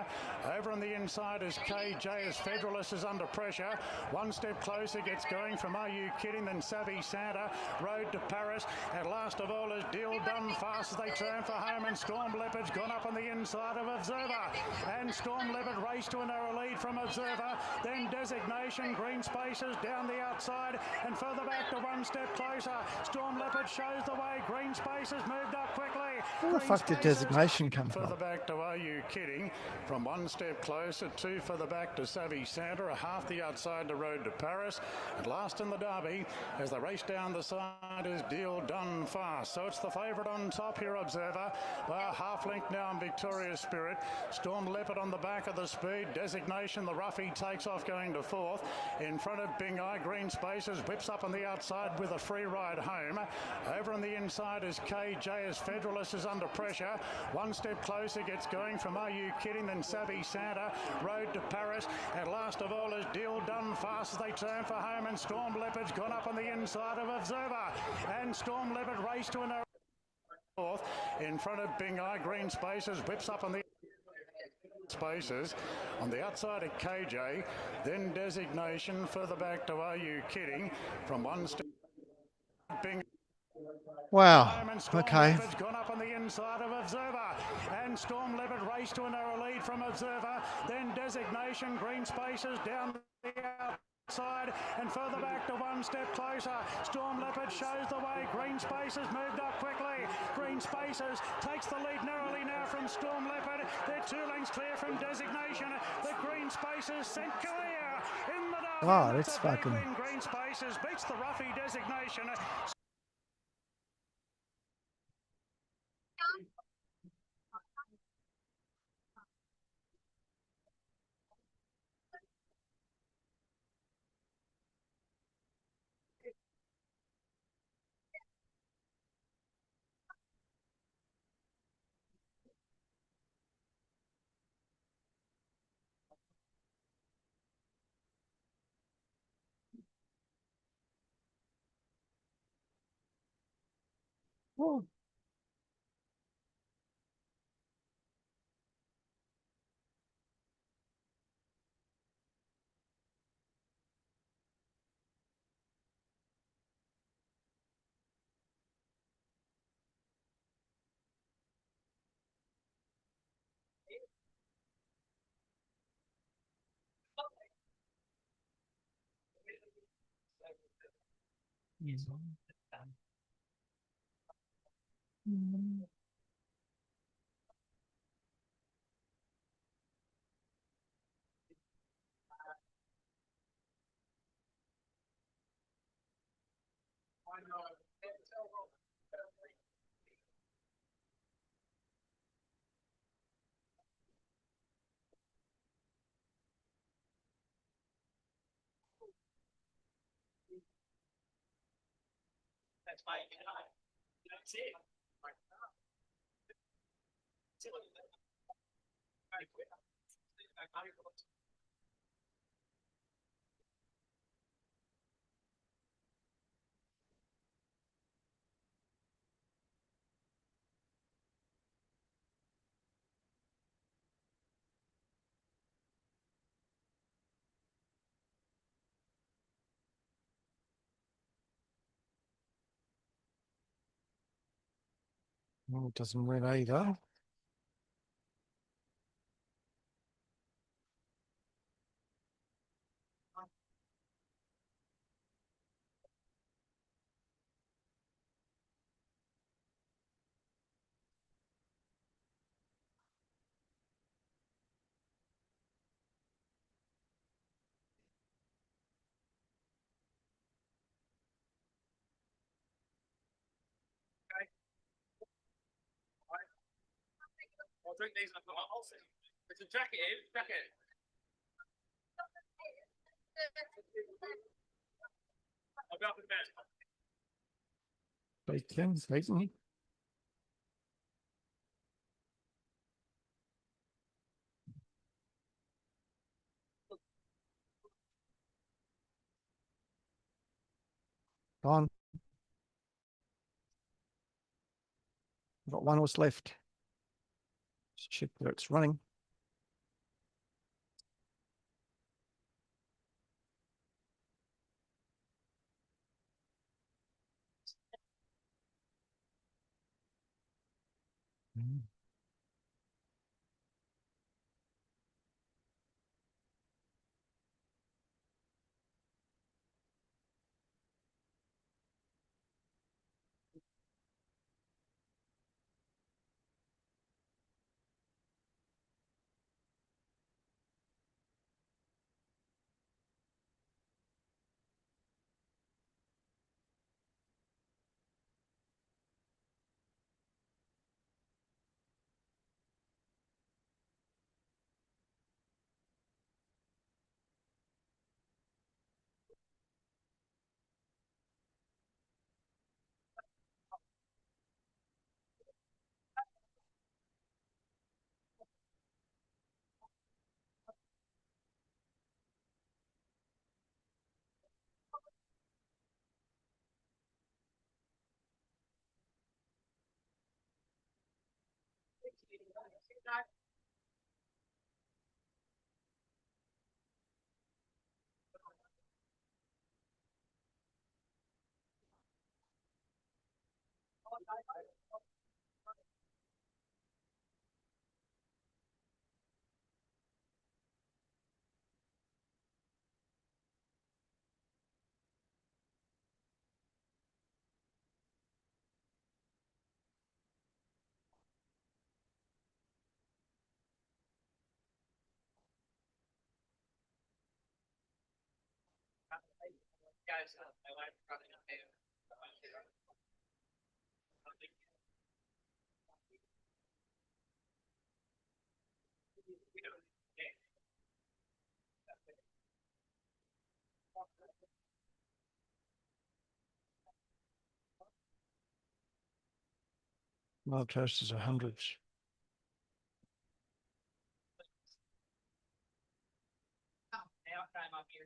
Over on the inside is KJ as Federalist is under pressure. One step closer, gets going from Are You Kidding? Then Savvy Santa, Road to Paris. And last of all is Deal Done Fast as they turn for home, and Storm Leopard's gone up on the inside of Observer. And Storm Leopard raced to a narrow lead from Observer. Then Designation, Green Spaces down the outside and further back to one step closer. Storm Leopard shows the way. Green Spaces moved up quickly. Where the fuck did Designation come from? Further back to Are You Kidding? From one step closer, 2 further back to Savvy Santa, a half the outside to Road to Paris. And last in the Derby, as they race down the side, is Deal Done Fast. So it's the favourite on top here, Observer, by a half length now in Victoria's Spirit. Storm Leopard on the back of the speed. Designation, the roughie, takes off going to fourth. In front of Bing Eye, Green Spaces whips up on the outside with a free ride home. Over on the inside is KJ as Federalist is under pressure. One step closer, gets going from Are You Kidding? Then Savvy Santa, Road to Paris. And last of all is Deal Done Fast as they turn for home, and Storm Leopard's gone up on the inside of Observer. And Storm Leopard raced to a narrow fourth. In front of Bing Eye, Green Spaces whips up on the Spaces on the outside of KJ. Then Designation, further back to Are You Kidding? From one step Bing. Wow. Okay. Gone up on the inside of Observer, and Storm Leopard raced to a narrow lead from Observer. Then Designation, Green Spaces down the outside and further back to one step closer. Storm Leopard shows the way. Green Spaces moved up quickly. Green Spaces takes the lead narrowly now from Storm Leopard. They're 2 lengths clear from Designation. The Green Spaces sent clear in the Derby. Oh, that's fucking. Green Spaces beats the roughie Designation. Oh. That's my, that's it. Well, it doesn't win either. I'll drink these and I've got my whole thing. It's a jacket in, jacket. I'll be up in bed. Bacon, bacon. Gone. Got one horse left. Check that it's running. Guys, I like running up here. Wild toast is 100. Now I came up here.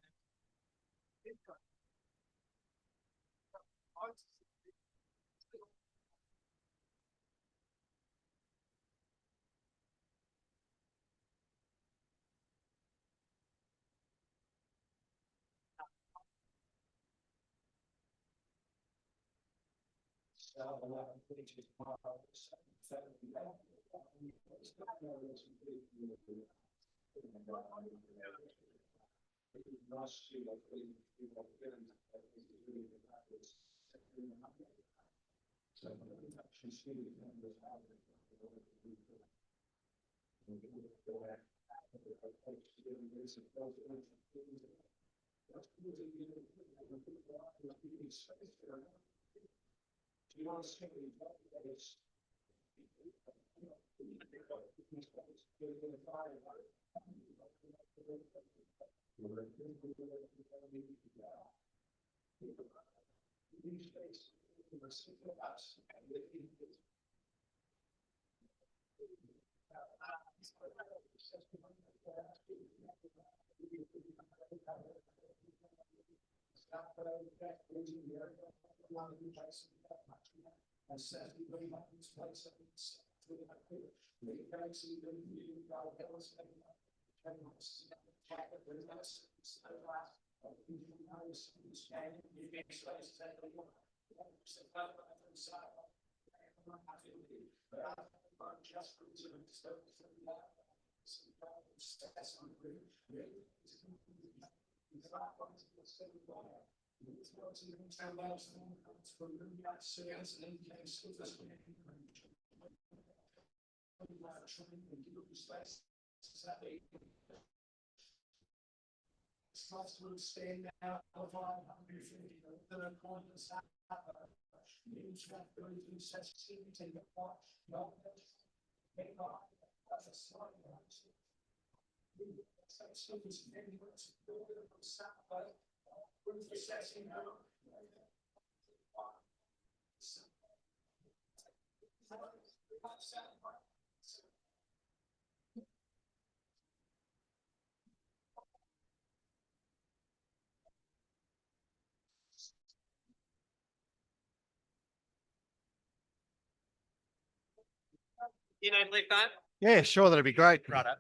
You know, lift home? Yeah, sure, that'd be great. Righto.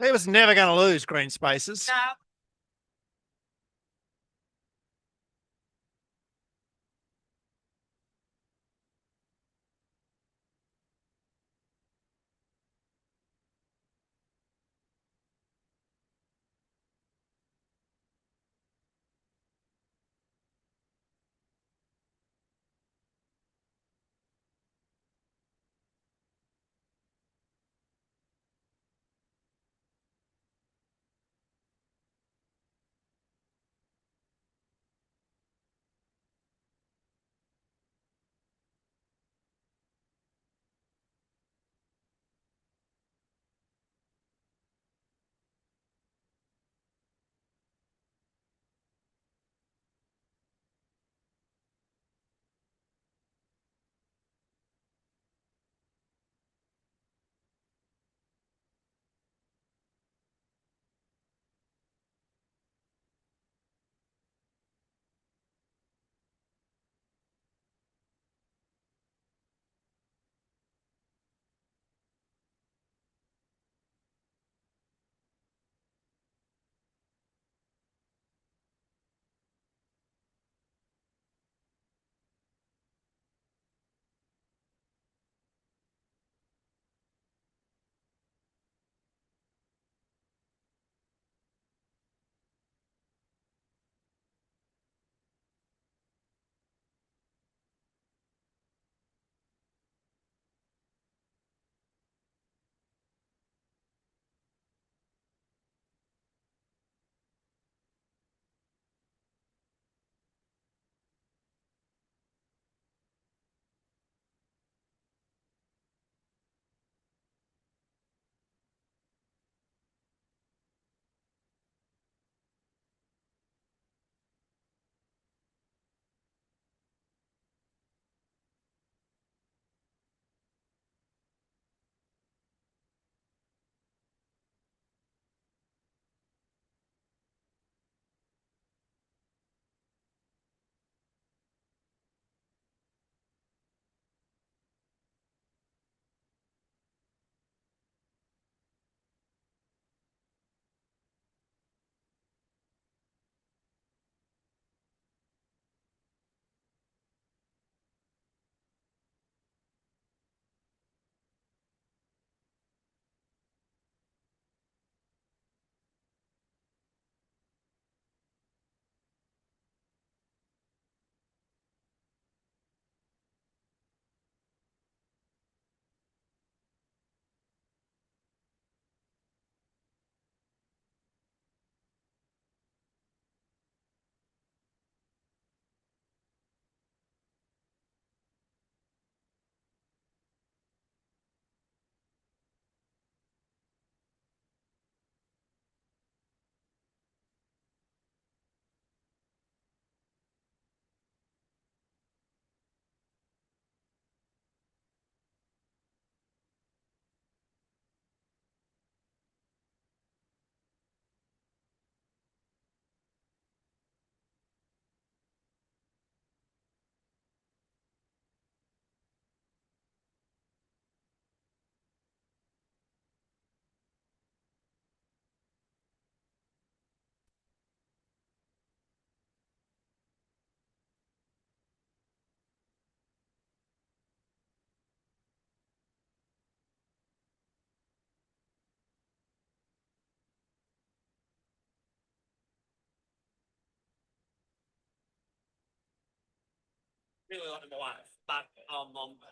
He was never going to lose green spaces. No. Really like number one, but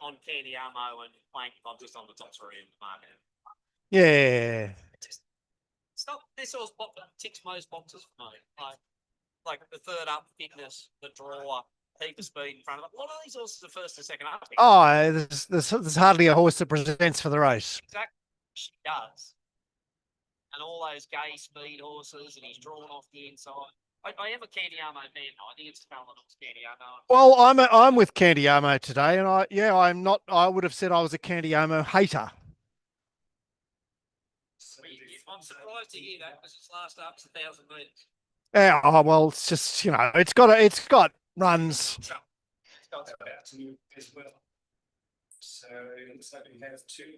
on Candy Armo and Plank, I'm just on the top three in the market. Yeah. Stop. This all ticks most boxes for me. Like the third up fitness, the draw, heap of speed in front of it. A lot of these horses are first and second up. Oh, there's hardly a horse that presents for the race. Exactly. She does. And all those gay speed horses, and he's drawn off the inside. I have a Candiamo man. I think it's Paladin's Candiamo. Well, I'm with Candiamo today, and I'm not. I would have said I was a Candiamo hater. I'm surprised to hear that because its last up's 1,000 metres. Yeah, oh, well, it's just it's got runs. It's got about to as well. So it looks like we have two.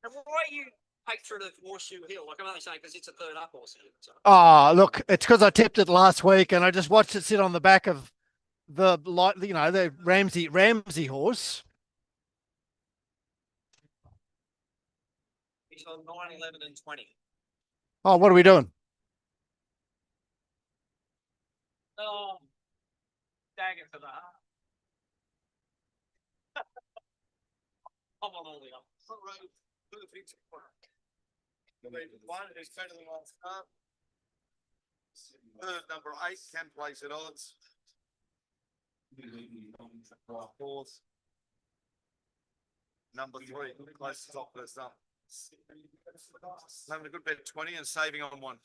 And why are you hatred of Horseshoe Hill? Like I'm only saying because it's a third up Horseshoe. So. Oh, look, it's because I tipped it last week, and I just watched it sit on the back of the Ramsey horse. He's on 9, 11, and 20. Oh, what are we doing? Oh, dagger for the heart. I'm on all the up. Perfect. One is better than last start. Number 8 can place at odds. Fourth. Number 3, close to top first up. Having a good bet 20 and saving on one.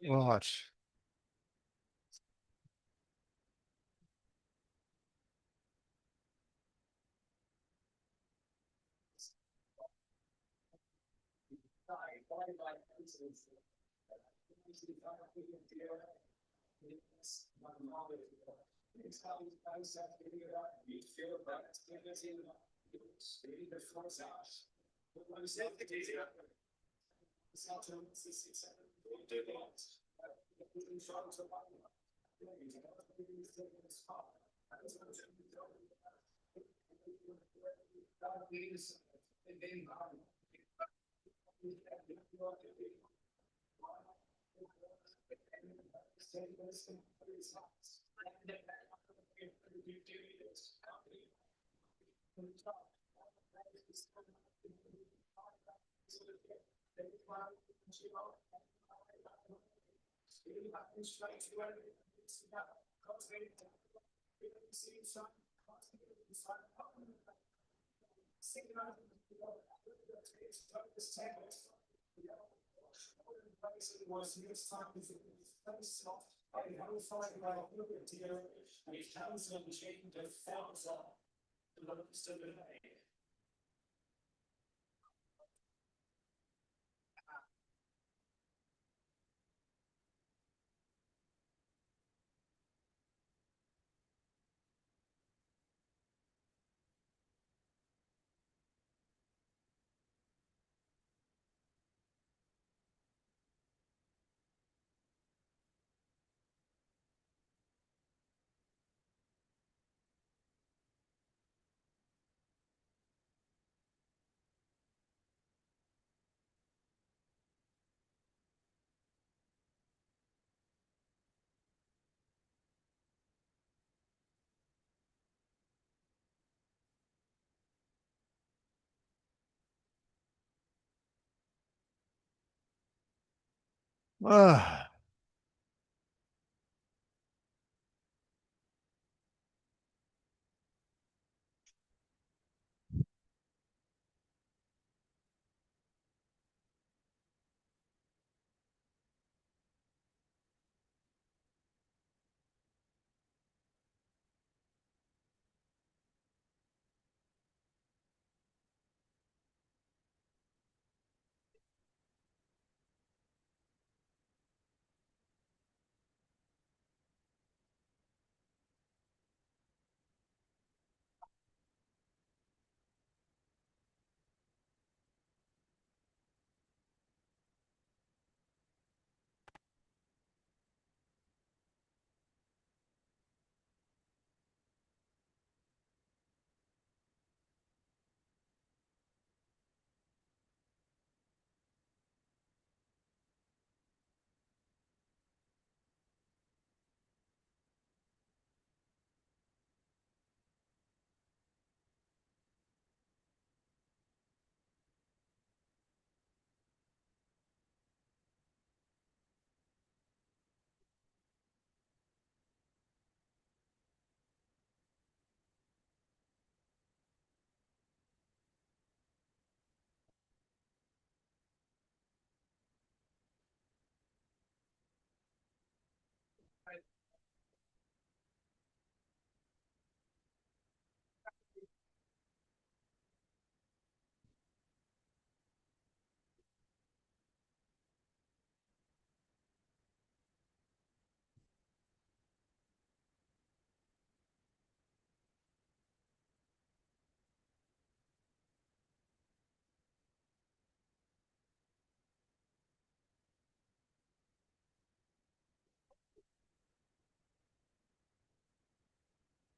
Right.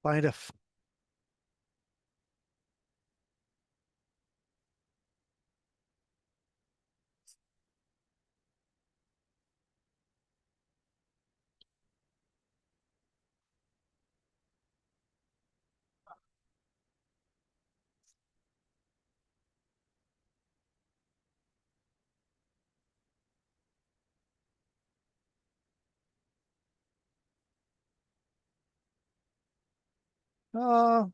Plaintiff. Oh.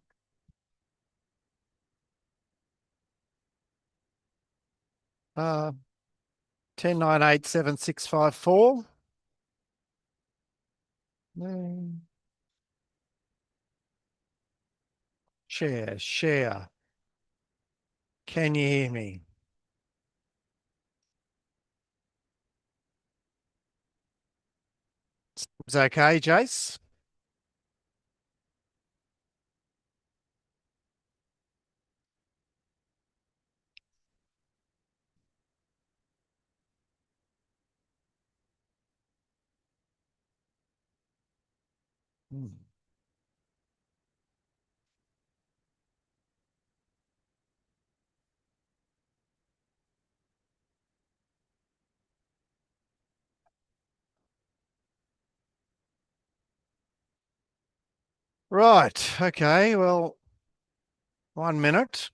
Uh, 10, 9, 8, 7, 6, 5, 4. Share. Can you hear me? It's okay, Jace? Right. Okay. Well, 1 minute.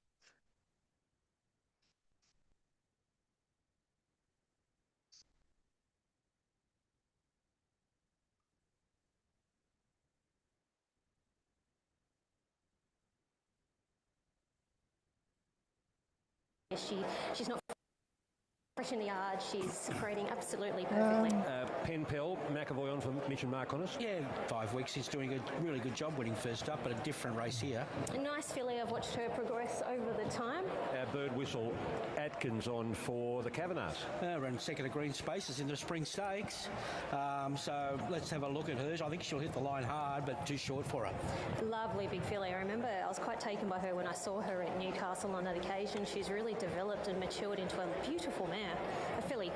She's not fresh in the yard. She's separating absolutely perfectly. Penpel, McAvoy on for Mitch and Mark on us. Yeah, 5 weeks. He's doing a really good job winning first up, but a different race here. A nice filly. I've watched her progress over the time. Our bird whistle Atkins on for the Kavanaghs. Ran second of green spaces in the Spring Stakes. So let's have a look at hers. I think she'll hit the line hard, but too short for her. Lovely big filly. I remember I was quite taken by her when I saw her at Newcastle on that occasion. She's really developed and matured into a beautiful mare. A filly.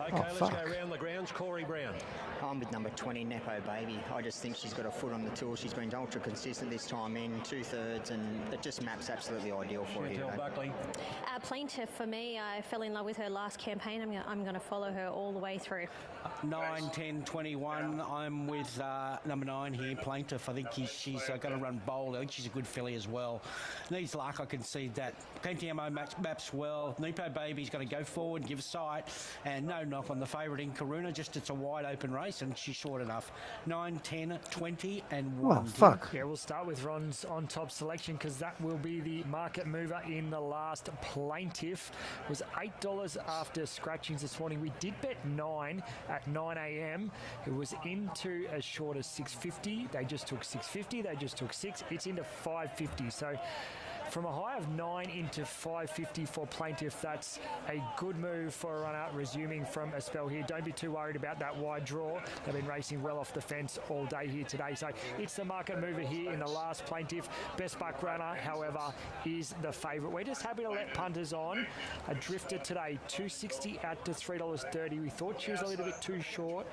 Okay, let's go around the grounds. Corey Brown. I'm with number 20, Nepo Baby. I just think she's got a foot on the tool. She's been ultra consistent this time in, 2/3, and it just maps absolutely ideal for her. Chantel Buckley. Plaintiff for me. I fell in love with her last campaign. I'm going to follow her all the way through. 9, 10, 21. I'm with number 9 here, Plaintiff. I think she's going to run bold. I think she's a good filly as well. Needs luck, I can see that. Plenty ammo maps well. Nepo Baby's going to go forward, give sight, and no knock on the favourite in Karuna. Just it's a wide open race, and she's short enough. 9, 10, 20, and 1. Oh, fuck. Yeah, we'll start with Ron's on top selection because that will be the market mover in the last. Plaintiff was $8 after scratchings this morning. We did bet 9 at 9 a.m. It was into as short as 650. They just took 650. They just took 6. It's into 550. So from a high of 9 into 550 for Plaintiff, that's a good move for a runner resuming from a spell here. Don't be too worried about that wide draw. They've been racing well off the fence all day here today. So it's the market mover here in the last Plaintiff. Best buck runner, however, is the favourite. We're just happy to let punters on. A drifter today, $2.60 out to $3.30. We thought she was a little bit too short.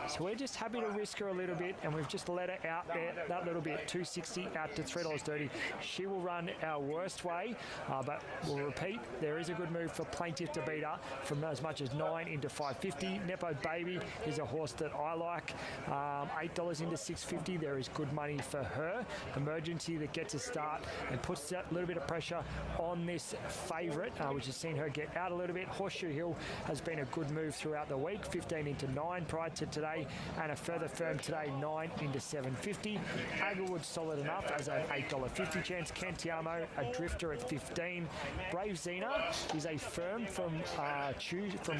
So we're just happy to risk her a little bit, and we've just let her out there that little bit, $2.60 out to $3.30. She will run our worst way, but we'll repeat, there is a good move for Plaintiff to beat her from as much as 9 into 550. Nepo Baby is a horse that I like. $8 into 650, there is good money for her. Emergency that gets a start and puts that little bit of pressure on this favourite, which has seen her get out a little bit. Horseshoe Hill has been a good move throughout the week, 15 into 9 prior to today, and a further firm today, 9 into 750. Aglewood solid enough as an $8.50 chance. Cantiamo, a drifter at 15. Brave Xena is a firm from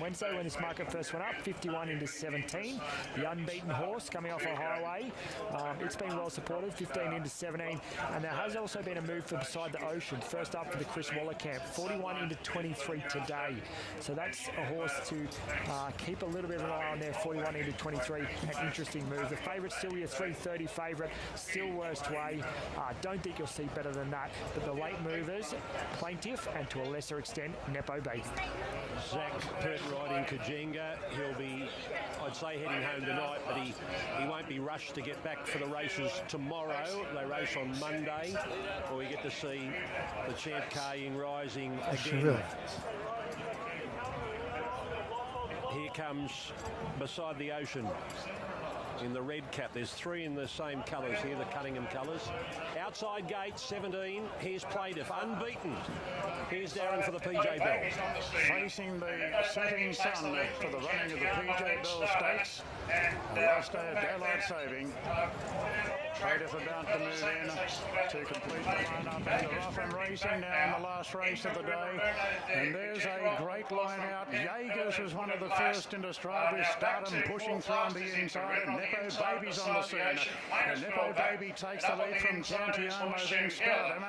Wednesday when this market first went up, 51 into 17. The unbeaten horse coming off a highway. It's been well supported, 15 into 17. And there has also been a move for Beside the Ocean, first up for the Chris Waller camp, 41 into 23 today. So that's a horse to keep a little bit of an eye on there, 41 into 23. An interesting move. The favourite still your $3.30 favourite, still worst way. Don't think you'll see better than that. But the late movers, Plaintiff, and to a lesser extent, Nepo Baby. Zach Pert riding Kajenga. He'll be, I'd say, heading home tonight, but he won't be rushed to get back for the races tomorrow. They race on Monday, or we get to see the champ Kaying rising again. Really? Here comes Beside the Ocean in the red cap. There's three in the same colours here, the Cunningham colours. Outside gate, 17. Here's Plaintiff, unbeaten. Here's Darren for the PJ Bell. Facing the setting sun for the running of the PJ Bell Stakes. The last day of daylight saving. Plaintiff about to move in to complete the line-up, and they're off and racing now in the last race of the day. And there's a great line out. Jaegers was one of the first into stride with Stardom pushing through on the inside, and Nepo Baby's on the scene. And Nepo Baby takes the lead from Cantiamo, then Stardom,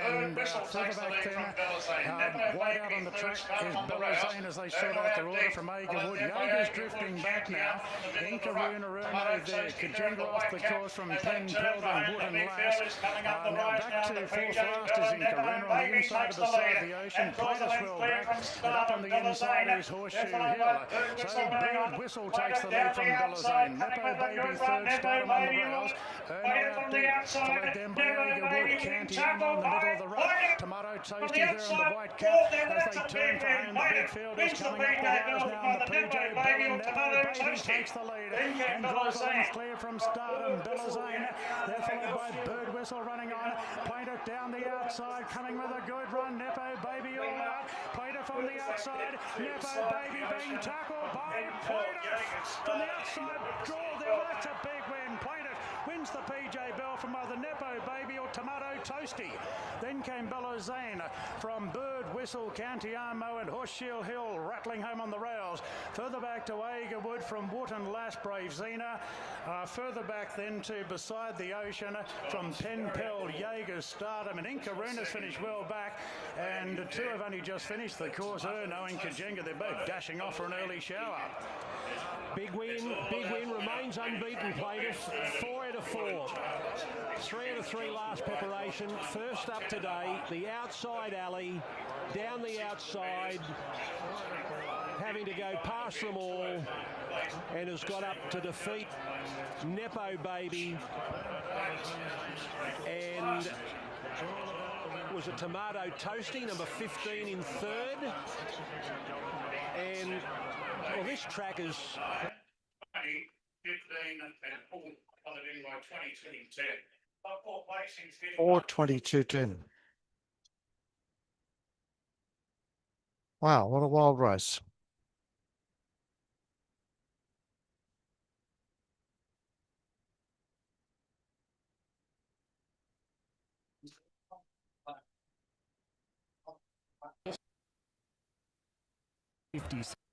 and further back then, wide out on the track is Bella Zane as they sort out their order from Agerwood. Jaegers drifting back now. Inkaruna Runo there. Kajenga off the course from Penn Peld and Wood and Lass. Now back to fourth last is Inkaruna on the inside of Beside the Ocean. Platerswell back, and up on the inside is Horseshoe Hill. So Bird Whistle takes the lead from Bella Zane. Nepo Baby third, Stardom on the rails. Erno out deep, followed then by Agerwood. Cantiamo in the middle of the road. Tomato Toasty there in the white cap as they turn for home. The big field is coming up the rails now on the PJ Bell, and Nepo Baby takes the lead and draws the length clear from Stardom. Bella Zane, they're followed by Bird Whistle running on. Plaintiff down the outside, coming with a good run. Nepo Baby all out. Plaintiff on the outside. Nepo Baby being tackled by Plaintiff from the outside. Draw there, that's a big win. Plaintiff wins the PJ Bell from either Nepo Baby or Tomato Toasty. Then came Bella Zane from Bird Whistle, Cantiamo and Horseshoe Hill rattling home on the rails. Further back to Agerwood from Wood and Lass, Brave Zena. Further back then to Beside the Ocean from Penn Peld, Jaegers, Stardom and Inkaruna's finished well back, and two have only just finished the course. Erno and Kajenga, they're both dashing off for an early shower. Big win, remains unbeaten, Plaintiff. 4 out of 4. 3 out of 3 last preparation. First up today, the outside alley, down the outside, having to go past them all, and has got up to defeat Nepo Baby and was a Tomato Toasty, number 15 in third. And well, this track is 20, 15 and 4 followed in by 22 10. 4:22:10. Wow, what a wild race.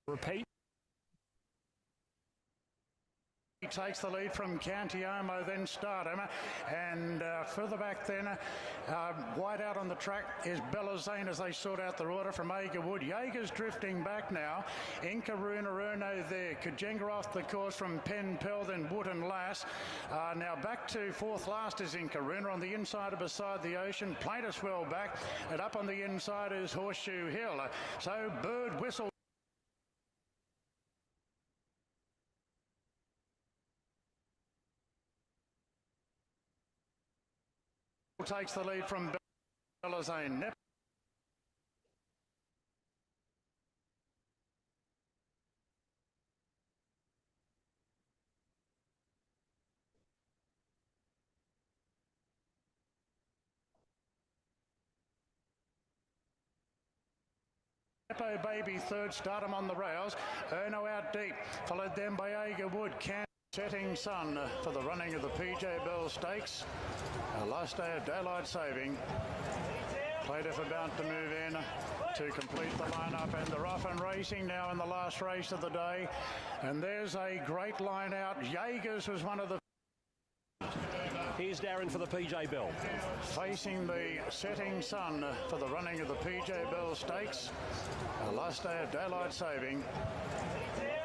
Repeat. He takes the lead from Cantiamo, then Stardom, and further back then, wide out on the track is Bella Zane as they sort out their order from Agerwood. Jaegers drifting back now. Inkaruna Runo there. Kajenga off the course from Penn Peld and Wood and Lass. Now back to fourth last is Inkaruna on the inside of Beside the Ocean. Plaintiffswell back, and up on the inside is Horseshoe Hill. So Bird Whistle takes the lead from Bella Zane. Nepo Baby third, Stardom on the rails. Erno out deep, followed then by Agerwood. Setting sun for the running of the PJ Bell Stakes. Last day of daylight saving. Plaintiff about to move in to complete the lineup, and they're off and racing now in the last race of the day. And there's a great line out. Jaegers was one of the... Here's Darren for the PJ Bell. Facing the setting sun for the running of the PJ Bell Stakes. Last day of daylight saving.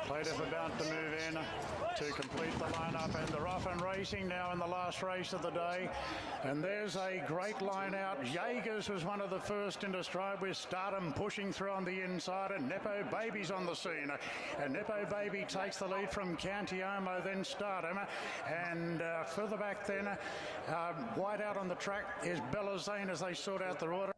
Plaintiff about to move in to complete the lineup, and they're off and racing now in the last race of the day. And there's a great line out. Jaegers was one of the first into stride with Stardom pushing through on the inside, and Nepo Baby's on the scene. And Nepo Baby takes the lead from Cantiomo, then Stardom, and further back then, wide out on the track is Bella Zane as they sort out the order.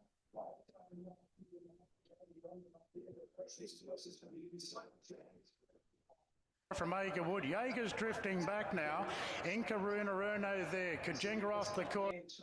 From Agerwood, Jaeger's drifting back now. Inkaruna Erno there. Kajenga off the course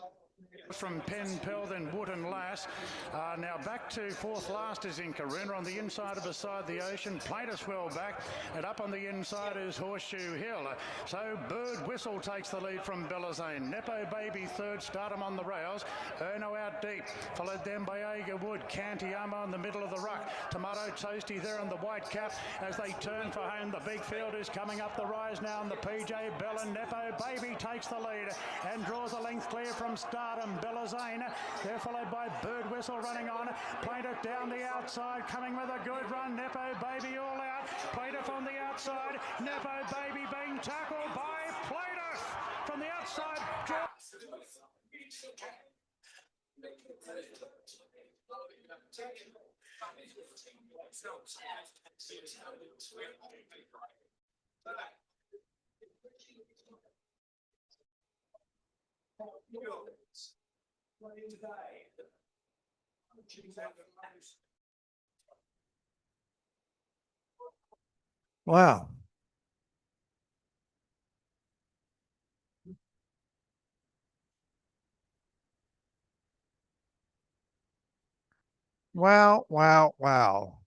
from Penn Pell, then Wood and Lass. Now back to fourth last is Inkaruna on the inside of Beside the Ocean. Plaintiff's well back, and up on the inside is Horseshoe Hill. So Bird Whistle takes the lead from Bellazane. Nepo Baby third, Stardom on the rails. Erno out deep, followed then by Agerwood. Cantiomo in the middle of the ruck. Tomato Toasty there on the white cap as they turn for home. The big field is coming up the rise now, and the PJ Bell and Nepo Baby takes the lead and draws a length clear from Stardom. Bellazane, they're followed by Bird Whistle running on. Plaintiff down the outside, coming with a good run. Nepo Baby all out. Plaintiff on the outside. Nepo Baby being tackled by Plaintiff from the outside. Wow. Wow, wow, wow.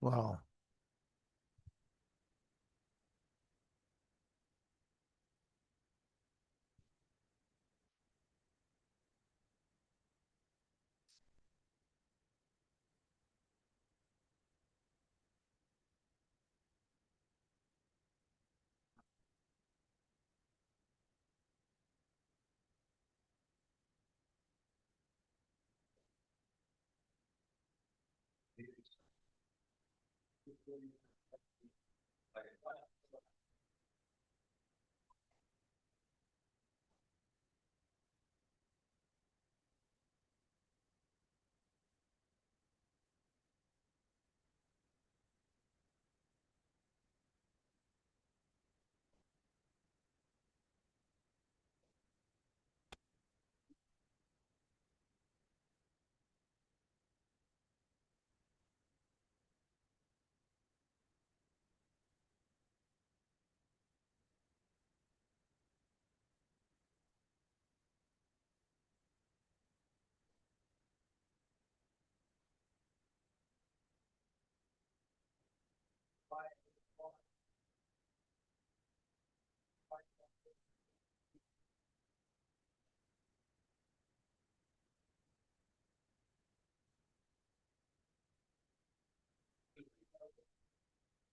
Wow.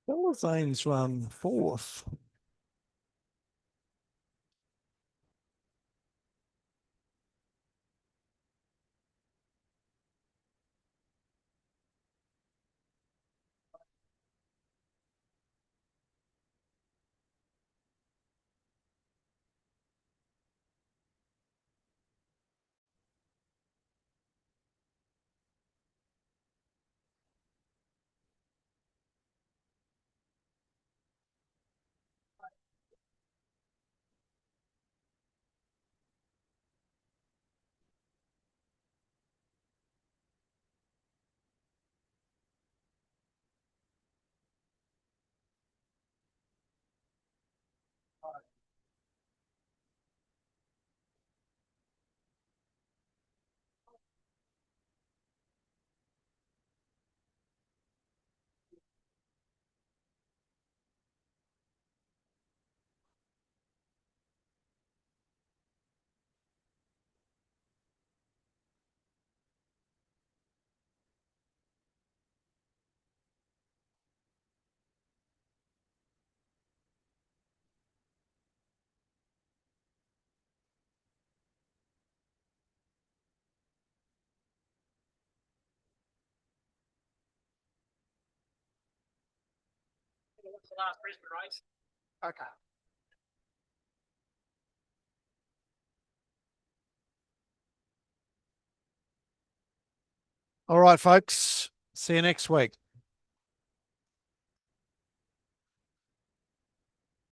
Bellazane's run fourth. What's the last Brisbane race? Okay. All right, folks. See you next week.